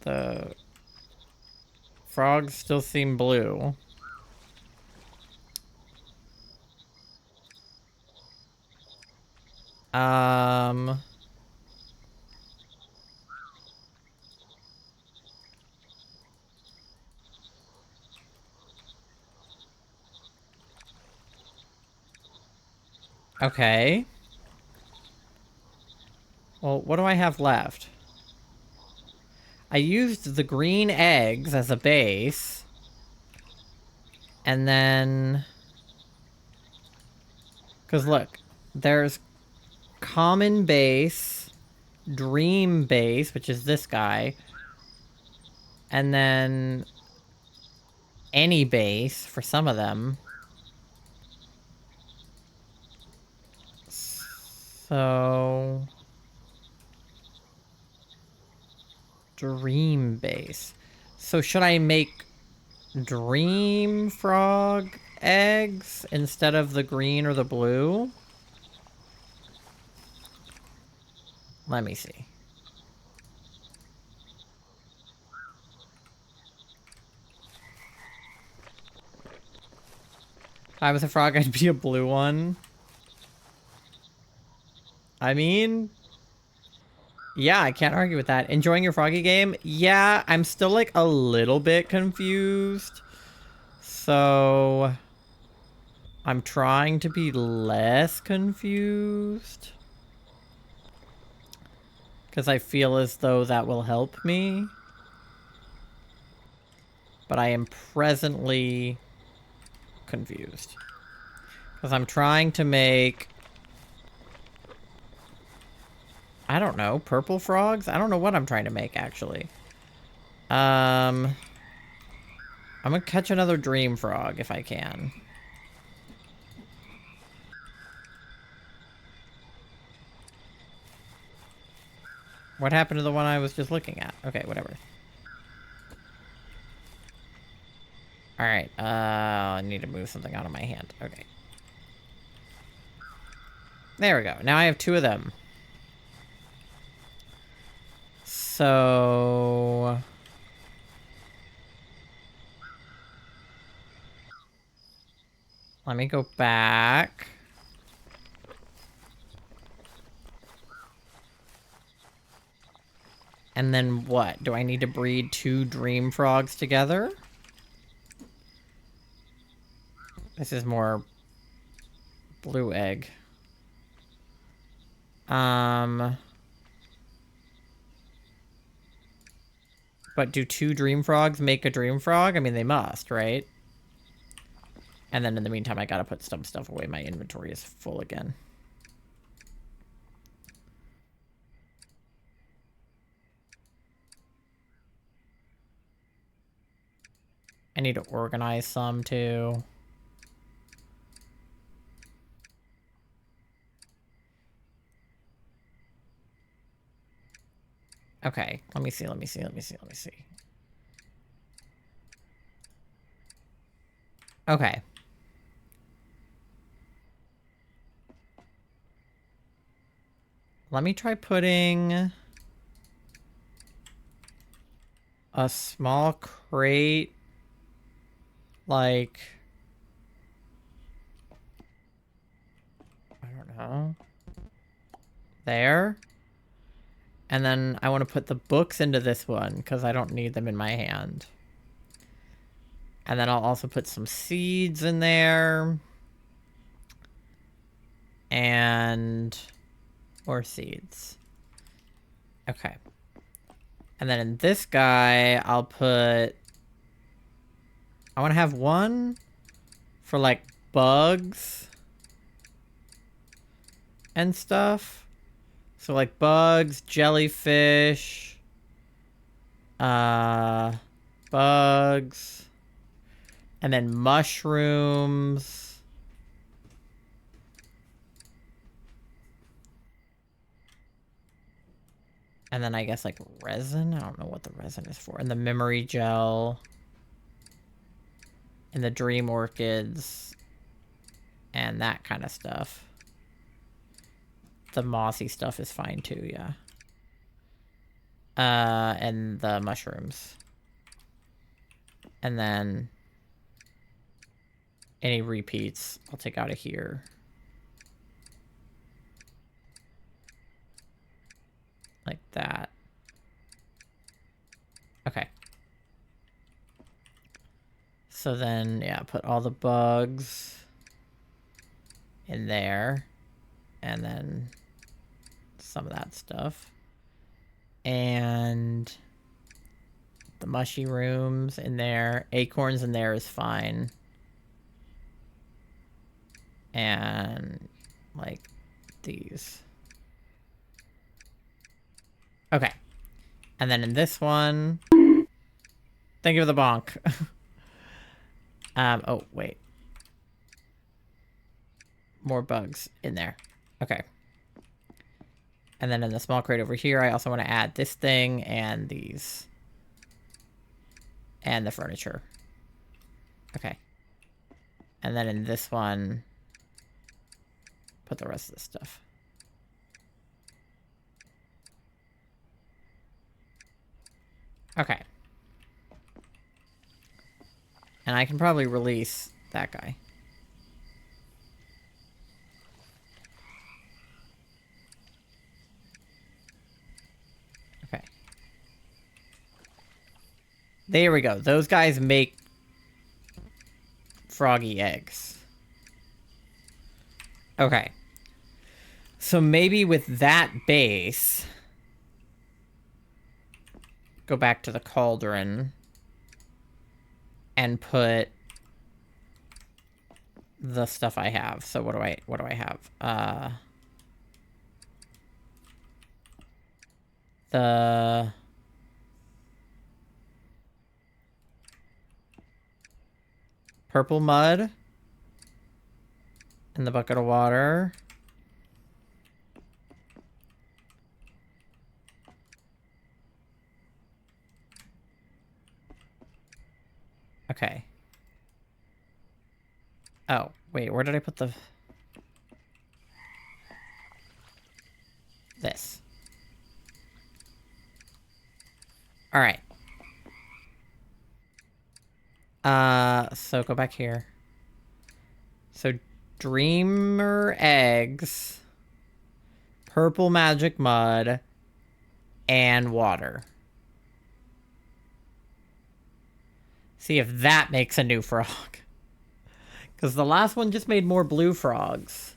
The frogs still seem blue. Okay. Well, what do I have left? I used the green eggs as a base. And then... Because look, there's common base, dream base, which is this guy. And then any base for some of them. So... Dream base. So should I make dream frog eggs instead of the green or the blue? Let me see. If I was a frog, I'd be a blue one. I mean... Yeah, I can't argue with that. Enjoying your froggy game? Yeah, I'm still like a little bit confused. So... I'm trying to be less confused. Because I feel as though that will help me. But I am presently confused. Because I'm trying to make... I don't know, purple frogs? I don't know what I'm trying to make, actually. I'm gonna catch another dream frog if I can. What happened to the one I was just looking at? Okay, whatever. Alright, I need to move something out of my hand. Okay. There we go. Now I have 2 of them. So... Let me go back. And then what? Do I need to breed 2 dream frogs together? This is more blue egg. But do 2 dream frogs make a dream frog? I mean, they must, right? And then in the meantime, I gotta put some stuff away. My inventory is full again. I need to organize some, too. Okay, let me see. Okay. Let me try putting a small crate, like, I don't know, there. And then I want to put the books into this one because I don't need them in my hand. And then I'll also put some seeds in there. And more seeds. Okay. And then in this guy, I'll put... I want to have one for, like, bugs and stuff. So, like, bugs, jellyfish, bugs, and then mushrooms. And then I guess, like, resin? I don't know what the resin is for. And the memory gel. And the dream orchids. And that kind of stuff. The mossy stuff is fine too, yeah. And the mushrooms. And then any repeats I'll take out of here. Like that. Okay. So then, yeah, put all the bugs in there. And then some of that stuff. And the mushy rooms in there. Acorns in there is fine. And like these. Okay. And then in this one, thank you for the bonk. Oh, wait. More bugs in there. Okay. And then in the small crate over here, I also want to add this thing and these. And the furniture. Okay. And then in this one, put the rest of this stuff. Okay. And I can probably release that guy. Okay. There we go. Those guys make froggy eggs. Okay. So maybe with that base, go back to the cauldron and put the stuff I have. So what do I have? The purple mud in the bucket of water. Okay. Oh, wait, where did I put the... This. Alright. So go back here. So, Dreamer eggs, purple magic mud, and water. See if that makes a new frog. Because the last one just made more blue frogs.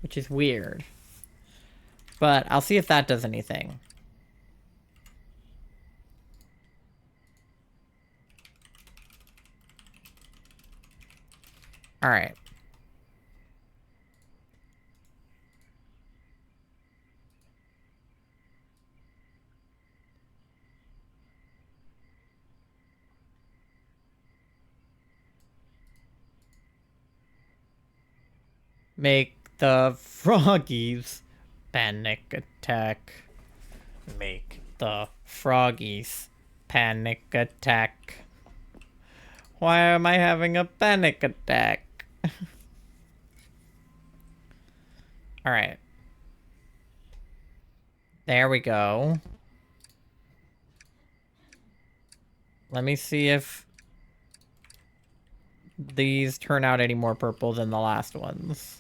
Which is weird. But I'll see if that does anything. Alright. Make the froggies panic attack. Make the froggies panic attack. Why am I having a panic attack? Alright. There we go. Let me see if these turn out any more purple than the last ones.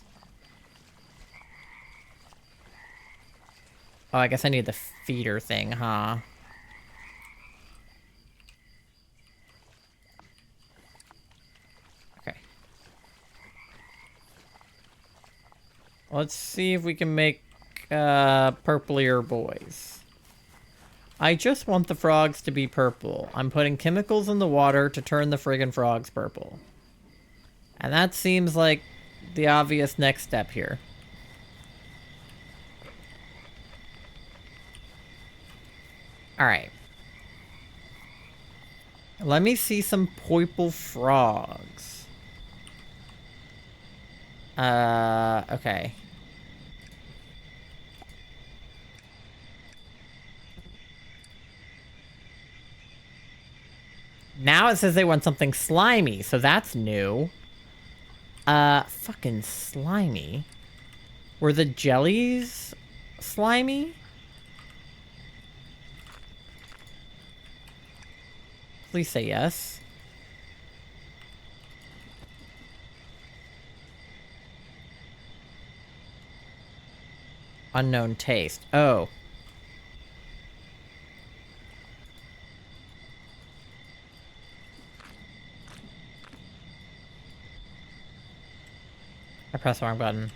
Oh, I guess I need the feeder thing, huh? Okay. Let's see if we can make purplier boys. I just want the frogs to be purple. I'm putting chemicals in the water to turn the friggin' frogs purple. And that seems like the obvious next step here. Alright. Let me see some purple frogs. Okay. Now it says they want something slimy, so that's new. Fucking slimy. Were the jellies slimy? Please say yes. Unknown taste. Oh. I pressed the wrong button.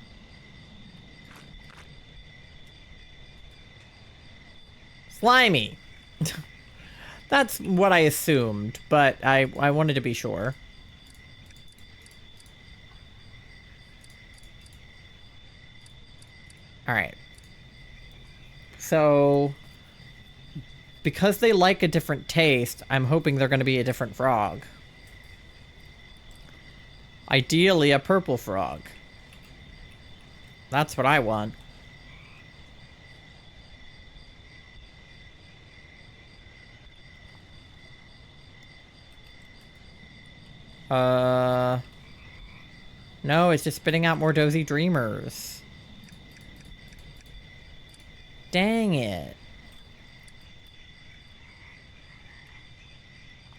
slimy. That's what I assumed, but I wanted to be sure. Alright. So, because they like a different taste, I'm hoping they're going to be a different frog. Ideally, a purple frog. That's what I want. No, it's just spitting out more dozy dreamers. Dang it.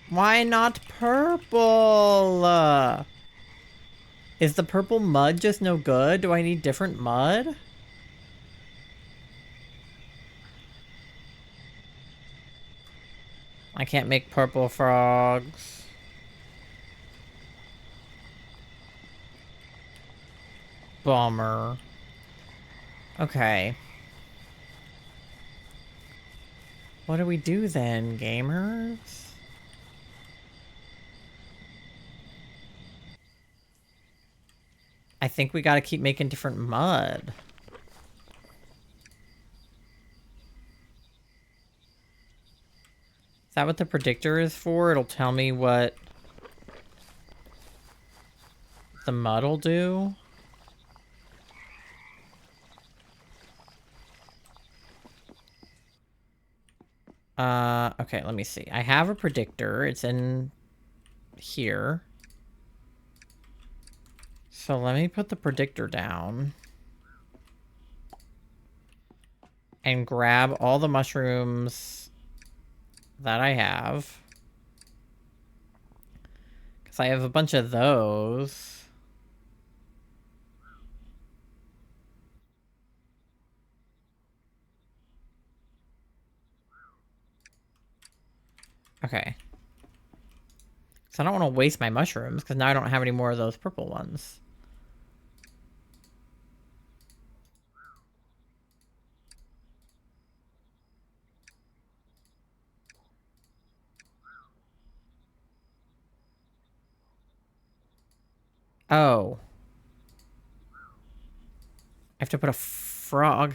Why not purple? Is the purple mud just no good? Do I need different mud? I can't make purple frogs. Bummer. Okay. What do we do then, gamers? I think we gotta keep making different mud. Is that what the predictor is for? It'll tell me what the mud will do? Okay, let me see. I have a predictor. It's in here. So let me put the predictor down. And grab all the mushrooms that I have. Because I have a bunch of those. Okay. So I don't want to waste my mushrooms, because now I don't have any more of those purple ones. Oh. I have to put a frog.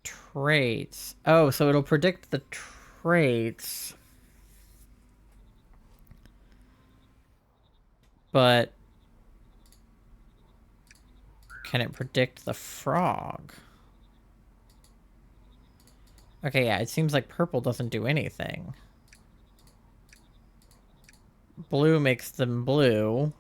Traits. Oh, so it'll predict the traits. But can it predict the frog? Okay, yeah, it seems like purple doesn't do anything. Blue makes them blue.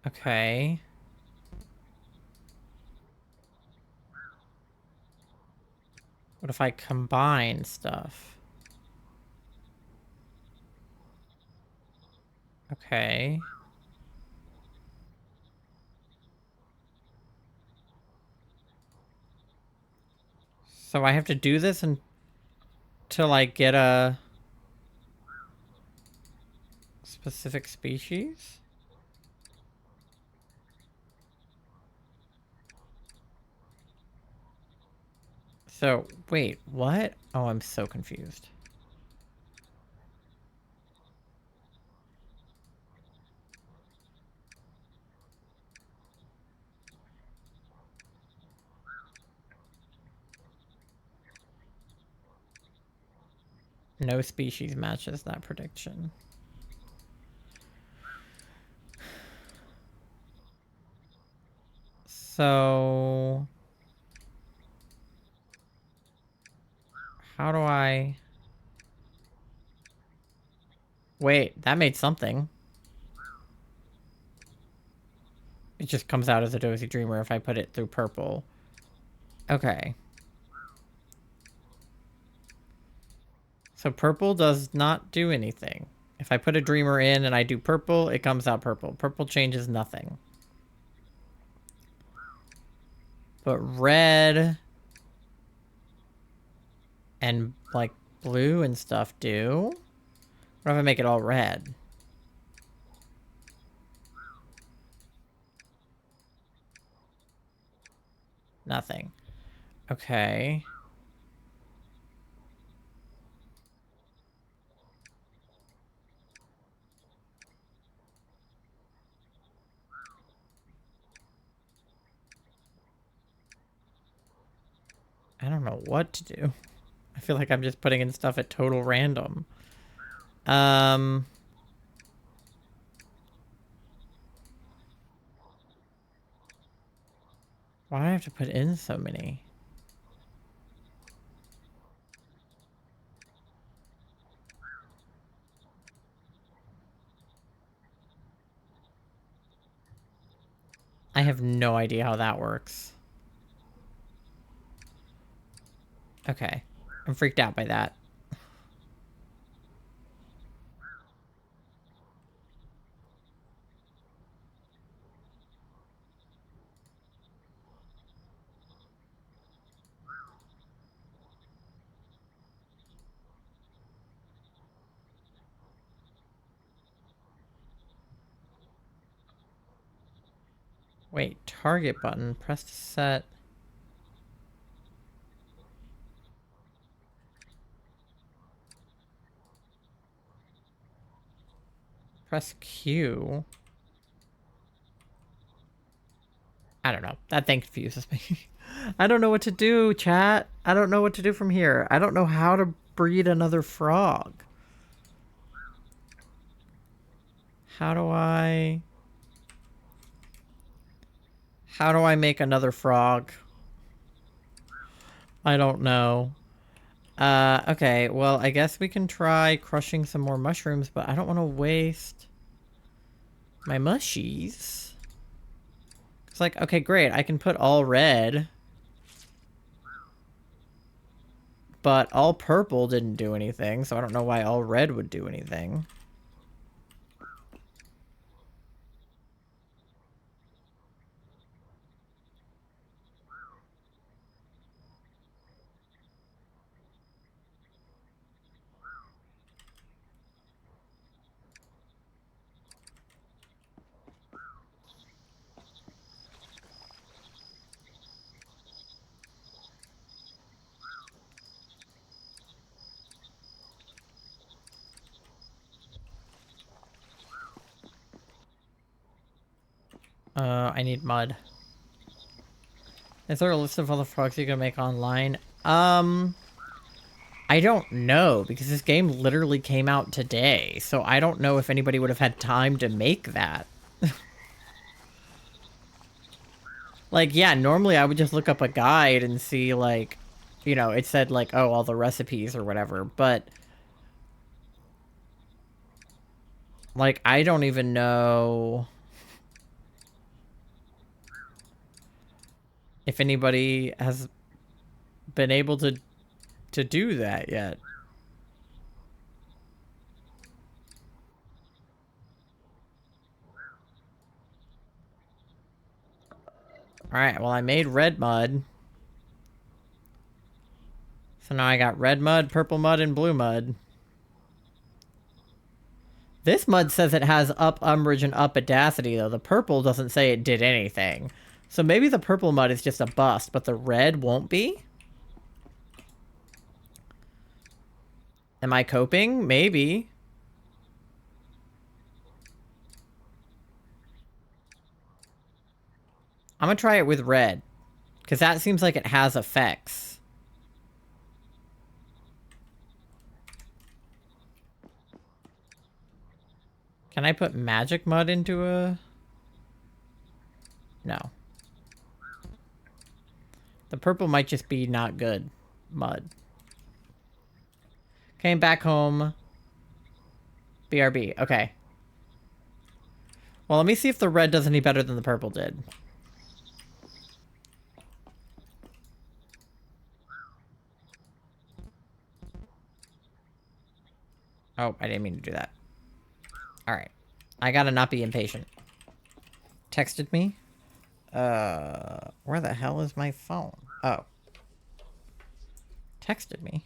Okay. What if I combine stuff? Okay. So I have to do this until I get a specific species? So, wait, what? Oh, I'm so confused. No species matches that prediction. So... how do I... Wait, that made something. It just comes out as a dozy dreamer if I put it through purple. Okay. So purple does not do anything. If I put a dreamer in and I do purple, it comes out purple. Purple changes nothing. But red And, like, blue and stuff do? What if I make it all red? Nothing. Okay. I don't know what to do. I feel like I'm just putting in stuff at total random. Why do I have to put in so many? I have no idea how that works. Okay. I'm freaked out by that. Wait, target button. Press to set. Press Q. I don't know. That thing confuses me. I don't know what to do, chat. I don't know what to do from here. I don't know how to breed another frog. How do I... How do I make another frog? I don't know. Okay, well, I guess we can try crushing some more mushrooms, but I don't want to waste my mushies. It's like, okay, great, I can put all red. But all purple didn't do anything, so I don't know why all red would do anything. I need mud. Is there a list of all the frogs you can make online? I don't know, because this game literally came out today, so I don't know if anybody would have had time to make that. Like, yeah, normally I would just look up a guide and see, like, you know, it said, like, oh, all the recipes or whatever, but... Like, I don't even know... if anybody has been able to do that yet. Alright, well, I made red mud. So now I got red mud, purple mud, and blue mud. This mud says it has up umbrage and up audacity, though. The purple doesn't say it did anything. So maybe the purple mud is just a bust, but the red won't be? Am I coping? Maybe. I'm gonna try it with red. Because that seems like it has effects. Can I put magic mud into a... No. The purple might just be not good mud. Came back home. BRB. Okay. Well, let me see if the red does any better than the purple did. Oh, I didn't mean to do that. Alright. I gotta not be impatient. Texted me? Where the hell is my phone? Oh. Texted me?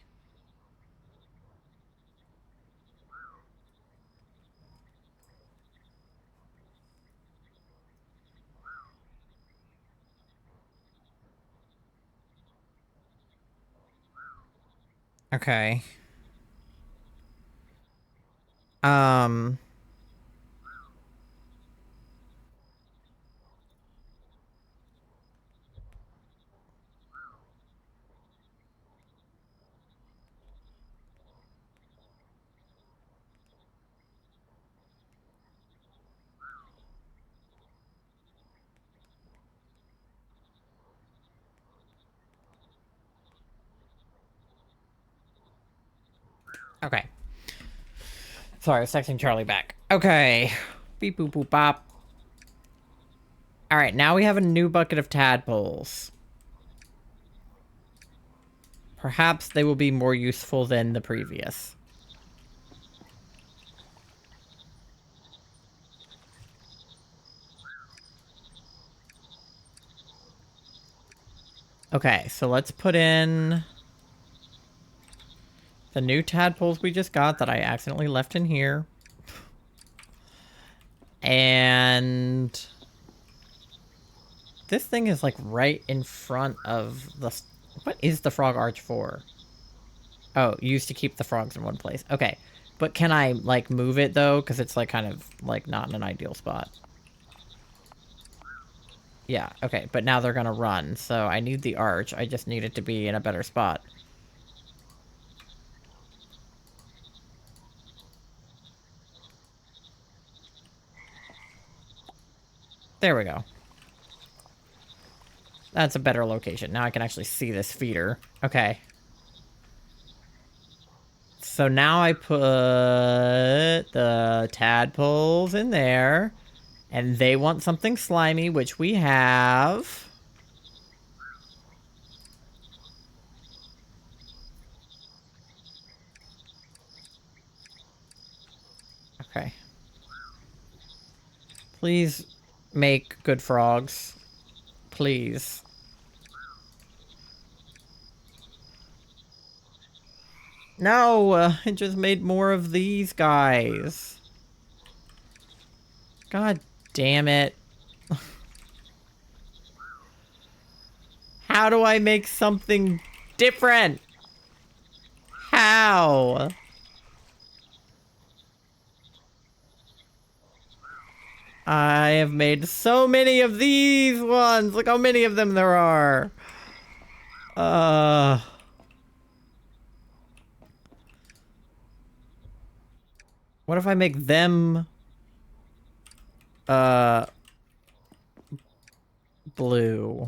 Okay. Um... Okay. Sorry, I was texting Charlie back. Okay. Beep boop boop bop. Alright, now we have a new bucket of tadpoles. Perhaps they will be more useful than the previous. Okay, so let's put in the new tadpoles we just got that I accidentally left in here. And this thing is like right in front of the... What is the frog arch for? Oh, used to keep the frogs in one place. Okay, but can I like move it though? Because it's like kind of like not in an ideal spot. Yeah, okay, but now they're gonna run, so I need the arch. I just need it to be in a better spot. There we go. That's a better location. Now I can actually see this feeder. Okay. So now I put the tadpoles in there, and they want something slimy, which we have. Okay. Please make good frogs. Please. No, it just made more of these guys. God damn it. How do I make something different? How? I have made so many of these ones. Look how many of them there are. What if I make them blue?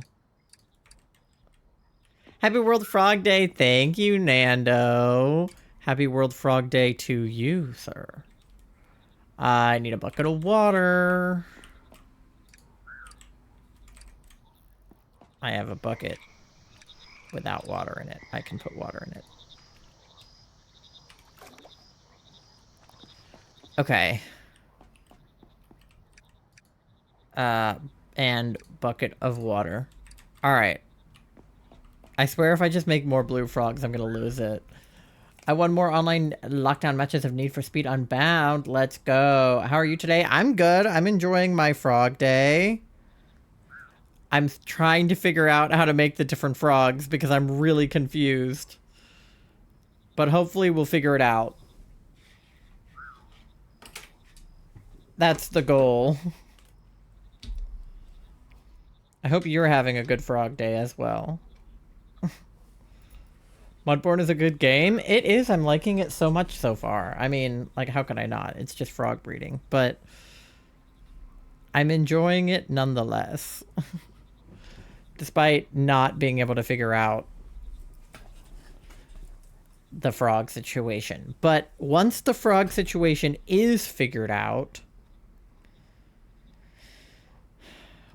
Happy World Frog Day. Thank you, Nando. Happy World Frog Day to you, sir. I need a bucket of water. I have a bucket without water in it. I can put water in it. Okay. And bucket of water. Alright. I swear if I just make more blue frogs, I'm gonna lose it. I won more online lockdown matches of Need for Speed Unbound. Let's go. How are you today? I'm good. I'm enjoying my frog day. I'm trying to figure out how to make the different frogs because I'm really confused. But hopefully we'll figure it out. That's the goal. I hope you're having a good frog day as well. Mudborne is a good game. It is. I'm liking it so much so far. I mean, like, how could I not? It's just frog breeding. But I'm enjoying it nonetheless. Despite not being able to figure out the frog situation. But once the frog situation is figured out,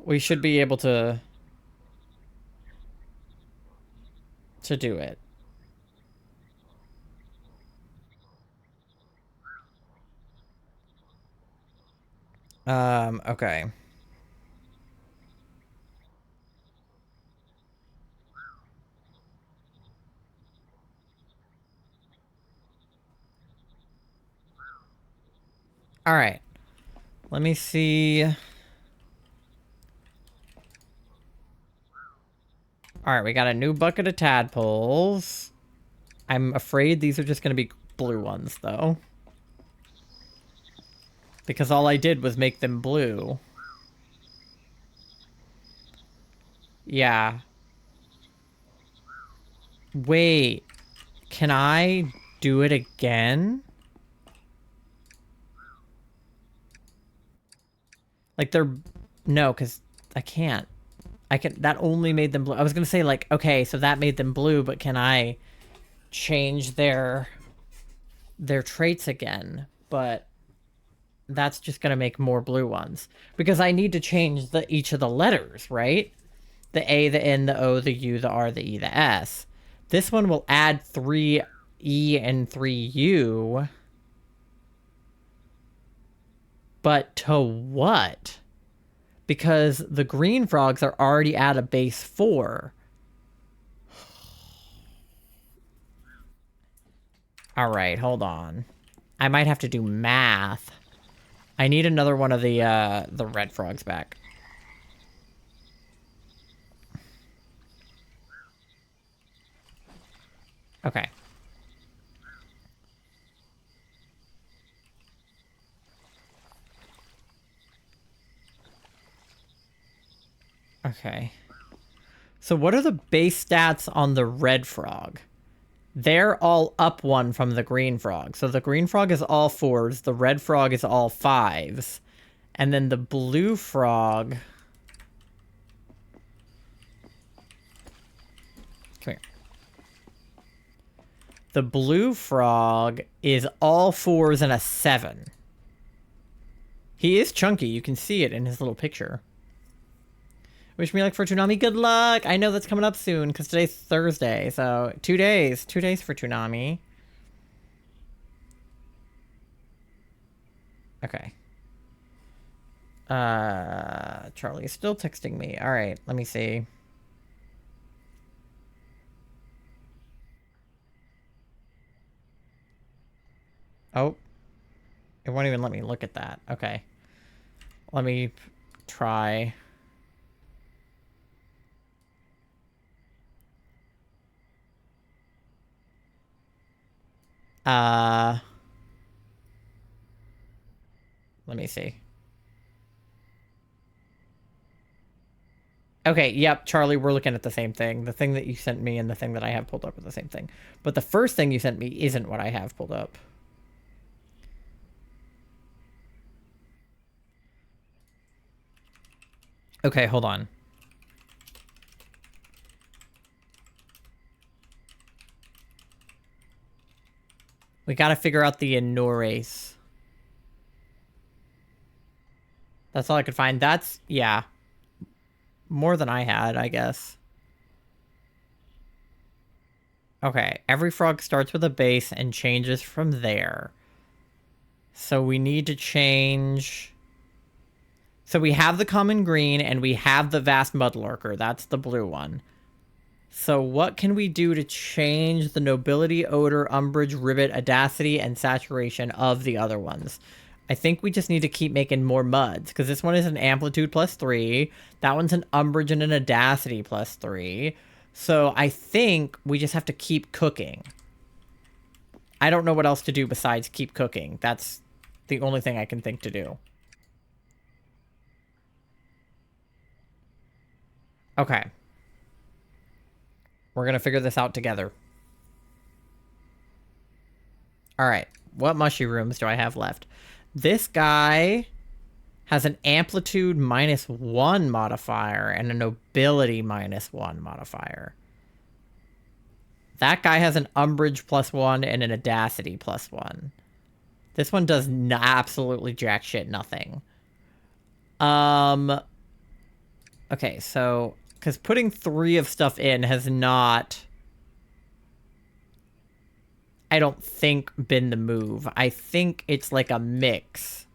we should be able to do it. Okay. All right. Let me see. All right, we got a new bucket of tadpoles. I'm afraid these are just going to be blue ones, though. Because all I did was make them blue. Yeah. Wait. Can I do it again? Like, they're... No, because I can't. That only made them blue. I was going to say, like, okay, so that made them blue, but can I change their traits again? But that's just going to make more blue ones. Because I need to change each of the letters, right? The A, the N, the O, the U, the R, the E, the S. This one will add 3 E and 3 U. But to what? Because the green frogs are already at a base 4. Alright, hold on. I might have to do math. I need another one of the red frogs back. Okay. Okay. So what are the base stats on the red frog? They're all up 1 from the green frog. So the green frog is all 4s. The red frog is all 5s. And then the blue frog... Come here. The blue frog is all 4s and a 7. He is chunky. You can see it in his little picture. Wish me luck for Toonami. Good luck! I know that's coming up soon, because today's Thursday, so 2 days. 2 days for Toonami. Okay. Charlie's still texting me. Alright, let me see. Oh. It won't even let me look at that. Okay. Let me try... Let me see. Okay, yep, Charlie, we're looking at the same thing. The thing that you sent me and the thing that I have pulled up are the same thing. But the first thing you sent me isn't what I have pulled up. Okay, hold on. We gotta figure out the Inores. That's all I could find. That's, yeah. More than I had, I guess. Okay, every frog starts with a base and changes from there. So we need to change... So we have the common green and we have the vast mudlarker. That's the blue one. So what can we do to change the nobility, odor, umbrage, rivet, audacity, and saturation of the other ones? I think we just need to keep making more muds, because this one is an amplitude +3. That one's an umbrage and an audacity +3. So I think we just have to keep cooking. I don't know what else to do besides keep cooking. That's the only thing I can think to do. Okay. We're going to figure this out together. Alright. What mushrooms do I have left? This guy has an amplitude -1 modifier and a nobility -1 modifier. That guy has an umbrage +1 and an audacity +1. This one does absolutely jack shit nothing. Okay, so... Because putting 3 of stuff in has not... I don't think been the move. I think it's like a mix.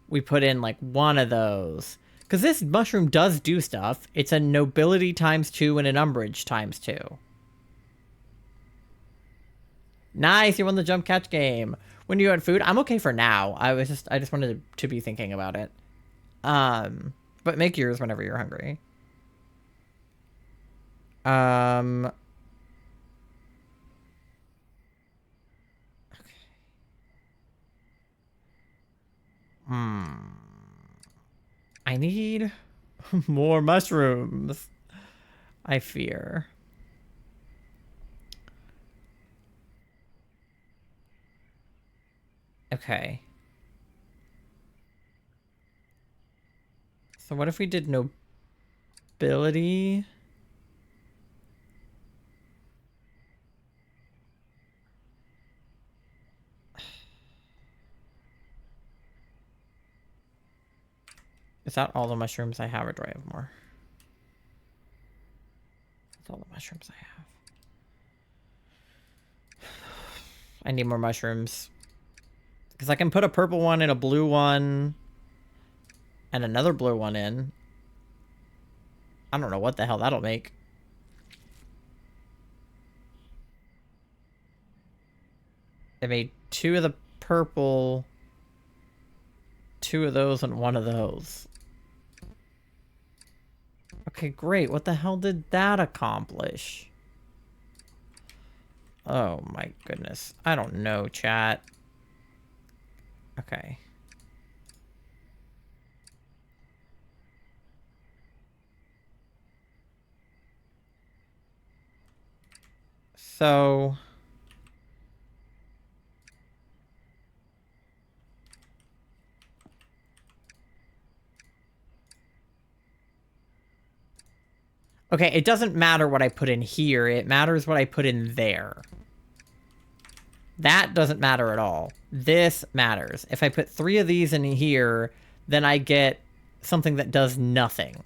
We put in like 1 of those. Because this mushroom does do stuff. It's a nobility ×2 and an umbrage ×2. Nice, you won the jump catch game. When you want food, I'm okay for now. I just wanted to be thinking about it. But make yours whenever you're hungry. I need more mushrooms. I fear. Okay. So what if we did nobility? Is that all the mushrooms I have, or do I have more? That's all the mushrooms I have. I need more mushrooms. Because I can put a purple one and a blue one and another blue one in. I don't know what the hell that'll make. I made 2 of the purple, 2 of those, and 1 of those. Okay, great. What the hell did that accomplish? Oh my goodness. I don't know, chat. Okay. So... okay, it doesn't matter what I put in here. It matters what I put in there. That doesn't matter at all. This matters. If I put 3 of these in here, then I get something that does nothing.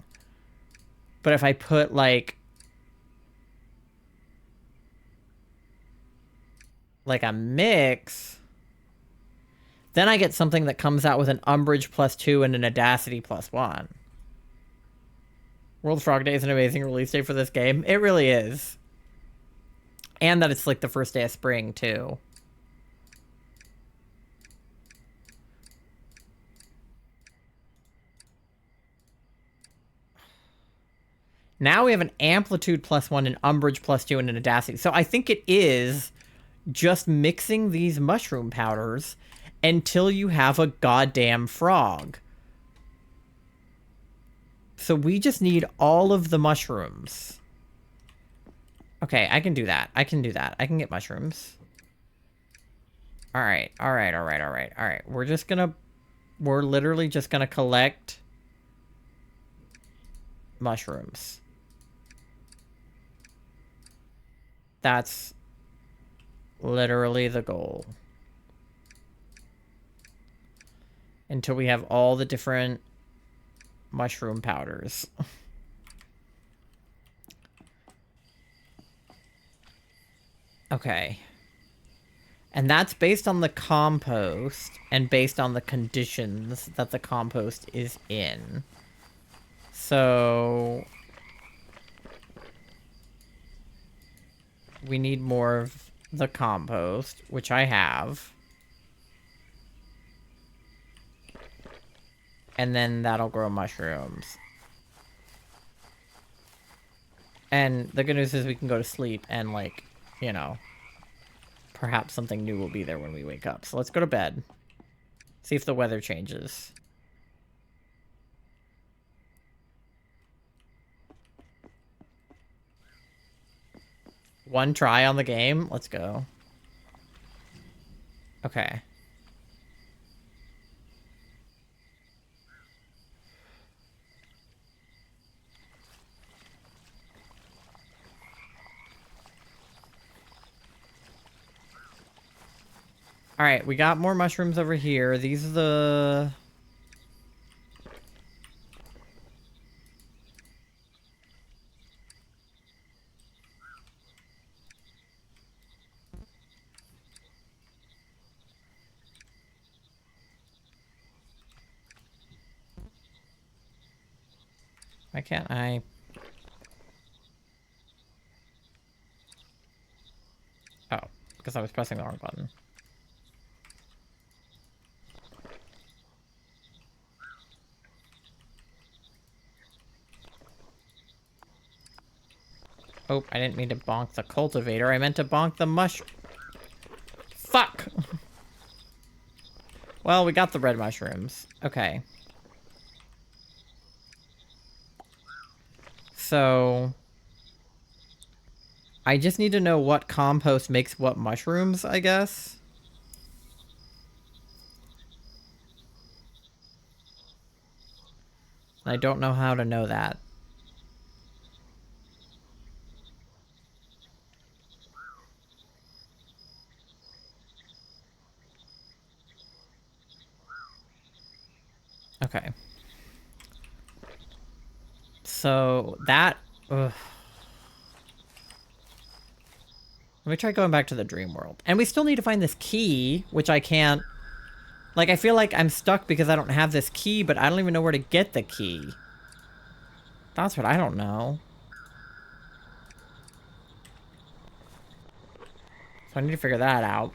But if I put, like a mix, then I get something that comes out with an umbrage +2 and an audacity +1. World Frog Day is an amazing release day for this game. It really is. And that it's like the first day of spring, too. Now we have an amplitude +1, an umbrage +2, and an audacity. So I think it is just mixing these mushroom powders until you have a goddamn frog. So we just need all of the mushrooms. Okay, I can do that. I can do that. I can get mushrooms. Alright, alright, alright, alright, alright. We're literally just gonna collect mushrooms. That's literally the goal. Until we have all the different mushroom powders. Okay. And that's based on the compost and based on the conditions that the compost is in. So we need more of the compost, which I have. And then that'll grow mushrooms. And the good news is we can go to sleep and, like, you know, perhaps something new will be there when we wake up. So let's go to bed. See if the weather changes. One try on the game? Let's go. Okay. Alright, we got more mushrooms over here. These are the... Why can't I... Oh, because I was pressing the wrong button. Oh, I didn't mean to bonk the cultivator. I meant to bonk the mushroom. Fuck! Well, we got the red mushrooms. Okay. So... I just need to know what compost makes what mushrooms, I guess. I don't know how to know that. Okay. So, that... Ugh. Let me try going back to the dream world. And we still need to find this key, which I can't... Like, I feel like I'm stuck because I don't have this key, but I don't even know where to get the key. That's what I don't know. So I need to figure that out.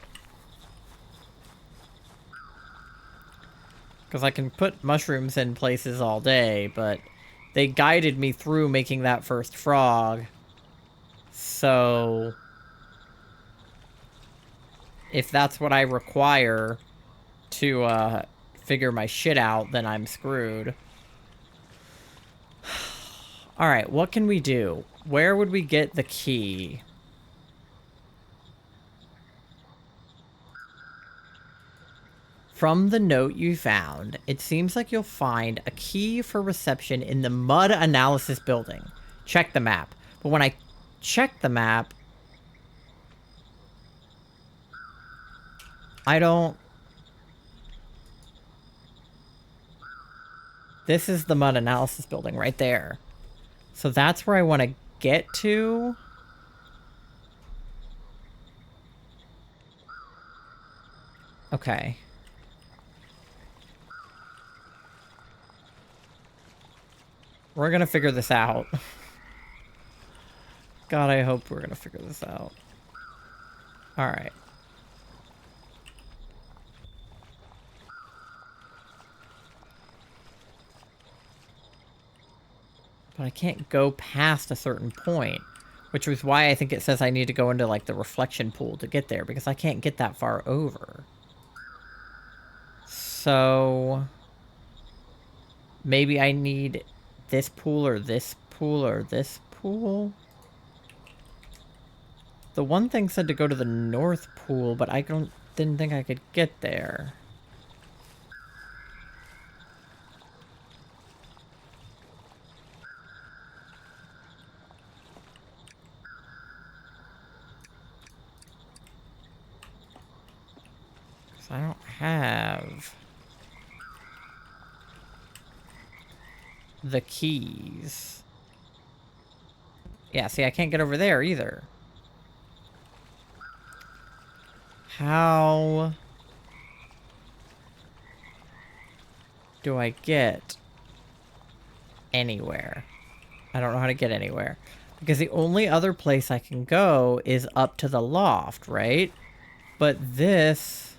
Because I can put mushrooms in places all day, but they guided me through making that first frog. So... if that's what I require to figure my shit out, then I'm screwed. Alright, what can we do? Where would we get the key? From the note you found, it seems like you'll find a key for reception in the mud analysis building. Check the map. But when I check the map, I don't... This is the mud analysis building right there. So that's where I want to get to. Okay. We're gonna figure this out. God, I hope we're gonna figure this out. Alright. But I can't go past a certain point. Which was why I think it says I need to go into, like, the reflection pool to get there. Because I can't get that far over. So... maybe I need this pool or this pool or this pool? The one thing said to go to the north pool, but I didn't think I could get there. I don't have the keys. Yeah, see, I can't get over there either. How do I get anywhere? I don't know how to get anywhere. Because the only other place I can go is up to the loft, right? But this...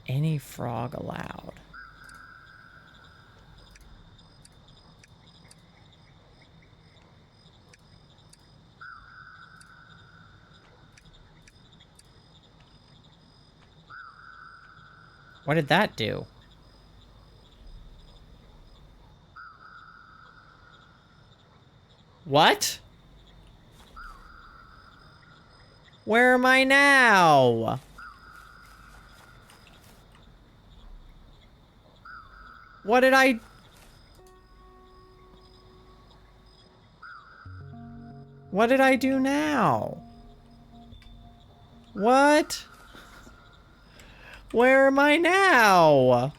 any frog allowed. What did that do? What? Where am I now? What did I... what did I do now? What? Where am I now?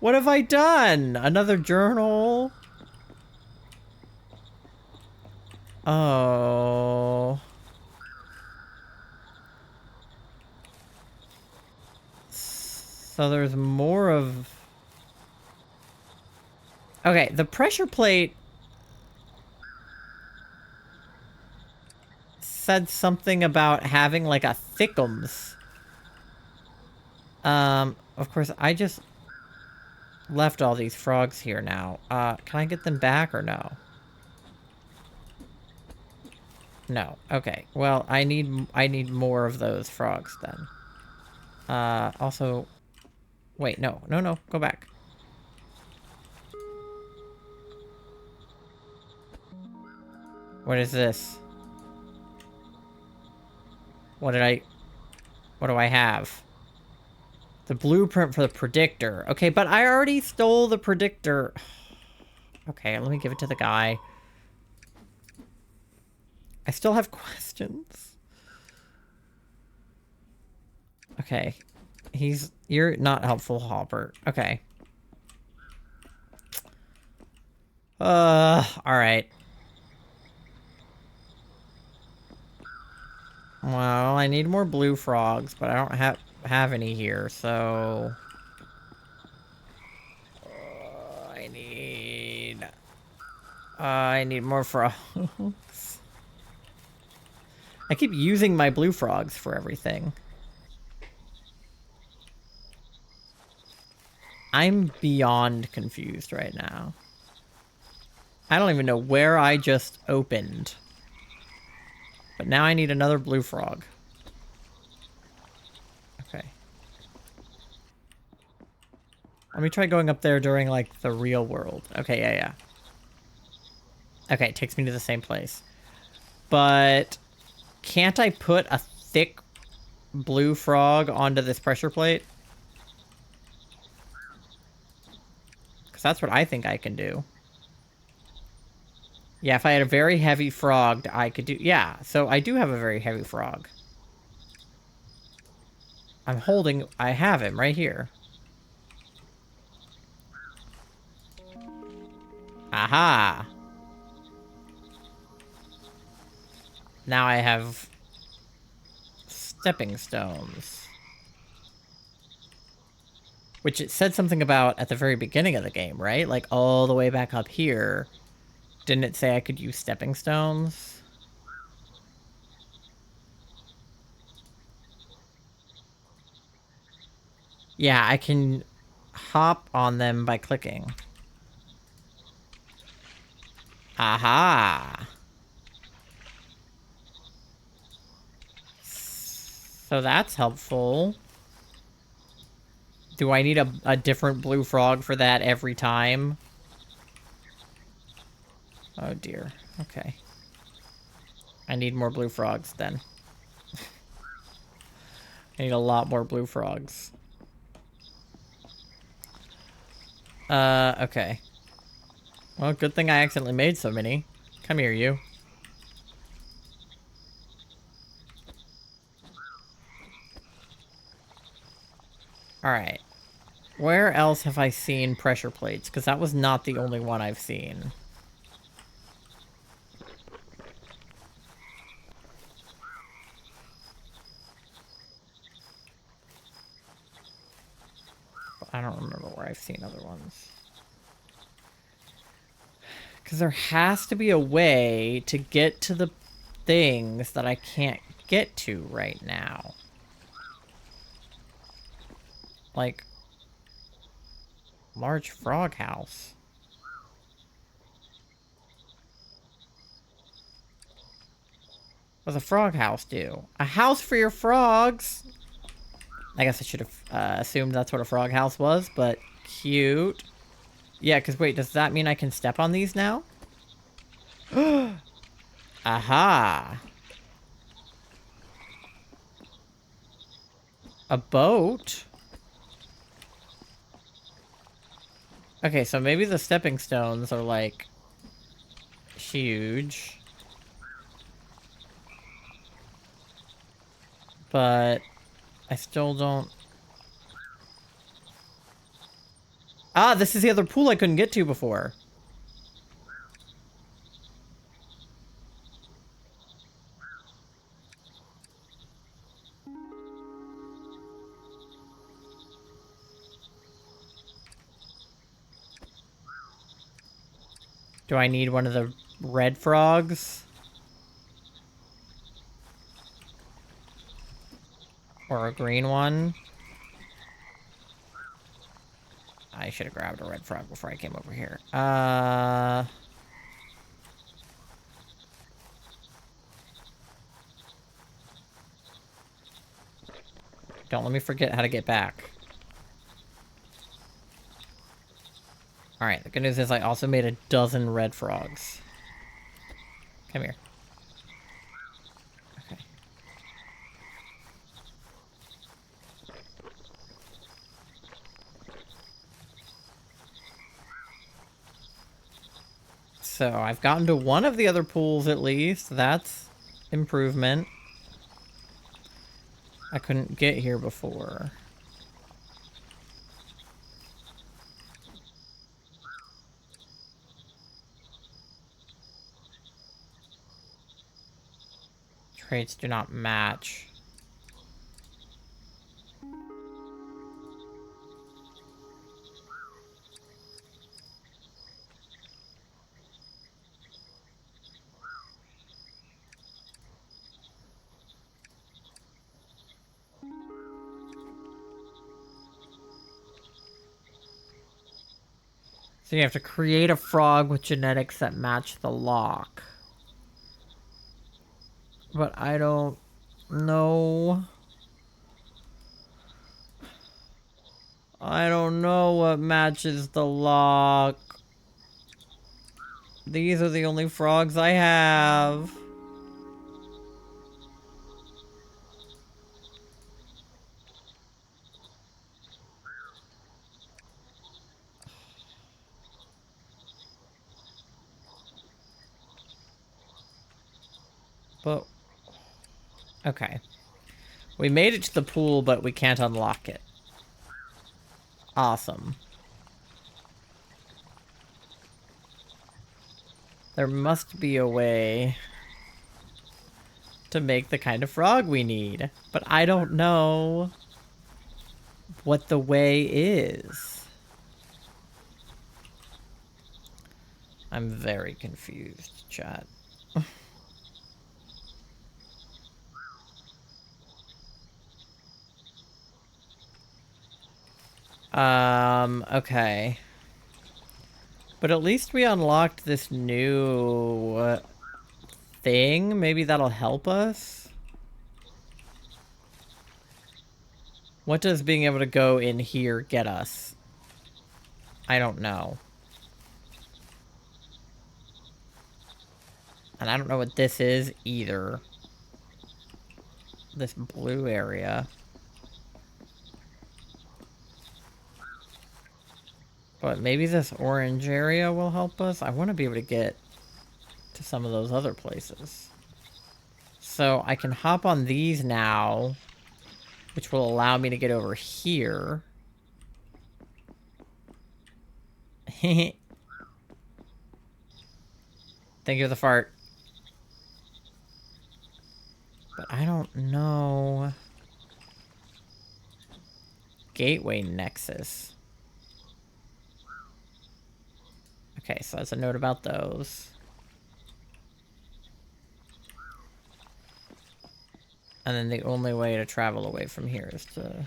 What have I done? Another journal? Oh. So there's more of... okay, the pressure plate said something about having like a thickums. Of course, I just left all these frogs here now. Can I get them back or no? No. Okay. Well, I need more of those frogs then. Also, wait, no. Go back. What is this? What do I have? The blueprint for the predictor. Okay, but I already stole the predictor. Okay, let me give it to the guy. I still have questions. Okay. You're not helpful, Halbert. Okay. Alright. Well, I need more blue frogs, but I don't have any here, so... I need more frogs. I keep using my blue frogs for everything. I'm beyond confused right now. I don't even know where I just opened. But now I need another blue frog. Okay. Let me try going up there during, like, the real world. Okay, yeah. Okay, it takes me to the same place. But can't I put a thick blue frog onto this pressure plate? Because that's what I think I can do. Yeah, if I had a very heavy frog, I could do... Yeah, so I do have a very heavy frog. I have him right here. Aha! Now I have stepping stones. Which it said something about at the very beginning of the game, right? Like all the way back up here. Didn't it say I could use stepping stones? Yeah, I can hop on them by clicking. Aha! So that's helpful. Do I need a different blue frog for that every time? Oh dear. Okay. I need more blue frogs then. I need a lot more blue frogs. Okay. Well, good thing I accidentally made so many. Come here, you. Alright. Where else have I seen pressure plates? Because that was not the only one I've seen. I don't remember where I've seen other ones. Because there has to be a way to get to the things that I can't get to right now. Like, large frog house. What does a frog house do? A house for your frogs! I guess I should have assumed that's what a frog house was, but cute. Yeah, because wait, does that mean I can step on these now? Aha! A boat? Okay, so maybe the stepping stones are, like, huge. But I still don't... Ah, this is the other pool I couldn't get to before. Do I need one of the red frogs? Or a green one? I should have grabbed a red frog before I came over here. Don't let me forget how to get back. Alright, the good news is I also made a dozen red frogs. Come here. Okay. So I've gotten to one of the other pools at least. That's improvement. I couldn't get here before. Traits do not match. So you have to create a frog with genetics that match the lock. But I don't know. I don't know what matches the lock. These are the only frogs I have. But... okay. We made it to the pool, but we can't unlock it. Awesome. There must be a way to make the kind of frog we need. But I don't know what the way is. I'm very confused, chat. Okay. But at least we unlocked this new thing. Maybe that'll help us. What does being able to go in here get us? I don't know. And I don't know what this is either. This blue area. But maybe this orange area will help us. I want to be able to get to some of those other places. So I can hop on these now, which will allow me to get over here. Thank you for the fart. But I don't know. Gateway Nexus. Okay, so that's a note about those. And then the only way to travel away from here is to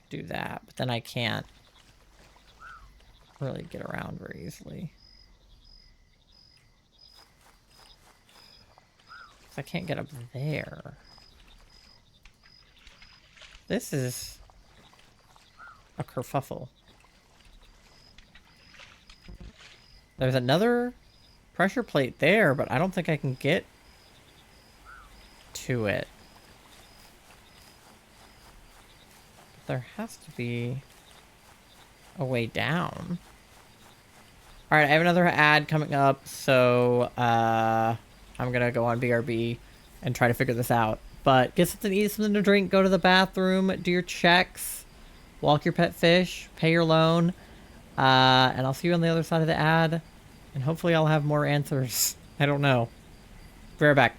do that. But then I can't really get around very easily. I can't get up there. This is a kerfuffle. There's another pressure plate there, but I don't think I can get to it. There has to be a way down. Alright, I have another ad coming up, so I'm gonna go on BRB and try to figure this out. But get something to eat, something to drink, go to the bathroom, do your checks, walk your pet fish, pay your loan, and I'll see you on the other side of the ad, and hopefully I'll have more answers. I don't know. Be right back.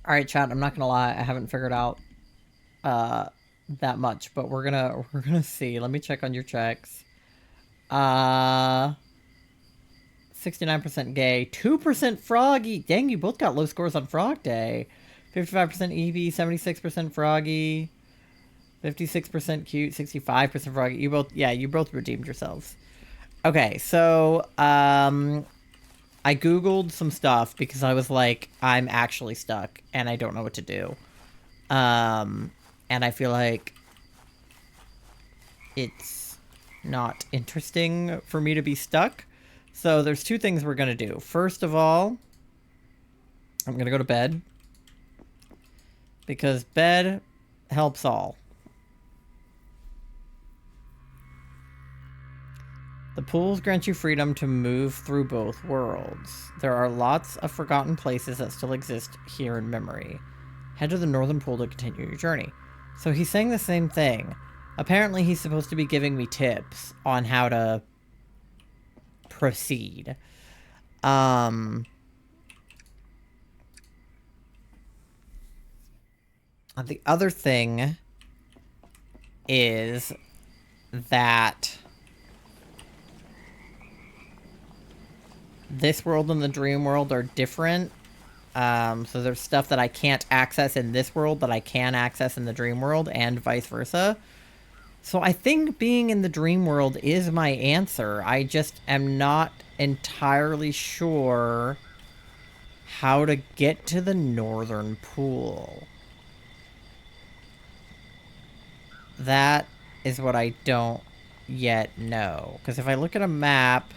All right, chat. I'm not gonna lie. I haven't figured out that much, but we're gonna see. Let me check on your checks. 69% gay, 2% froggy. Dang, you both got low scores on Frog Day. 55% Evie, 76% froggy, 56% cute, 65% froggy. You both redeemed yourselves. Okay, so I googled some stuff because I was like, I'm actually stuck and I don't know what to do. And I feel like it's not interesting for me to be stuck. So there's two things we're gonna do. First of all, I'm gonna go to bed because bed helps all. The pools grant you freedom to move through both worlds. There are lots of forgotten places that still exist here in memory. Head to the northern pool to continue your journey. So he's saying the same thing. Apparently he's supposed to be giving me tips on how to proceed. The other thing is that this world and the dream world are different. So there's stuff that I can't access in this world that I can access in the dream world, and vice versa. So I think being in the dream world is my answer. I just am not entirely sure how to get to the northern pool. That is what I don't yet know. Because if I look at a map,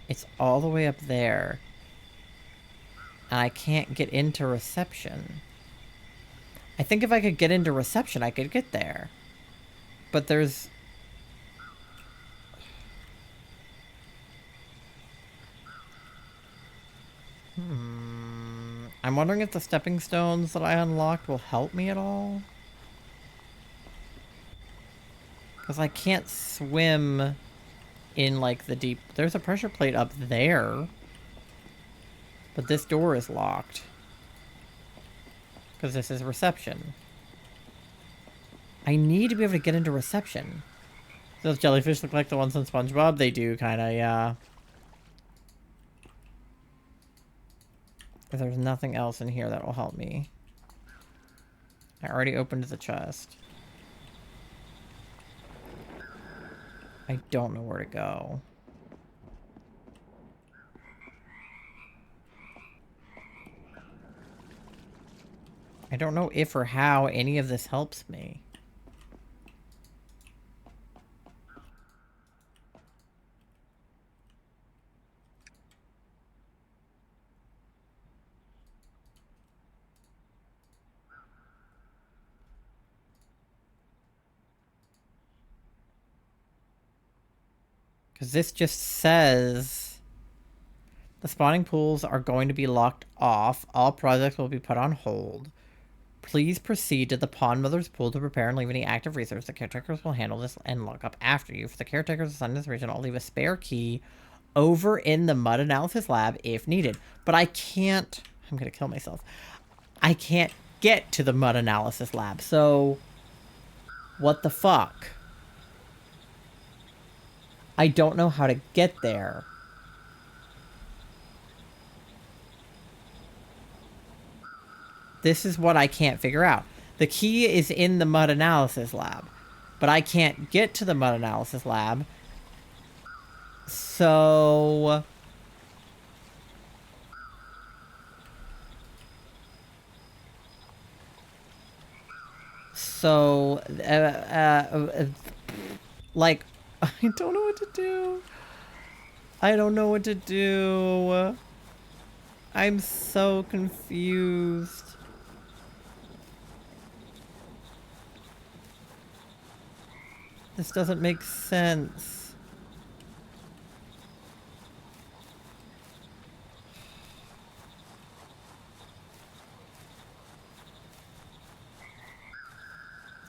it's all the way up there. And I can't get into reception. I think if I could get into reception, I could get there. But there's... I'm wondering if the stepping stones that I unlocked will help me at all. Because I can't swim in, like, the deep... There's a pressure plate up there. But this door is locked. Because this is reception. I need to be able to get into reception. Those jellyfish look like the ones on SpongeBob? They do, kinda, yeah. If there's nothing else in here that will help me. I already opened the chest. I don't know where to go. I don't know if or how any of this helps me. Because this just says... The spawning pools are going to be locked off. All projects will be put on hold. Please proceed to the Pond Mother's Pool to prepare and leave any active reserves. The caretakers will handle this and lock up after you. For the caretakers assigned to this region, I'll leave a spare key over in the mud analysis lab if needed. But I can't... I'm going to kill myself. I can't get to the mud analysis lab, so... What the fuck? I don't know how to get there. This is what I can't figure out. The key is in the mud analysis lab, but I can't get to the mud analysis lab. So... like, I don't know what to do. I don't know what to do. I'm so confused. This doesn't make sense.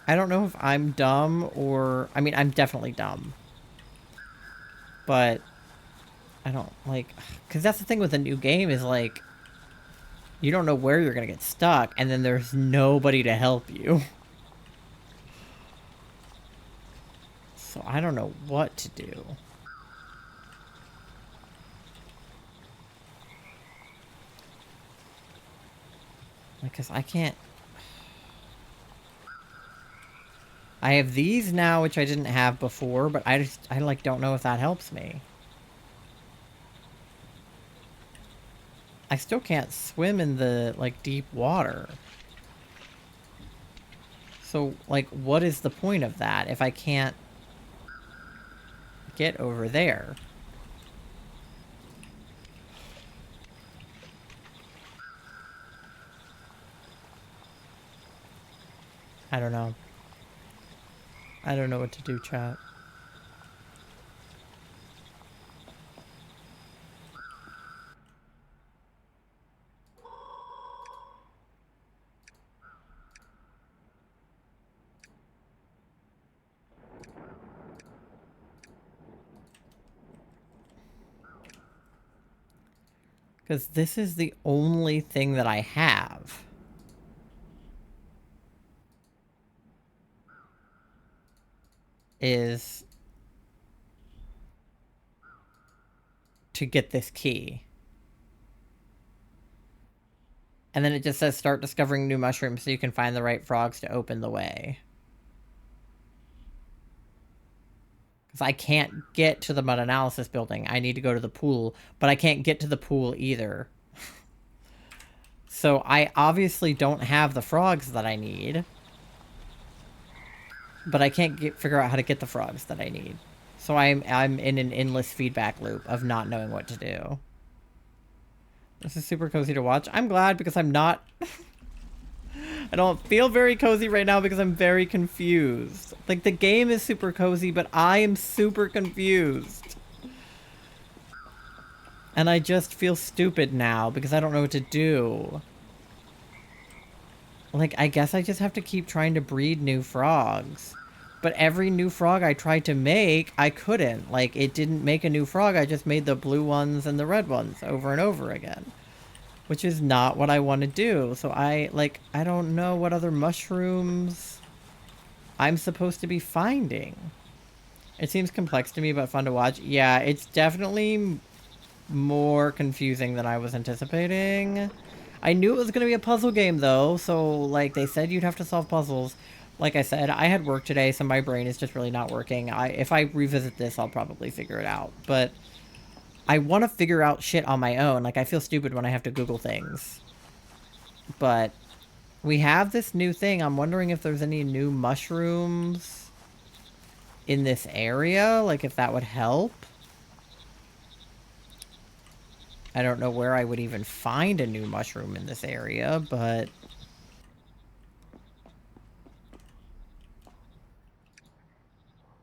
I don't know if I'm dumb or... I mean, I'm definitely dumb. But... I don't, like... Because that's the thing with a new game is, like... You don't know where you're gonna get stuck, and then there's nobody to help you. So I don't know what to do. Because I can't... I have these now, which I didn't have before, but I like, don't know if that helps me. I still can't swim in the, like, deep water. So, like, what is the point of that if I can't get over there? I don't know. I don't know what to do, chat. Because this is the only thing that I have. Is to get this key. And then it just says start discovering new mushrooms so you can find the right frogs to open the way. Because I can't get to the mud analysis building. I need to go to the pool, but I can't get to the pool either. So I obviously don't have the frogs that I need. But I can't figure out how to get the frogs that I need. So I'm in an endless feedback loop of not knowing what to do. This is super cozy to watch. I'm glad because I'm not... I don't feel very cozy right now because I'm very confused. Like, the game is super cozy, but I am super confused. And I just feel stupid now because I don't know what to do. Like, I guess I just have to keep trying to breed new frogs. But every new frog I tried to make, I couldn't. Like, it didn't make a new frog. I just made the blue ones and the red ones over and over again. Which is not what I want to do. So I don't know what other mushrooms I'm supposed to be finding. It seems complex to me, but fun to watch. Yeah, it's definitely more confusing than I was anticipating. I knew it was going to be a puzzle game, though. So, like, they said you'd have to solve puzzles. Like I said, I had work today, so my brain is just really not working. If I revisit this, I'll probably figure it out. But I want to figure out shit on my own. Like, I feel stupid when I have to Google things. But we have this new thing. I'm wondering if there's any new mushrooms in this area. Like, if that would help. I don't know where I would even find a new mushroom in this area, but...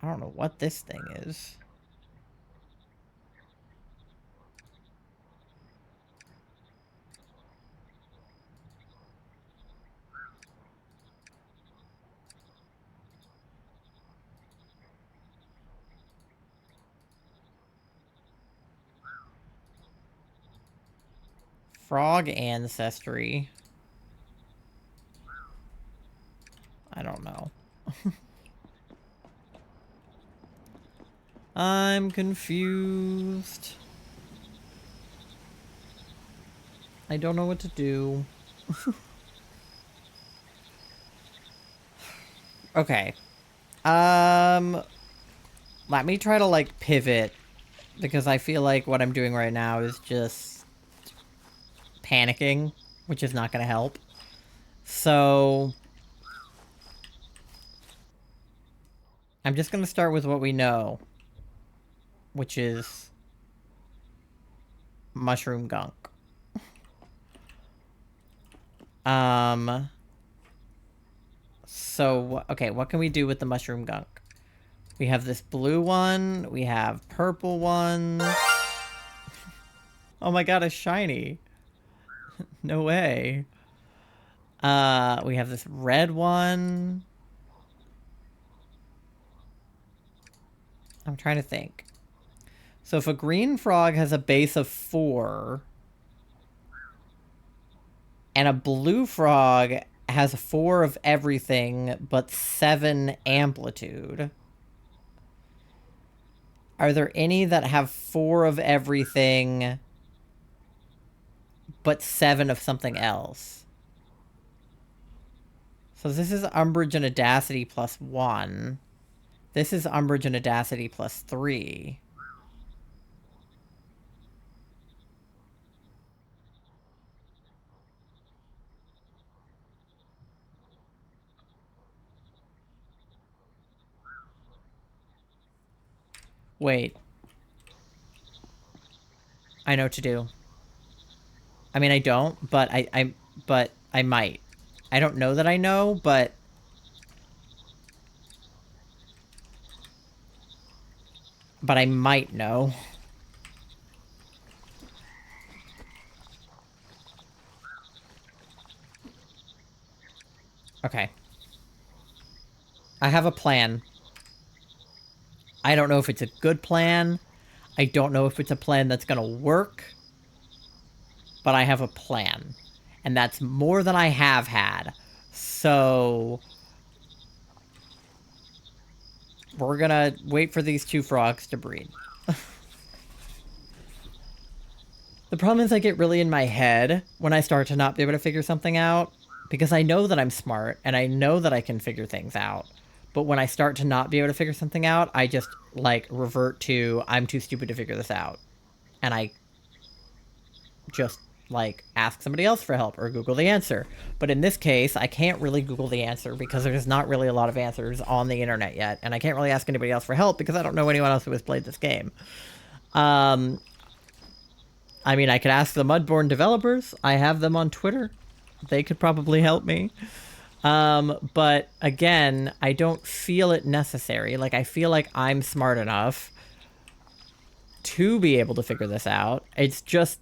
I don't know what this thing is. Frog ancestry. I don't know. I'm confused. I don't know what to do. Okay. Let me try to, like, pivot. Because I feel like what I'm doing right now is just panicking, which is not going to help. So... I'm just going to start with what we know. Which is... mushroom gunk. So, okay, what can we do with the mushroom gunk? We have this blue one. We have purple one. Oh my god, it's shiny. No way. We have this red one. I'm trying to think. So if a green frog has a base of 4... And a blue frog has 4 of everything, but 7 amplitude. Are there any that have 4 of everything, but 7 of something else? So this is umbrage and audacity plus 1. This is umbrage and audacity plus 3. Wait. I know what to do. I mean, I don't, but but I might. I don't know that I know, but I might know. Okay. I have a plan. I don't know if it's a good plan. I don't know if it's a plan that's gonna work. But I have a plan. And that's more than I have had. So we're gonna wait for these 2 frogs to breed. The problem is I get really in my head when I start to not be able to figure something out. Because I know that I'm smart, and I know that I can figure things out. But when I start to not be able to figure something out, I just, like, revert to, I'm too stupid to figure this out. And I just, like, ask somebody else for help or Google the answer. But in this case, I can't really Google the answer because there's not really a lot of answers on the internet yet. And I can't really ask anybody else for help because I don't know anyone else who has played this game. I mean, I could ask the Mudborne developers. I have them on Twitter. They could probably help me. But again, I don't feel it necessary. Like, I feel like I'm smart enough to be able to figure this out. It's just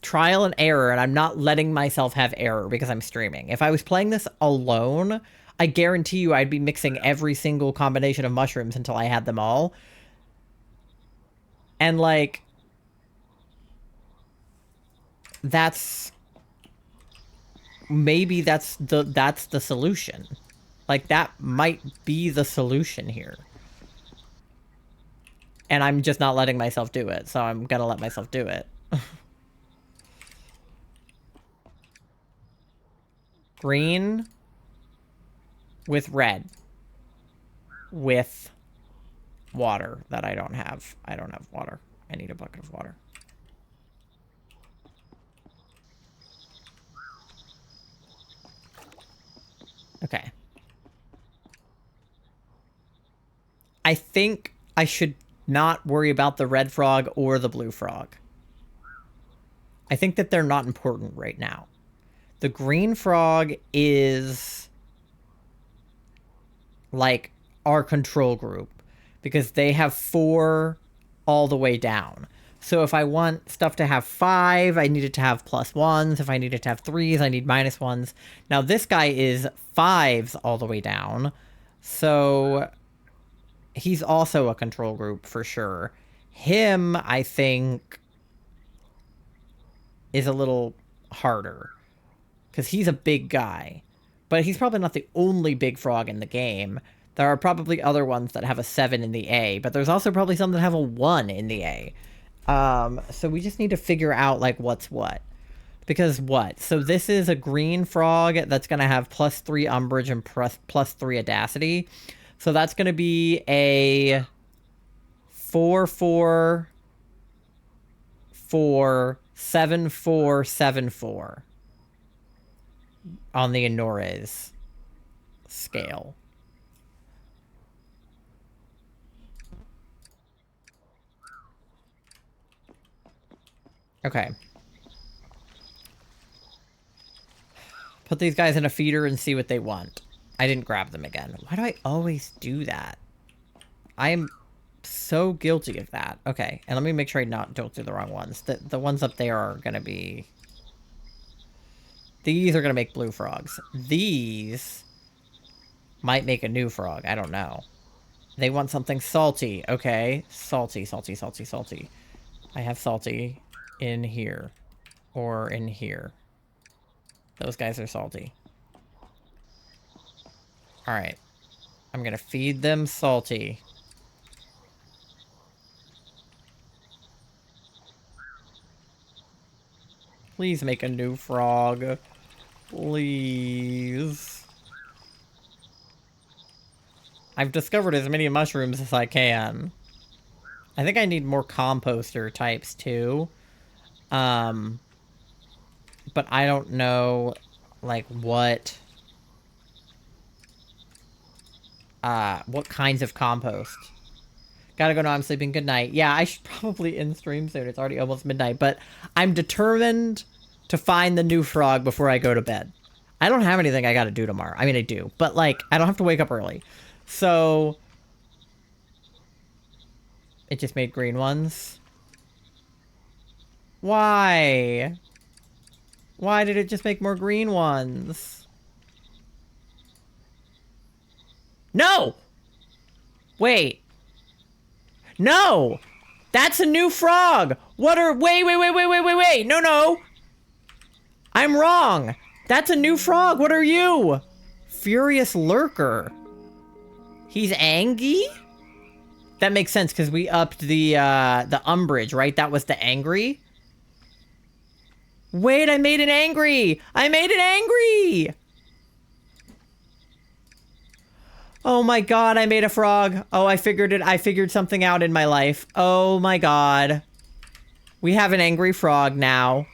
trial and error, and I'm not letting myself have error because I'm streaming. If I was playing this alone, I guarantee you I'd be mixing every single combination of mushrooms until I had them all. And, like, that's... maybe that's the solution. Like, that might be the solution here. And I'm just not letting myself do it, so I'm gonna let myself do it. Green with red with water that I don't have. I don't have water. I need a bucket of water. Okay. I think I should not worry about the red frog or the blue frog. I think that they're not important right now. The green frog is like our control group because they have 4 all the way down. So if I want stuff to have 5, I need it to have +1s. If I need it to have 3s, I need -1s. Now this guy is 5s all the way down. So he's also a control group for sure. Him, I think, is a little harder because he's a big guy. But he's probably not the only big frog in the game. There are probably other ones that have a 7 in the A, but there's also probably some that have a 1 in the A. So we just need to figure out, like, what's what. Because what? So this is a green frog that's going to have +3 umbrage and +3 audacity. So that's going to be a 4-4-4 7-4-7-4 on the Inores scale. Okay. Put these guys in a feeder and see what they want. I didn't grab them again. Why do I always do that? I am so guilty of that. Okay, and let me make sure I don't do the wrong ones. The ones up there are gonna be... these are gonna make blue frogs. These might make a new frog. I don't know. They want something salty. Okay, salty, salty, salty, salty. I have salty in here. Or in here. Those guys are salty. Alright. I'm gonna feed them salty. Please make a new frog. Please. I've discovered as many mushrooms as I can. I think I need more composter types too. But I don't know, like, what kinds of compost. Gotta go now, I'm sleeping, good night. Yeah, I should probably end stream soon, it's already almost midnight, but I'm determined to find the new frog before I go to bed. I don't have anything I gotta do tomorrow. I mean, I do, but, like, I don't have to wake up early. So... It just made green ones. Why? Why did it just make more green ones? No! Wait. No! That's a new frog! What are- wait! No! I'm wrong! That's a new frog! What are you? Furious Lurker. He's angry? That makes sense, because we upped the umbrage, right? That was the angry? Wait, I made it angry! I made it angry! Oh my god, I made a frog. Oh, I figured it. I figured something out in my life. Oh my god. We have an angry frog now.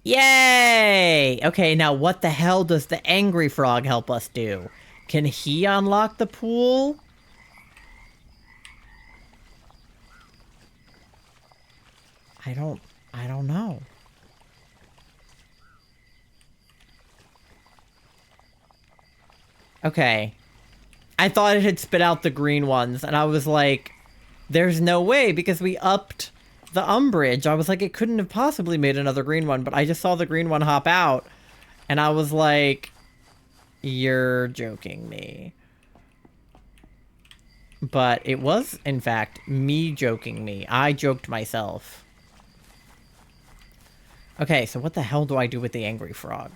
Yay! Okay, now what the hell does the angry frog help us do? Can he unlock the pool? I don't know. Okay. I thought it had spit out the green ones, and I was like, there's no way, because we upped the umbrage. I was like, it couldn't have possibly made another green one, but I just saw the green one hop out, and I was like, you're joking me. But it was, in fact, me joking me. I joked myself. Okay, so what the hell do I do with the angry frog?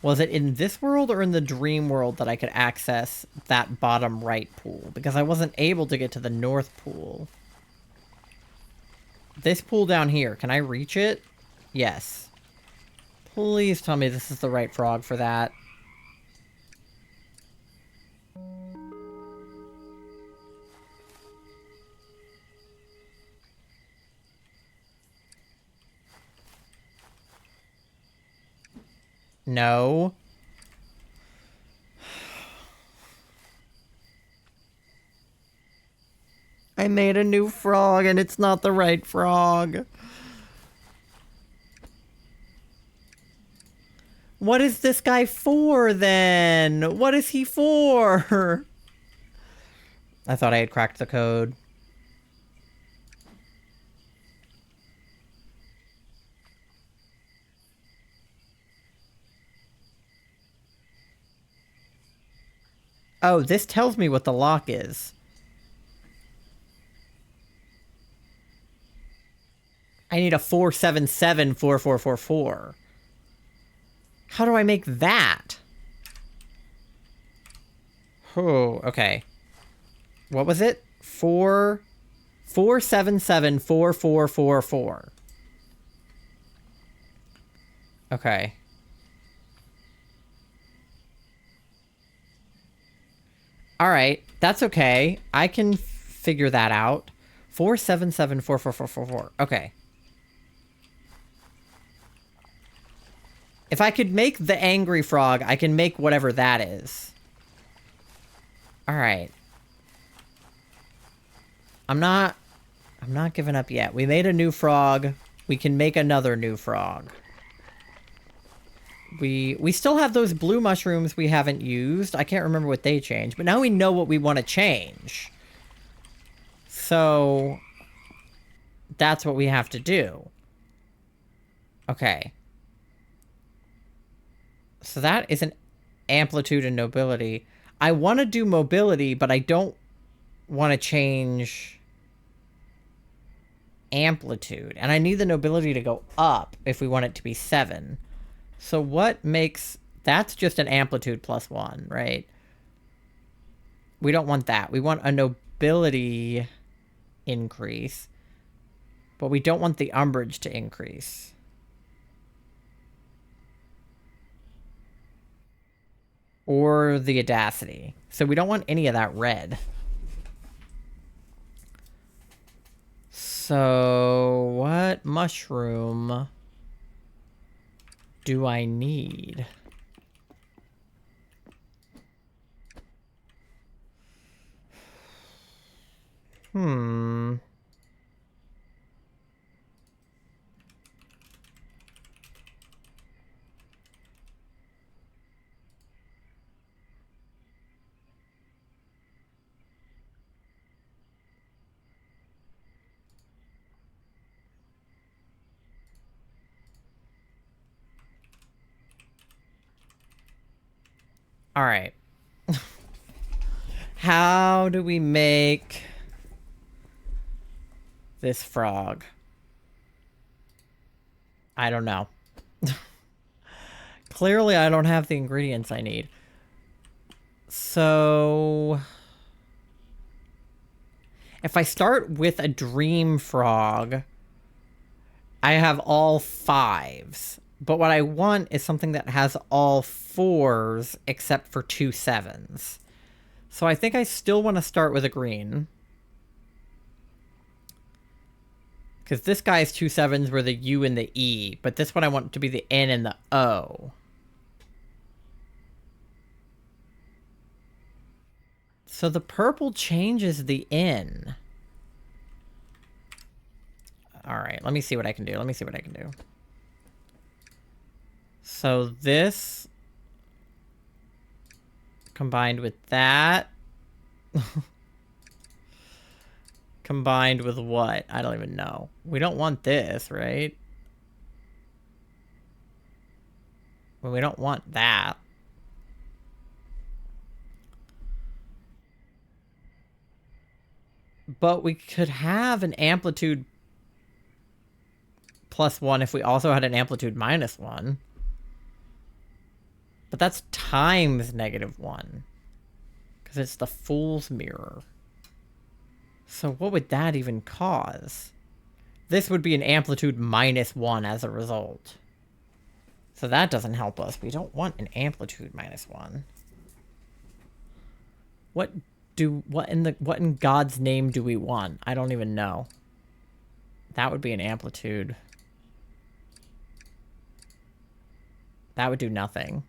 Was it in this world or in the dream world that I could access that bottom right pool? Because I wasn't able to get to the north pool. This pool down here, can I reach it? Yes. Please tell me this is the right frog for that. No. I made a new frog and it's not the right frog. What is this guy for then? What is he for? I thought I had cracked the code. Oh, this tells me what the lock is. I need a 4774444. How do I make that? Oh, okay. What was it? 4774444. Okay. Alright, that's okay. I can figure that out. 4774444. Okay. If I could make the angry frog, I can make whatever that is. Alright. I'm not giving up yet. We made a new frog. We can make another new frog. We still have those blue mushrooms we haven't used. I can't remember what they changed, but now we know what we want to change. So that's what we have to do. Okay. So that is an amplitude and nobility. I want to do mobility, but I don't want to change amplitude. And I need the nobility to go up if we want it to be 7. So what makes... That's just an amplitude +1, right? We don't want that. We want a nobility increase. But we don't want the umbrage to increase. Or the audacity. So we don't want any of that red. So what mushroom do I need? All right. How do we make this frog? I don't know. Clearly, I don't have the ingredients I need. So... if I start with a dream frog, I have all 5s. But what I want is something that has all 4s except for 2 7s. So I think I still want to start with a green. Because this guy's 2 7s were the U and the E. But this one I want to be the N and the O. So the purple changes the N. Alright, let me see what I can do. So this... combined with that... combined with what? I don't even know. We don't want this, right? Well, we don't want that. But we could have an amplitude +1 if we also had an amplitude -1. But that's times -1. Because it's the Fool's Mirror. So what would that even cause? This would be an amplitude -1 as a result. So that doesn't help us. We don't want an amplitude -1. What in God's name do we want? I don't even know. That would be an amplitude. That would do nothing.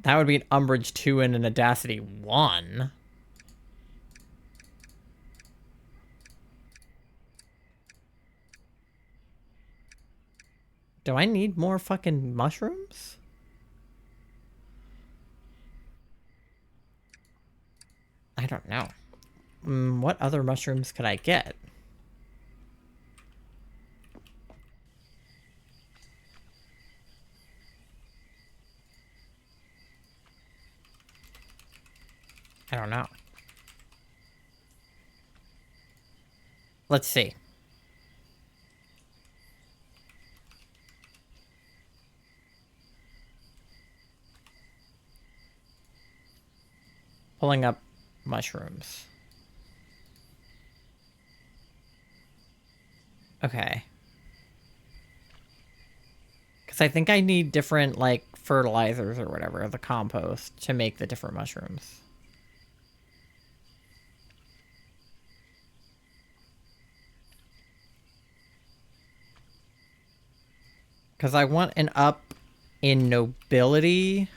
That would be an umbrage 2 and an audacity 1. Do I need more fucking mushrooms? I don't know. What other mushrooms could I get? I don't know. Let's see. Pulling up mushrooms. Okay. Because I think I need different, like, fertilizers or whatever, the compost, to make the different mushrooms. Because I want an up in nobility.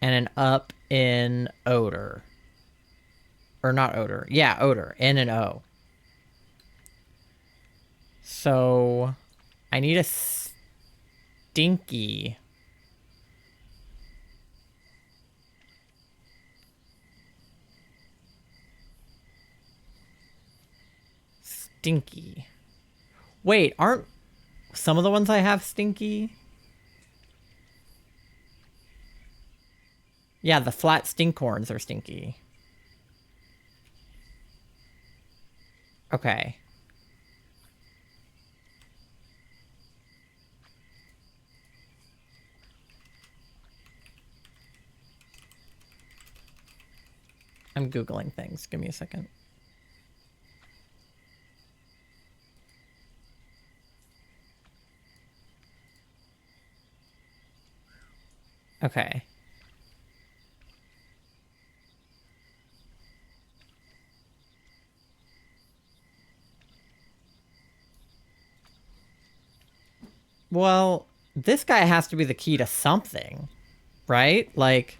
And an up in odor. Or not odor. Yeah, odor. N and O. So, I need a stinky. Stinky. Wait, aren't some of the ones I have stinky? Yeah, the flat stinkhorns are stinky. Okay. I'm Googling things. Give me a second. Okay. Well, this guy has to be the key to something, right? Like,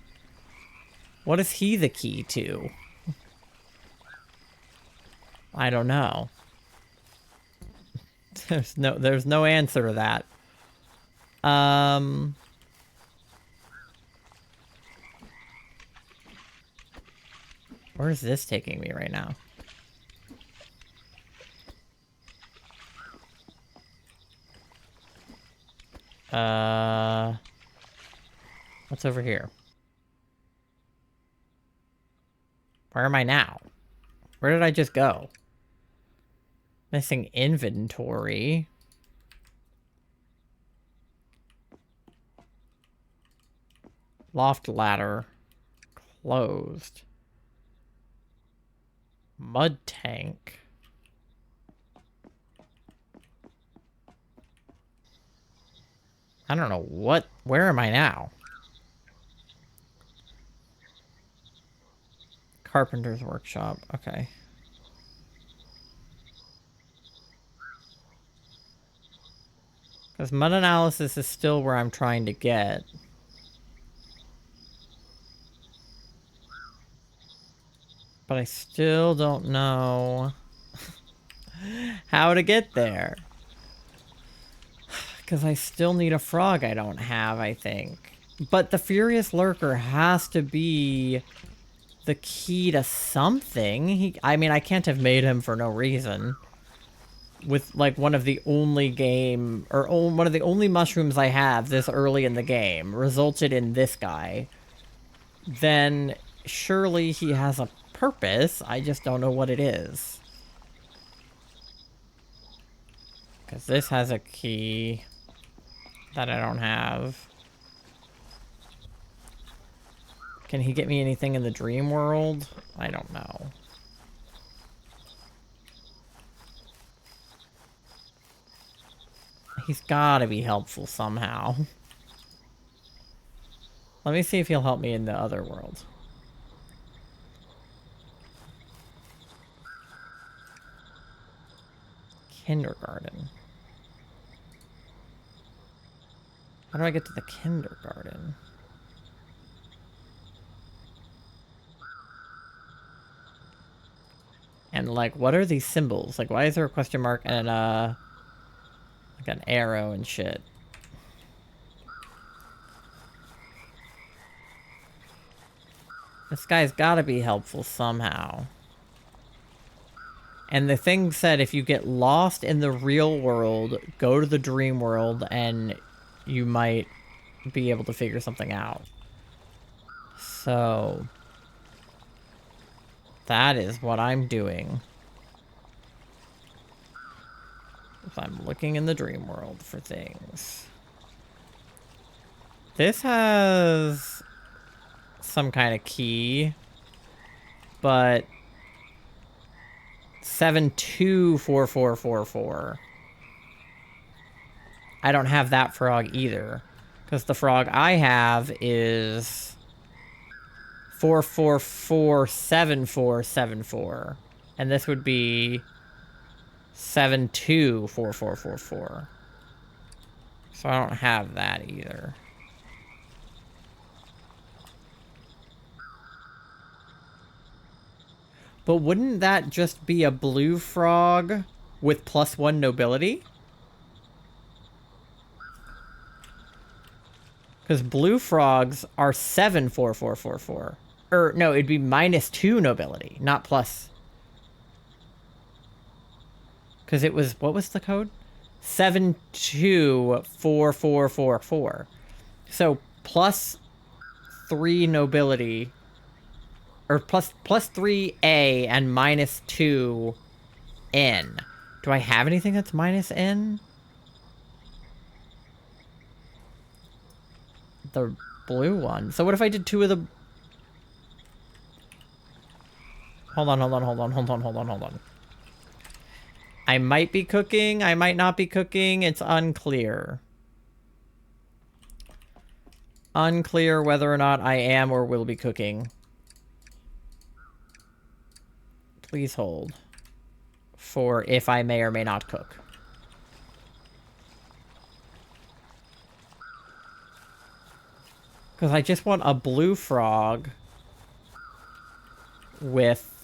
what is he the key to? I don't know. There's no answer to that. Where's this taking me right now? What's over here? Where am I now? Where did I just go? Missing inventory. Loft ladder. Closed. Mud tank. I don't know what... Where am I now? Carpenter's workshop. Okay. Because mud analysis is still where I'm trying to get. But I still don't know how to get there. Because I still need a frog I don't have, I think. But the Furious Lurker has to be the key to something. I mean, I can't have made him for no reason. With, like, one of the only one of the only mushrooms I have this early in the game resulted in this guy. Then surely he has a purpose. I just don't know what it is. Because this has a key that I don't have. Can he get me anything in the dream world? I don't know. He's gotta be helpful somehow. Let me see if he'll help me in the other world. Kindergarten. How do I get to the kindergarten? And, like, what are these symbols? Like, why is there a question mark and, like, an arrow and shit? This guy's gotta be helpful somehow. And the thing said if you get lost in the real world, go to the dream world and you might be able to figure something out. So... that is what I'm doing. I'm looking in the dream world for things. This has some kind of key, but 724444. I don't have that frog either, because the frog I have is 4447474, and this would be 724444. So I don't have that either. But wouldn't that just be a blue frog with +1 nobility? Because blue frogs are 74444. Or, no, it'd be -2 nobility, not plus. Because it was, what was the code? 724444. So, plus +3 nobility. Or +3 A and -2 N. Do I have anything that's -N? The blue one. So what if I did 2 of the... Hold on. I might be cooking. I might not be cooking. It's unclear. Unclear whether or not I am or will be cooking. Please hold for if I may or may not cook. Because I just want a blue frog with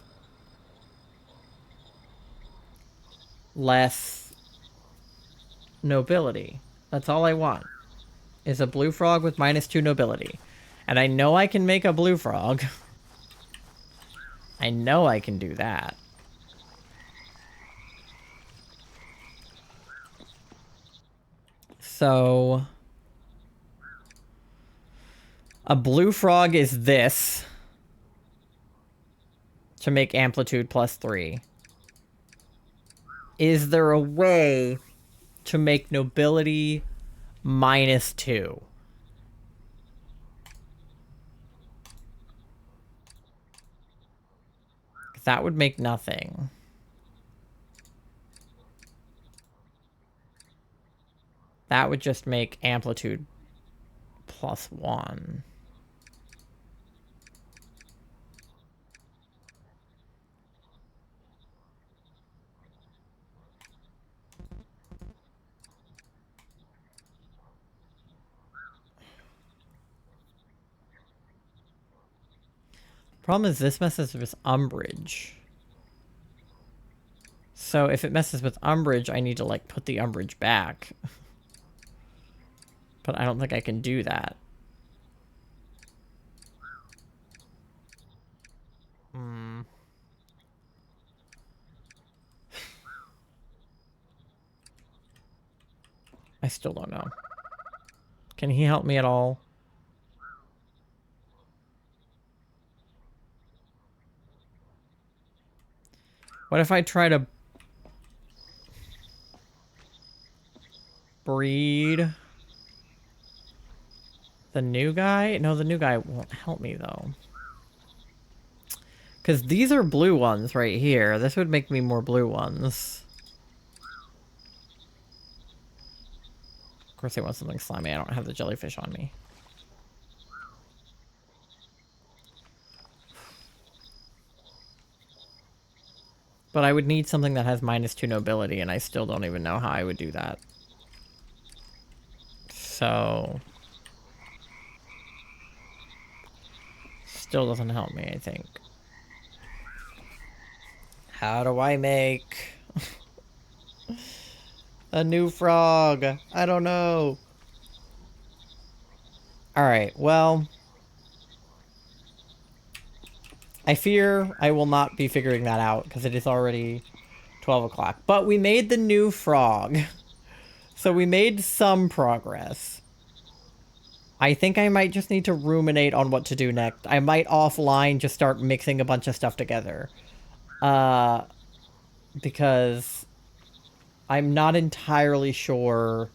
less nobility. That's all I want. Is a blue frog with -2 nobility. And I know I can make a blue frog. I know I can do that. So... a blue frog is this. To make amplitude +3. Is there a way to make nobility -2? That would make nothing. That would just make amplitude +1. Problem is this messes with umbrage. So if it messes with umbrage, I need to like put the umbrage back. But I don't think I can do that. I still don't know. Can he help me at all? What if I try to breed the new guy? No, the new guy won't help me though. Because these are blue ones right here. This would make me more blue ones. Of course they want something slimy. I don't have the jellyfish on me. But I would need something that has -2 nobility, and I still don't even know how I would do that. So... still doesn't help me, I think. How do I make... a new frog? I don't know. Alright, well... I fear I will not be figuring that out, because it is already 12 o'clock. But we made the new frog. So we made some progress. I think I might just need to ruminate on what to do next. I might offline just start mixing a bunch of stuff together. Because I'm not entirely sure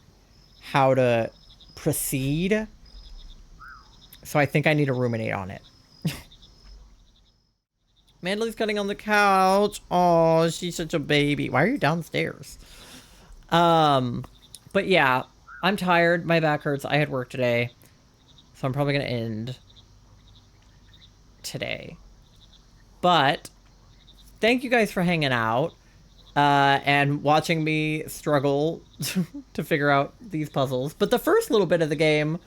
how to proceed. So I think I need to ruminate on it. Mandalay's cutting on the couch. Oh, she's such a baby. Why are you downstairs? But yeah, I'm tired. My back hurts. I had work today. So I'm probably going to end today. But thank you guys for hanging out and watching me struggle to figure out these puzzles. But the first little bit of the game,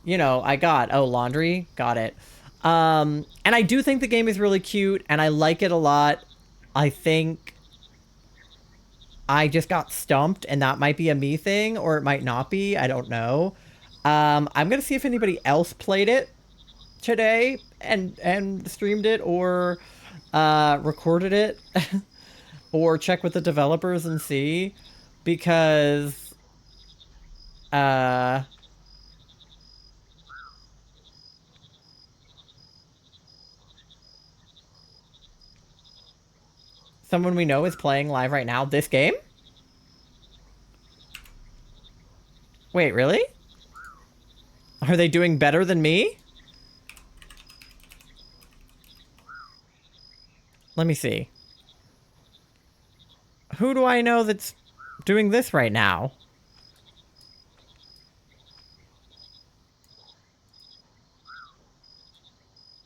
you know, I got. Oh, laundry. Got it. And I do think the game is really cute, and I like it a lot. I think I just got stumped, and that might be a me thing, or it might not be. I don't know. I'm gonna see if anybody else played it today and streamed it or recorded it, or check with the developers and see, because Someone we know is playing live right now. This game? Wait, really? Are they doing better than me? Let me see. Who do I know that's doing this right now?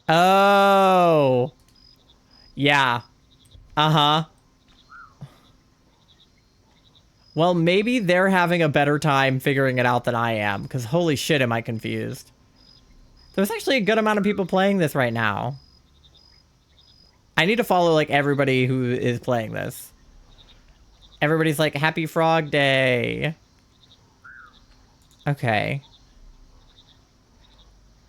Oh. Yeah. Uh-huh. Well, maybe they're having a better time figuring it out than I am, because holy shit, am I confused. There's actually a good amount of people playing this right now. I need to follow, like, everybody who is playing this. Everybody's like, Happy Frog Day. Okay.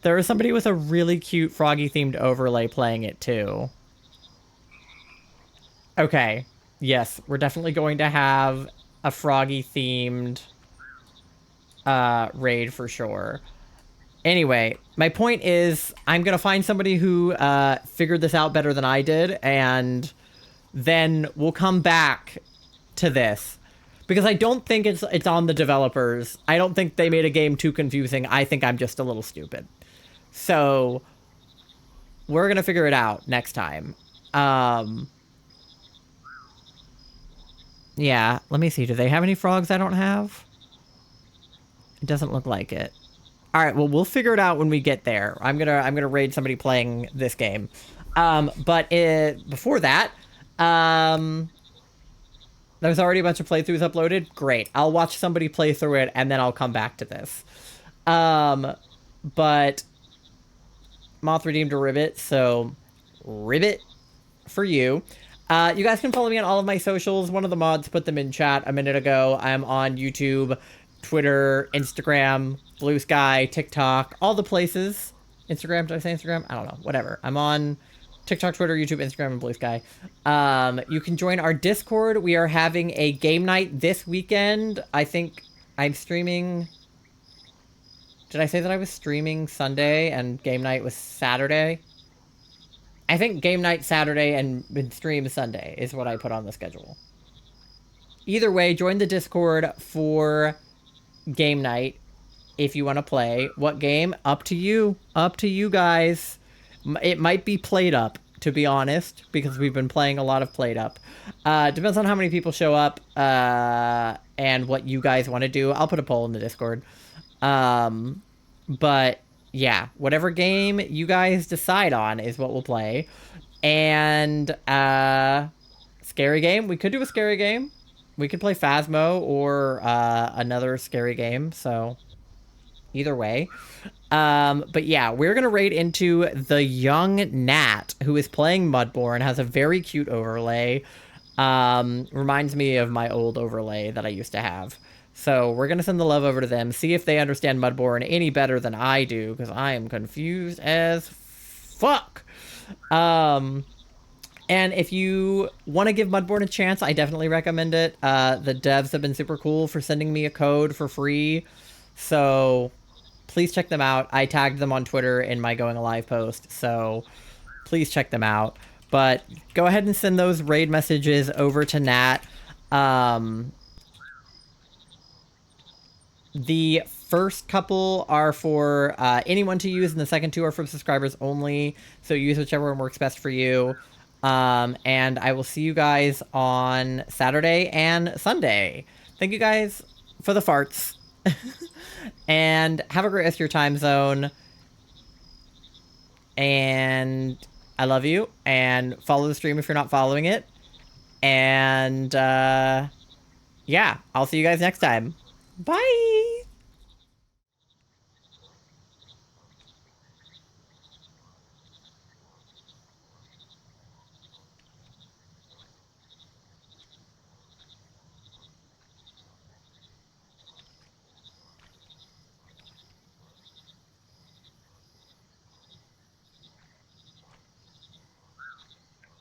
There is somebody with a really cute froggy-themed overlay playing it, too. Okay. Yes, we're definitely going to have a froggy-themed raid for sure. Anyway, my point is I'm going to find somebody who figured this out better than I did, and then we'll come back to this. Because I don't think it's on the developers. I don't think they made a game too confusing. I think I'm just a little stupid. So, we're going to figure it out next time. Yeah, let me see. Do they have any frogs I don't have? It doesn't look like it. All right, well, we'll figure it out when we get there. I'm gonna raid somebody playing this game. But before that, there's already a bunch of playthroughs uploaded. Great. I'll watch somebody play through it, and then I'll come back to this. But Moth redeemed a ribbit, so ribbit for you. You guys can follow me on all of my socials. One of the mods put them in chat a minute ago. I'm on YouTube, Twitter, Instagram, Blue Sky, TikTok, all the places. Instagram, did I say Instagram? I don't know. Whatever. I'm on TikTok, Twitter, YouTube, Instagram, and Blue Sky. You can join our Discord. We are having a game night this weekend. I think I'm streaming... Did I say that I was streaming Sunday and game night was Saturday? I think game night Saturday and stream Sunday is what I put on the schedule. Either way, join the Discord for game night if you want to play. What game? Up to you. Up to you guys. It might be Played Up, to be honest, because we've been playing a lot of Played Up. Depends on how many people show up and what you guys want to do. I'll put a poll in the Discord. But yeah, whatever game you guys decide on is what we'll play. And scary game. We could do a scary game. We could play Phasmo or another scary game. So either way. But yeah, we're going to raid into the young Nat, who is playing Mudborne, has a very cute overlay. Reminds me of my old overlay that I used to have. So we're going to send the love over to them, see if they understand Mudborne any better than I do, because I am confused as fuck. And if you want to give Mudborne a chance, I definitely recommend it. The devs have been super cool for sending me a code for free. So please check them out. I tagged them on Twitter in my Going Alive post, so please check them out. But go ahead and send those raid messages over to Nat. The first couple are for anyone to use, and the second two are for subscribers only. So use whichever one works best for you. And I will see you guys on Saturday and Sunday. Thank you guys for the farts. And have a great rest of your time zone. And I love you. And follow the stream if you're not following it. And yeah, I'll see you guys next time. Bye!